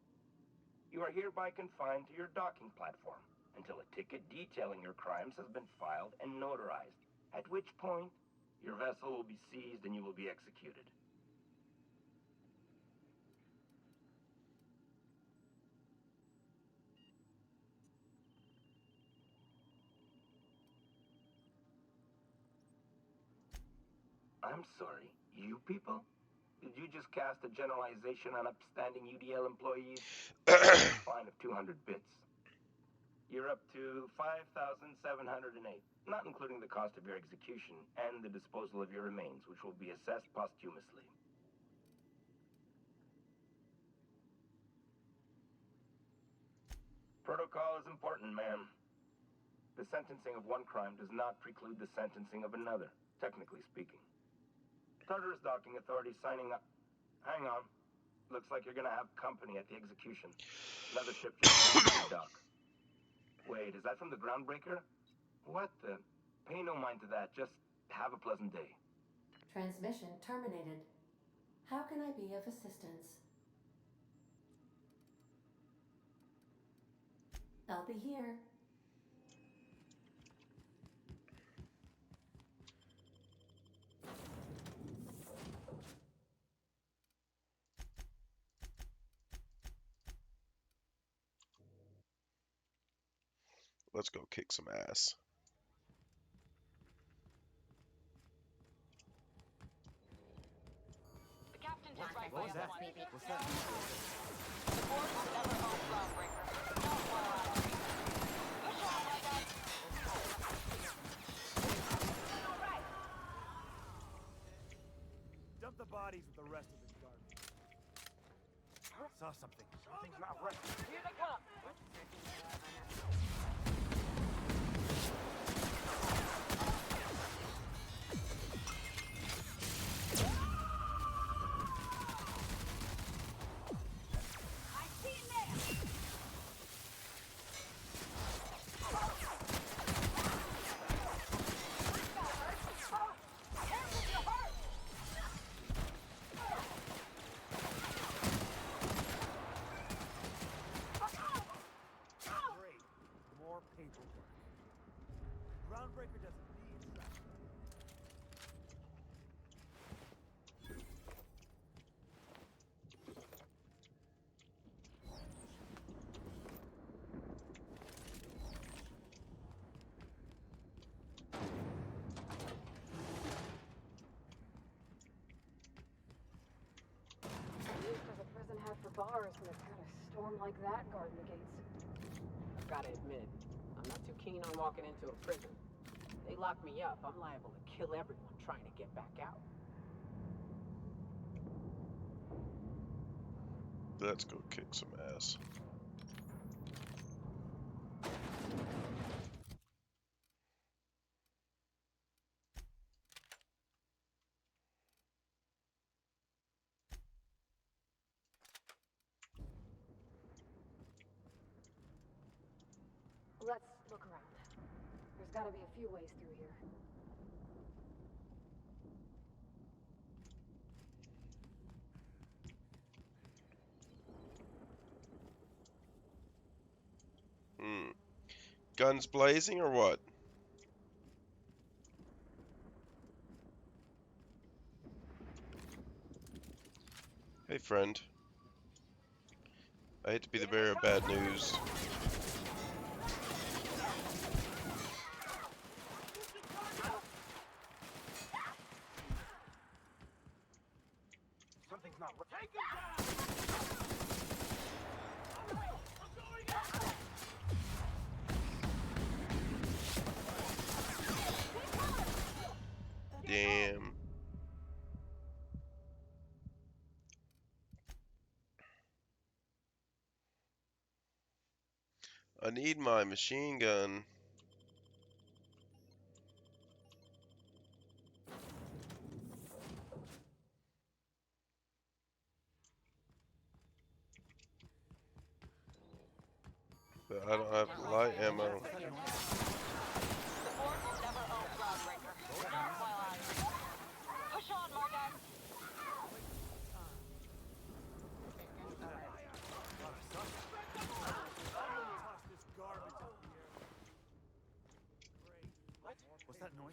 You are hereby confined to your docking platform until a ticket detailing your crimes has been filed and notarized, at which point your vessel will be seized and you will be executed. I'm sorry, you people? Did you just cast a generalization on upstanding UDL employees? Fine of 200 bits. You're up to 5,708, not including the cost of your execution and the disposal of your remains, which will be assessed posthumously. Protocol is important, ma'am. The sentencing of one crime does not preclude the sentencing of another, technically speaking. Tartarus docking authorities signing up. Hang on. Looks like you're gonna have company at the execution. Another ship just came to the dock. Wait, is that from the Groundbreaker? What the? Pay no mind to that. Just have a pleasant day. Transmission terminated. How can I be of assistance? I'll be here. Let's go kick some ass. The captain is right What by was us that? one. What's that? The board will never hold Groundbreaker. Don't worry. Push on, my guy. Dump the bodies with the rest of the garbage. Saw something. Something's not right. Here they come. Great. More paperwork. Groundbreaker doesn't need that. Used as a prison hat for bars, and it's got a storm like that guarding the gates. I've got to admit, I'm not too keen on walking into a prison. They lock me up, I'm liable to kill everyone trying to get back out. Let's go kick some ass. Let's look around. There's gotta be a few ways through here. Guns blazing or what? Hey friend. I hate to be the bearer of bad news. Something's not right. Take him down! Damn. I need my machine gun. But I don't have light ammo. The board will never own Groundbreaker. Not while I'm here. Push on, my guy. What? What's that noise?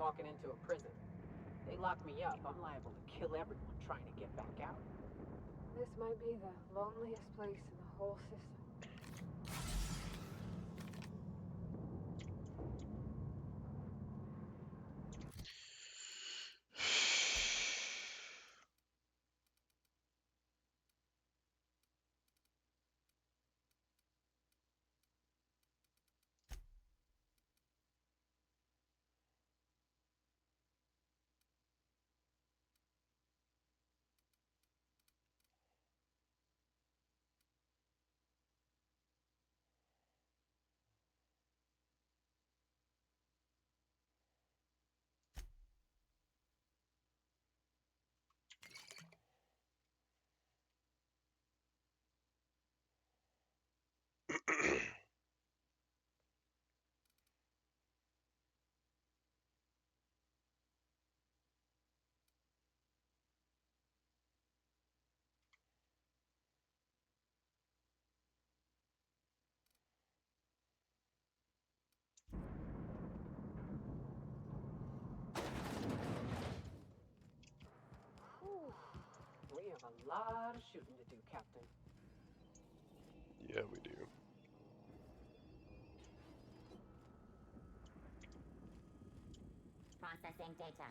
walking into a prison. They lock me up, I'm liable to kill everyone trying to get back out. This might be the loneliest place in the whole system. We have a lot of shooting to do, Captain. Yeah, we do. Processing data.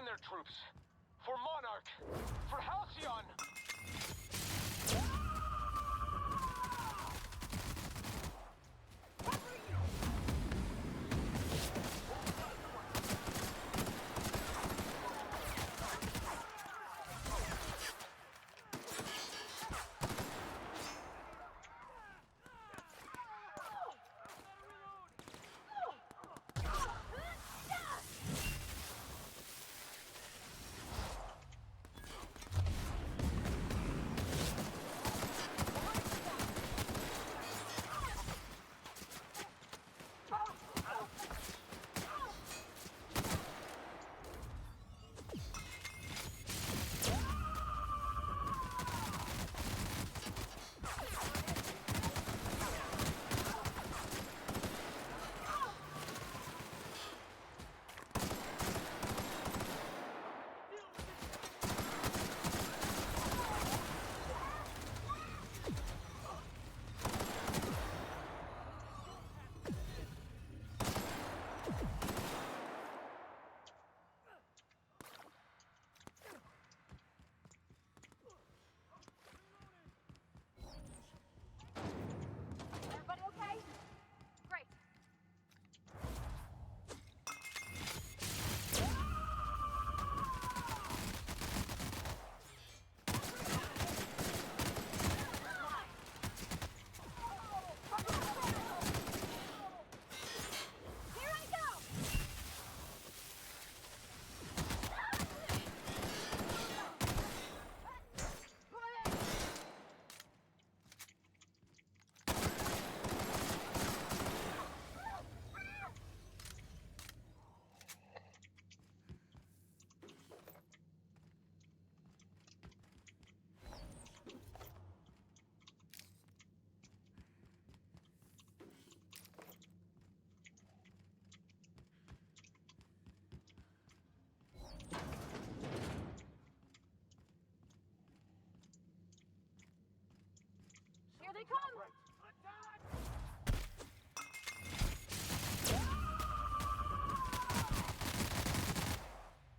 their troops. For Monarch. For Halcyon. Everybody okay? Great. Here I go! Here they come!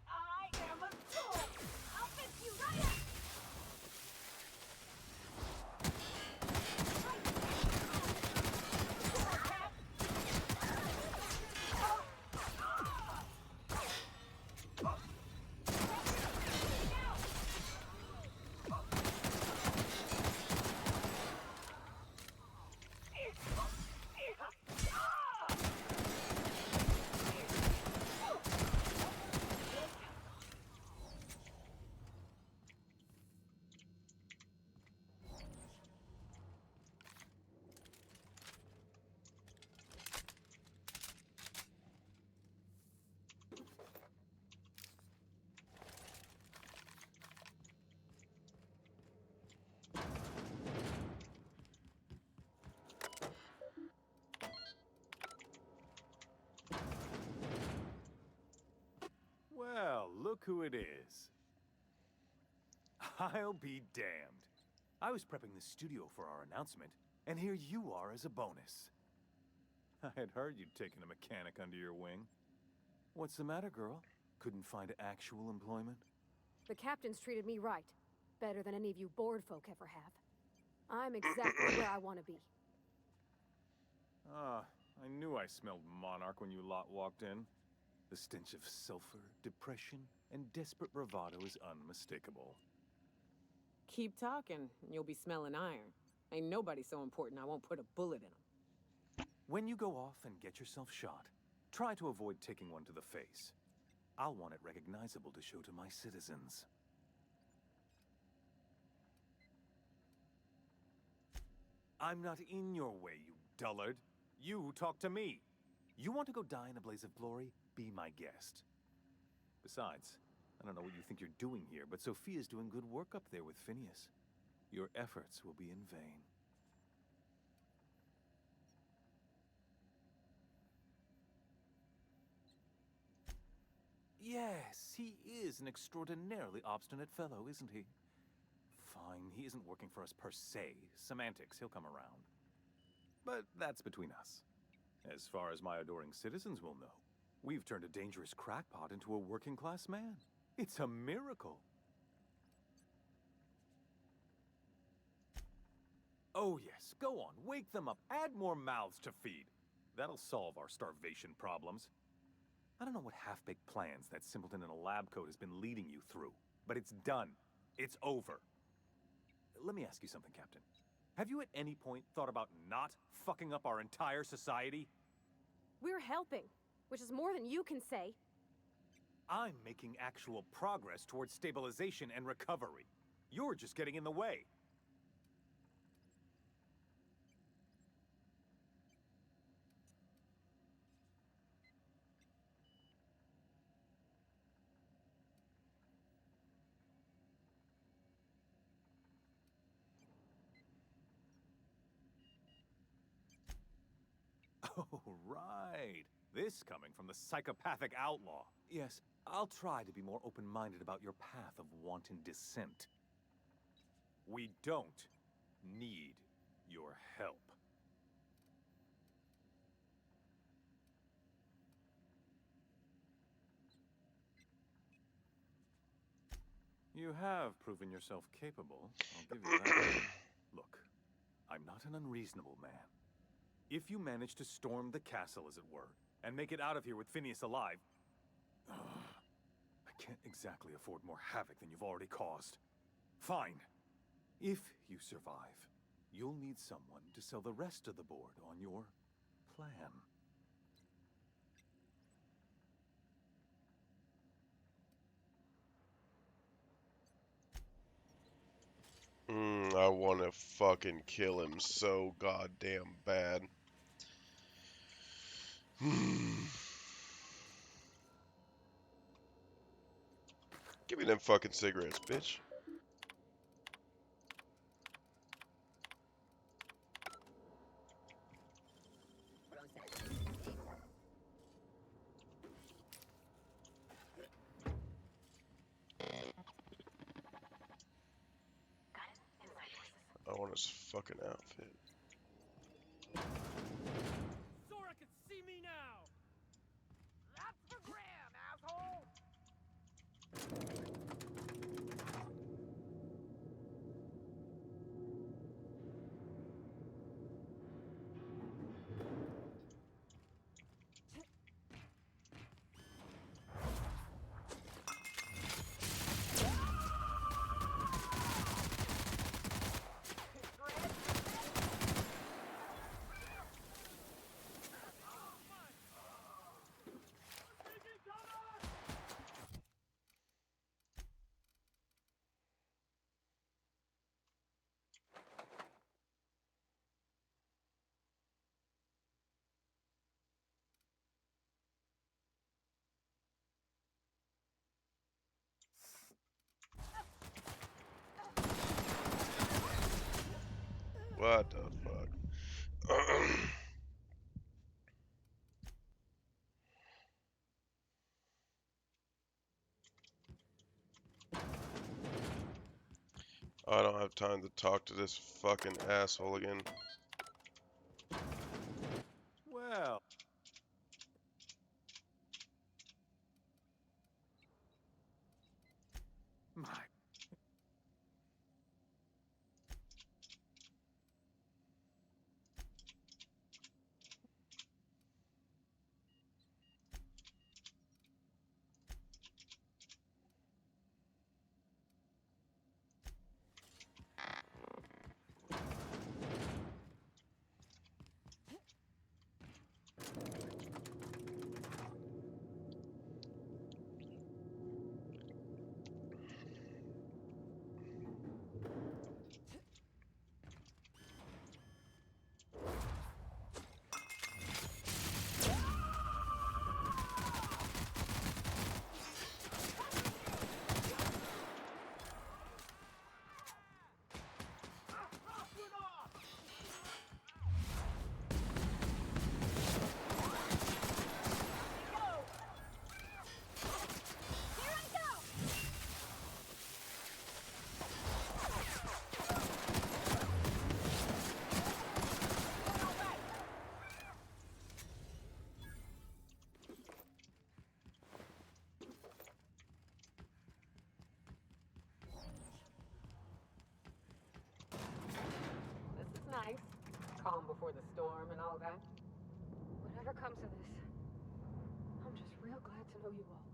I am a fool! I'll fix you right up! Well, look who it is. I'll be damned. I was prepping the studio for our announcement, and here you are as a bonus. I had heard you'd taken a mechanic under your wing. What's the matter, girl? Couldn't find actual employment? The captain's treated me right. Better than any of you bored folk ever have. I'm exactly where I want to be. Ah, I knew I smelled Monarch when you lot walked in. The stench of sulfur, depression, and desperate bravado is unmistakable. Keep talking, and you'll be smelling iron. Ain't nobody so important I won't put a bullet in him. When you go off and get yourself shot, try to avoid taking one to the face. I'll want it recognizable to show to my citizens. I'm not in your way, you dullard. You talk to me. You want to go die in a blaze of glory? Be my guest. Besides, I don't know what you think you're doing here, but Sophia's doing good work up there with Phineas. Your efforts will be in vain. Yes, he is an extraordinarily obstinate fellow, isn't he? Fine, he isn't working for us per se. Semantics, he'll come around. But that's between us. As far as my adoring citizens will know, we've turned a dangerous crackpot into a working-class man. It's a miracle. Oh yes, go on, wake them up, add more mouths to feed. That'll solve our starvation problems. I don't know what half-baked plans that simpleton in a lab coat has been leading you through, but it's done. It's over. Let me ask you something, Captain. Have you at any point thought about not fucking up our entire society? We're helping, which is more than you can say. I'm making actual progress towards stabilization and recovery. You're just getting in the way. Oh, right. This coming from the psychopathic outlaw. Yes, I'll try to be more open-minded about your path of wanton dissent. We don't need your help. You have proven yourself capable, I'll give you that. Look, I'm not an unreasonable man. If you manage to storm the castle, as it were, and make it out of here with Phineas alive, I can't exactly afford more havoc than you've already caused. Fine. If you survive, you'll need someone to sell the rest of the board on your plan. I want to fucking kill him so goddamn bad. Give me them fucking cigarettes, bitch. I want his fucking outfit. Sora can see me now! That's for Graham, asshole! What the fuck? I don't have time to talk to this fucking asshole again. Well... My... before the storm and all that. Whatever comes of this, I'm just real glad to know you all.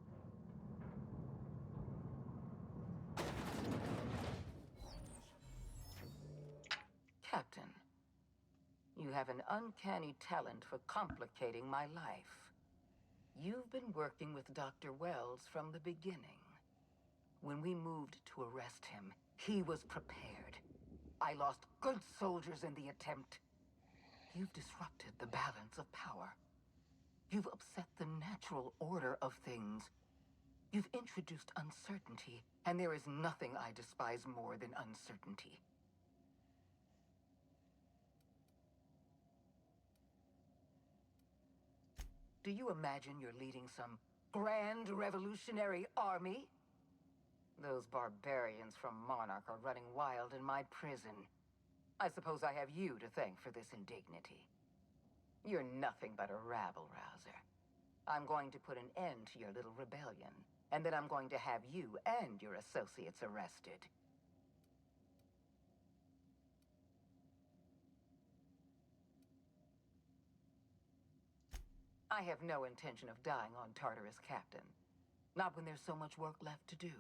Captain, you have an uncanny talent for complicating my life. You've been working with Dr. Wells from the beginning. When we moved to arrest him, he was prepared. I lost good soldiers in the attempt. You've disrupted the balance of power. You've upset the natural order of things. You've introduced uncertainty, and there is nothing I despise more than uncertainty. Do you imagine you're leading some grand revolutionary army? Those barbarians from Monarch are running wild in my prison. I suppose I have you to thank for this indignity. You're nothing but a rabble-rouser. I'm going to put an end to your little rebellion, and then I'm going to have you and your associates arrested. I have no intention of dying on Tartarus, Captain. Not when there's so much work left to do.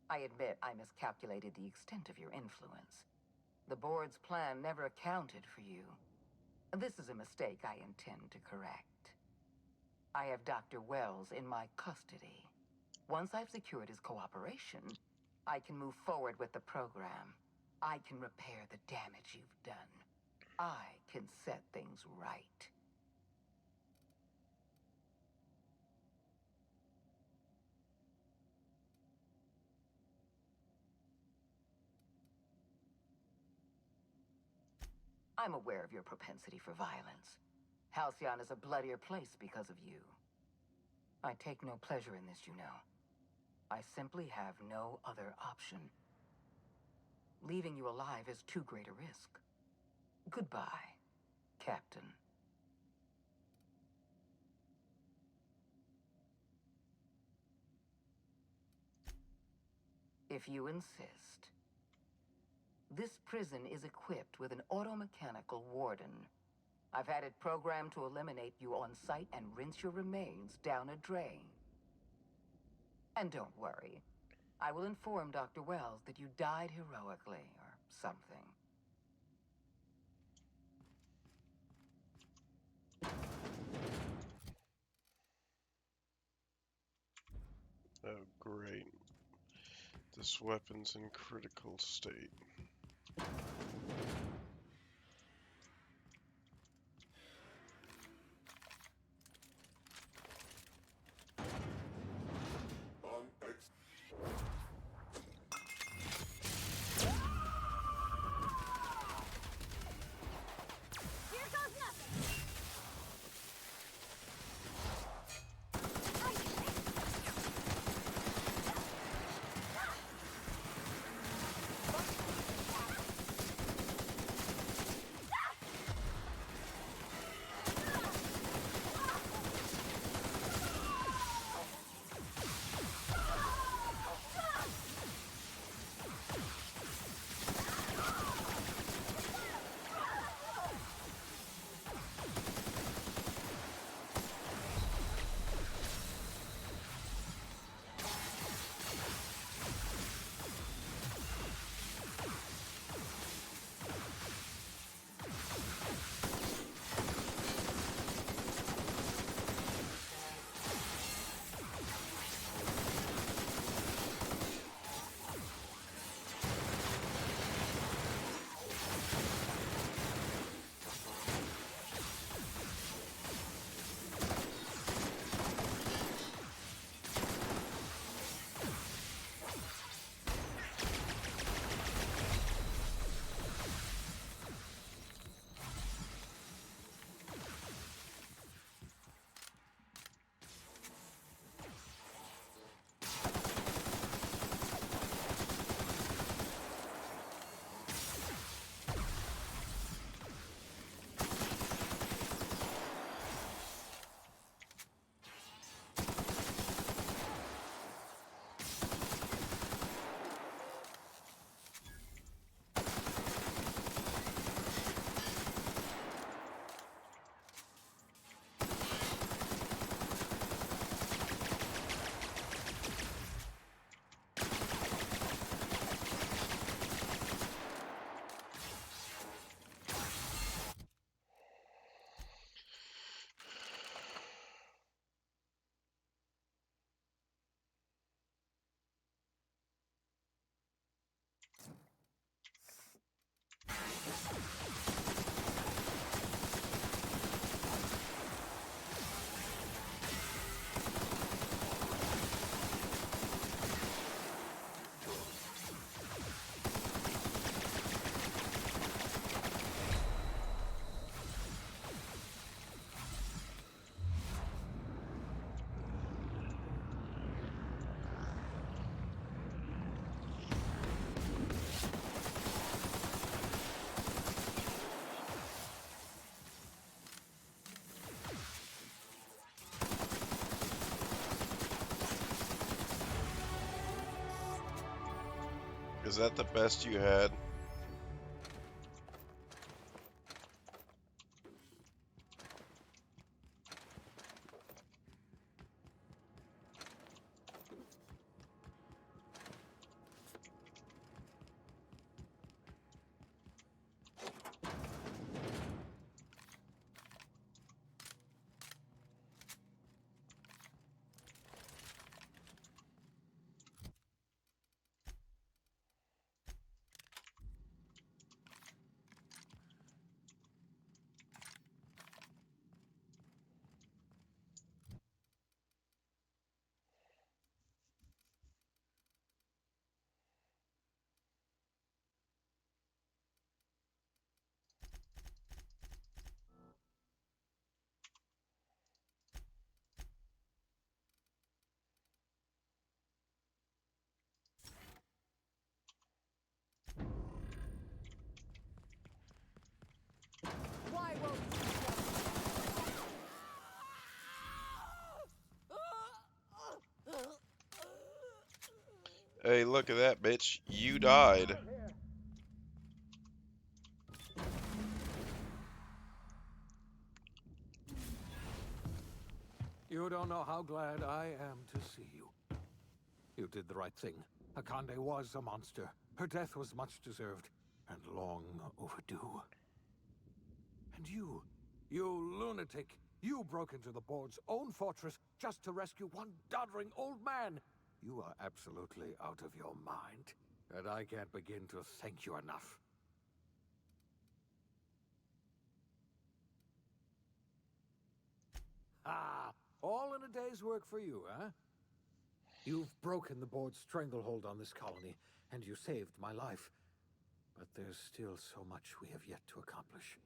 I admit I miscalculated the extent of your influence. The board's plan never accounted for you. This is a mistake I intend to correct. I have Dr. Wells in my custody. Once I've secured his cooperation, I can move forward with the program. I can repair the damage you've done. I can set things right. I'm aware of your propensity for violence. Halcyon is a bloodier place because of you. I take no pleasure in this, you know. I simply have no other option. Leaving you alive is too great a risk. Goodbye, Captain. If you insist. This prison is equipped with an automechanical warden. I've had it programmed to eliminate you on sight and rinse your remains down a drain. And don't worry. I will inform Dr. Wells that you died heroically, or something. Oh, great. This weapon's in critical state. Is that the best you had? Why won't Hey, look at that, bitch. You died. You don't know how glad I am to see you. You did the right thing. Akande was a monster. Her death was much deserved, and long overdue. And you lunatic, you broke into the board's own fortress just to rescue one doddering old man. You are absolutely out of your mind, and I can't begin to thank you enough. Ah, all in a day's work for you, huh? You've broken the board's stranglehold on this colony, and you saved my life. But there's still so much we have yet to accomplish.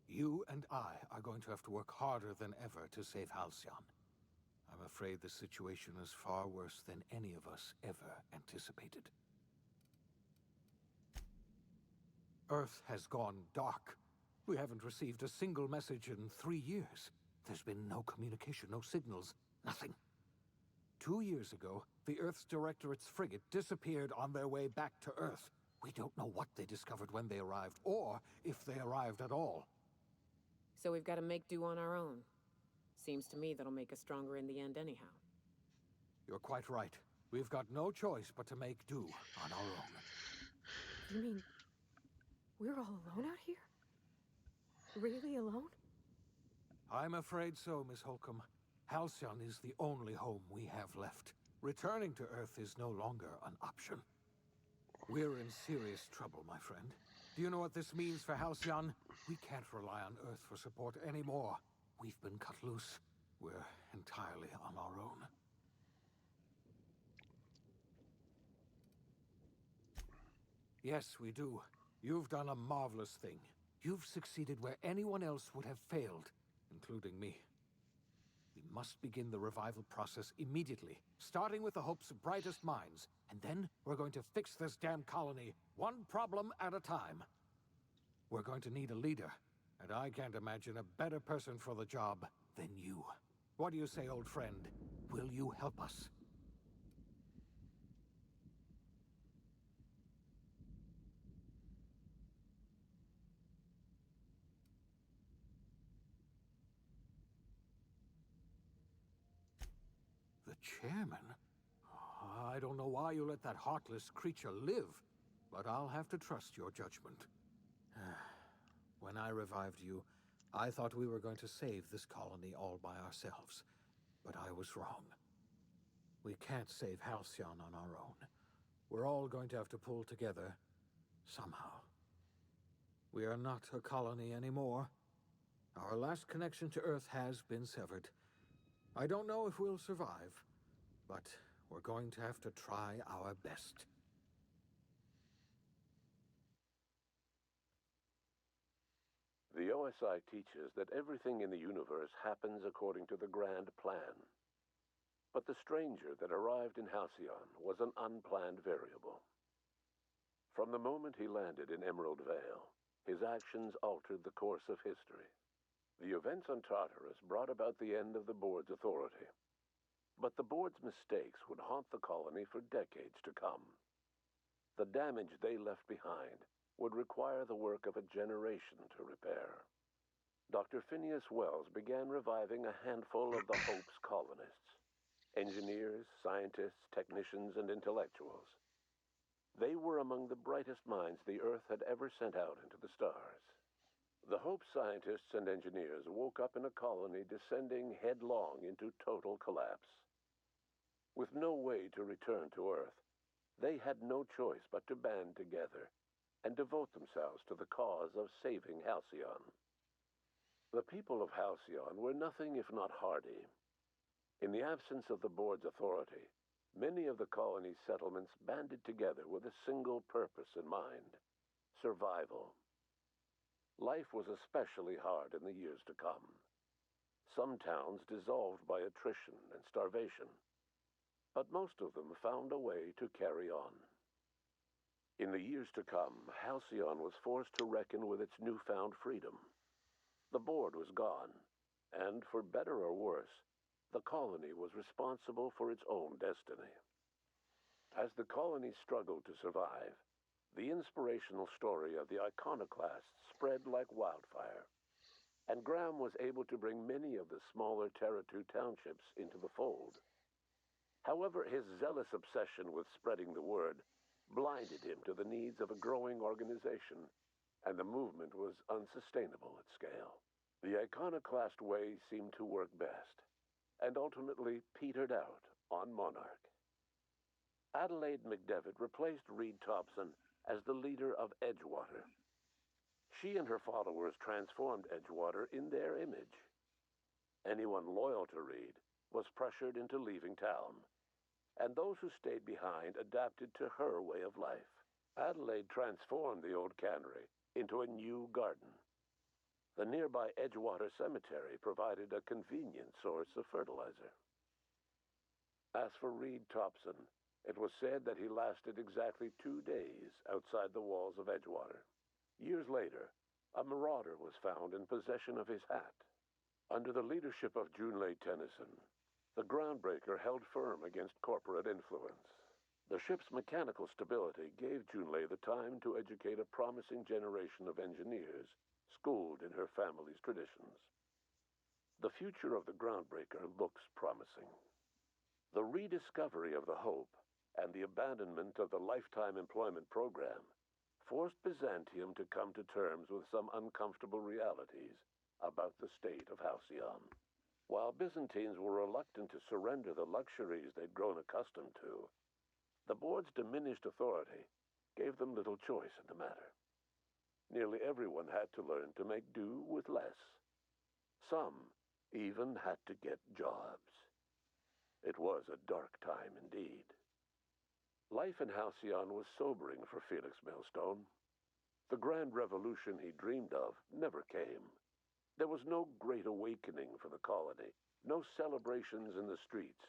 You and I are going to have to work harder than ever to save Halcyon. I'm afraid the situation is far worse than any of us ever anticipated. Earth has gone dark. We haven't received a single message in 3 years. There's been no communication, no signals, nothing. 2 years ago, the Earth's Directorate's frigate disappeared on their way back to Earth. We don't know what they discovered when they arrived, or if they arrived at all. So we've got to make do on our own. Seems to me that'll make us stronger in the end anyhow. You're quite right. We've got no choice but to make do on our own. You mean we're all alone out here? Really alone? I'm afraid so, Miss Holcomb. Halcyon is the only home we have left. Returning to Earth is no longer an option. We're in serious trouble, my friend. Do you know what this means for Halcyon? We can't rely on Earth for support anymore. We've been cut loose. We're entirely on our own. Yes, we do. You've done a marvelous thing. You've succeeded where anyone else would have failed, including me. We must begin the revival process immediately, starting with the Hope's brightest minds, and then we're going to fix this damn colony, one problem at a time. We're going to need a leader, and I can't imagine a better person for the job than you. What do you say, old friend? Will you help us? The chairman? I don't know why you let that heartless creature live, but I'll have to trust your judgment. When I revived you, I thought we were going to save this colony all by ourselves, but I was wrong. We can't save Halcyon on our own. We're all going to have to pull together, somehow. We are not a colony anymore. Our last connection to Earth has been severed. I don't know if we'll survive, but we're going to have to try our best. The OSI teaches that everything in the universe happens according to the grand plan. But the stranger that arrived in Halcyon was an unplanned variable. From the moment he landed in Emerald Vale, his actions altered the course of history. The events on Tartarus brought about the end of the board's authority. But the board's mistakes would haunt the colony for decades to come. the damage they left behind would require the work of a generation to repair. Dr. Phineas Wells began reviving a handful of the Hope's colonists: engineers, scientists, technicians, and intellectuals. They were among the brightest minds the Earth had ever sent out into the stars. The Hope scientists and engineers woke up in a colony descending headlong into total collapse. With no way to return to Earth, they had no choice but to band together and devote themselves to the cause of saving Halcyon. The people of Halcyon were nothing if not hardy. In the absence of the board's authority, many of the colony's settlements banded together with a single purpose in mind: survival. Life was especially hard in the years to come. Some towns dissolved by attrition and starvation, but most of them found a way to carry on. In the years to come, Halcyon was forced to reckon with its newfound freedom. The board was gone, and for better or worse, the colony was responsible for its own destiny. As the colony struggled to survive, the inspirational story of the iconoclasts spread like wildfire, and Graham was able to bring many of the smaller Terra-2 townships into the fold. However, his zealous obsession with spreading the word blinded him to the needs of a growing organization, and the movement was unsustainable at scale. The iconoclast way seemed to work best, and ultimately petered out on Monarch. Adelaide McDevitt replaced Reed Thompson as the leader of Edgewater. She and her followers transformed Edgewater in their image. Anyone loyal to Reed was pressured into leaving town, and those who stayed behind adapted to her way of life. Adelaide transformed the old cannery into a new garden. The nearby Edgewater Cemetery provided a convenient source of fertilizer. As for Reed Thompson, it was said that he lasted exactly 2 days outside the walls of Edgewater. Years later, a marauder was found in possession of his hat. Under the leadership of Junlei Tennyson, the Groundbreaker held firm against corporate influence. The ship's mechanical stability gave Junlei the time to educate a promising generation of engineers schooled in her family's traditions. The future of the Groundbreaker looks promising. The rediscovery of the Hope and the abandonment of the Lifetime Employment Program forced Byzantium to come to terms with some uncomfortable realities about the state of Halcyon. While Byzantines were reluctant to surrender the luxuries they'd grown accustomed to, the board's diminished authority gave them little choice in the matter. Nearly everyone had to learn to make do with less. Some even had to get jobs. It was a dark time indeed. Life in Halcyon was sobering for Felix Millstone. The grand revolution he dreamed of never came. There was no great awakening for the colony, no celebrations in the streets.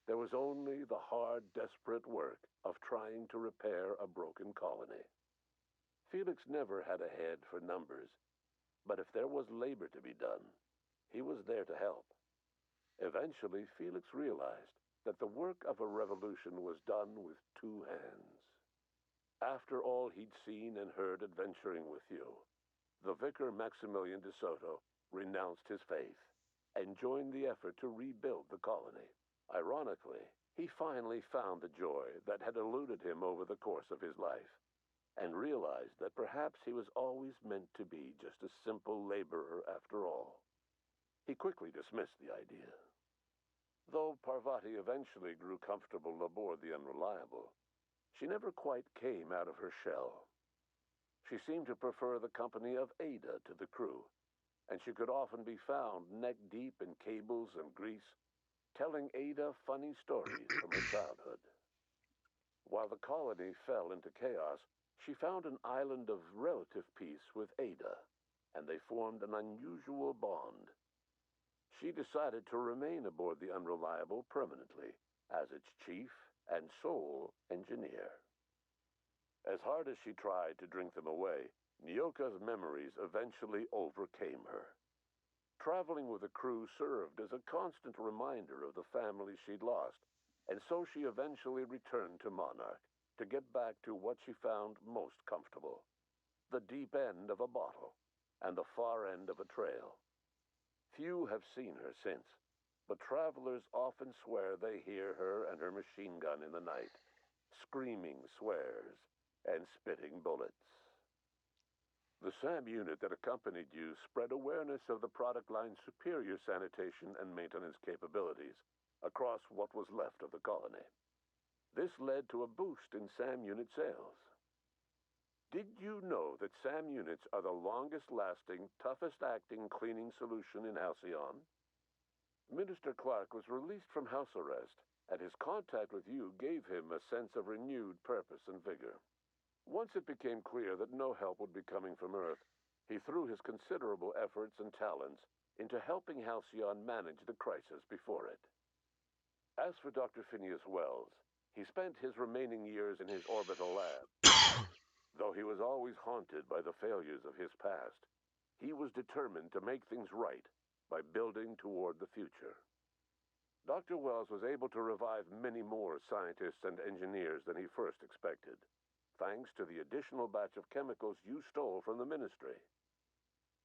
There was only the hard, desperate work of trying to repair a broken colony. Felix never had a head for numbers, but if there was labor to be done, he was there to help. Eventually, Felix realized that the work of a revolution was done with 2 hands. After all he'd seen and heard adventuring with you, the vicar Maximilian de Soto renounced his faith and joined the effort to rebuild the colony. Ironically, he finally found the joy that had eluded him over the course of his life, and realized that perhaps he was always meant to be just a simple laborer after all. He quickly dismissed the idea. Though Parvati eventually grew comfortable aboard the Unreliable, she never quite came out of her shell. She seemed to prefer the company of Ada to the crew, and she could often be found neck-deep in cables and grease, telling Ada funny stories from her childhood. While the colony fell into chaos, she found an island of relative peace with Ada, and they formed an unusual bond. She decided to remain aboard the Unreliable permanently as its chief and sole engineer. As hard as she tried to drink them away, Nyoka's memories eventually overcame her. Traveling with the crew served as a constant reminder of the family she'd lost, and so she eventually returned to Monarch, to get back to what she found most comfortable: the deep end of a bottle and the far end of a trail. Few have seen her since, but travelers often swear they hear her and her machine gun in the night, screaming swears and spitting bullets. The SAM unit that accompanied you spread awareness of the product line's superior sanitation and maintenance capabilities across what was left of the colony. This led to a boost in SAM unit sales. Did you know that SAM units are the longest-lasting, toughest-acting cleaning solution in Halcyon? Minister Clark was released from house arrest, and his contact with you gave him a sense of renewed purpose and vigor. Once it became clear that no help would be coming from Earth, he threw his considerable efforts and talents into helping Halcyon manage the crisis before it. As for Dr. Phineas Wells, he spent his remaining years in his orbital lab. Though he was always haunted by the failures of his past, he was determined to make things right by building toward the future. Dr. Wells was able to revive many more scientists and engineers than he first expected, thanks to the additional batch of chemicals you stole from the Ministry.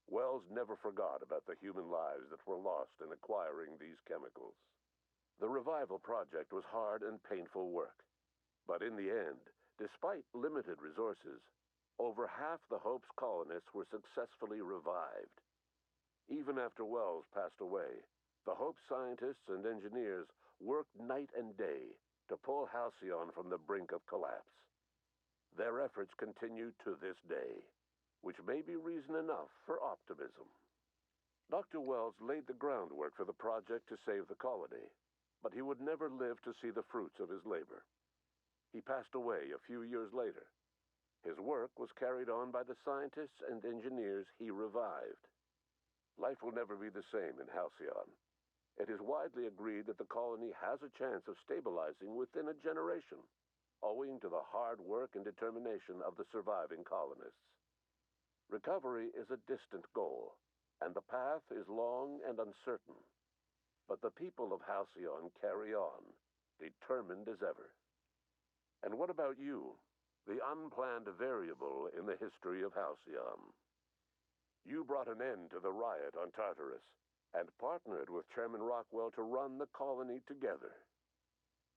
Wells never forgot about the human lives that were lost in acquiring these chemicals. The revival project was hard and painful work, but in the end, despite limited resources, over half the Hope's colonists were successfully revived. Even after Wells passed away, the Hope scientists and engineers worked night and day to pull Halcyon from the brink of collapse. Their efforts continue to this day, which may be reason enough for optimism. Dr. Wells laid the groundwork for the project to save the colony, but he would never live to see the fruits of his labor. He passed away a few years later. His work was carried on by the scientists and engineers he revived. Life will never be the same in Halcyon. It is widely agreed that the colony has a chance of stabilizing within a generation, owing to the hard work and determination of the surviving colonists. Recovery is a distant goal, and the path is long and uncertain. But the people of Halcyon carry on, determined as ever. And what about you, the unplanned variable in the history of Halcyon? You brought an end to the riot on Tartarus and partnered with Chairman Rockwell to run the colony together.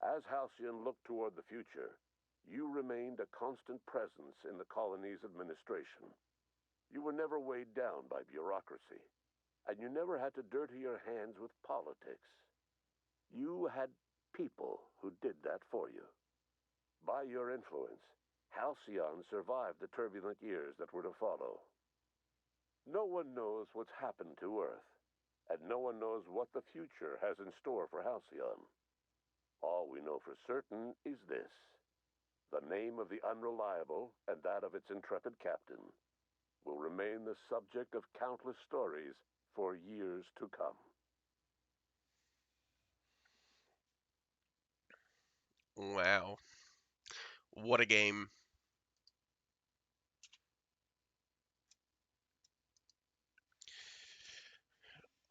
As Halcyon looked toward the future, you remained a constant presence in the colony's administration. You were never weighed down by bureaucracy, and you never had to dirty your hands with politics. You had people who did that for you. By your influence, Halcyon survived the turbulent years that were to follow. No one knows what's happened to Earth, and no one knows what the future has in store for Halcyon. All we know for certain is this: the name of the Unreliable and that of its intrepid captain will remain the subject of countless stories for years to come. Wow. What a game.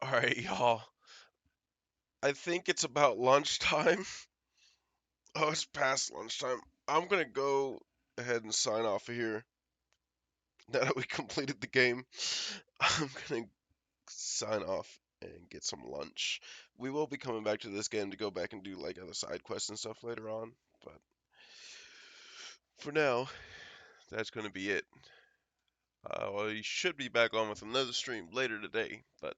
Alright, y'all. I think it's about lunchtime. Oh, it's past lunchtime. I'm gonna go ahead and sign off of here. Now that we completed the game, I'm gonna sign off and get some lunch. We will be coming back to this game to go back and do like other side quests and stuff later on, but for now, that's gonna be it. Well, you should be back on with another stream later today, but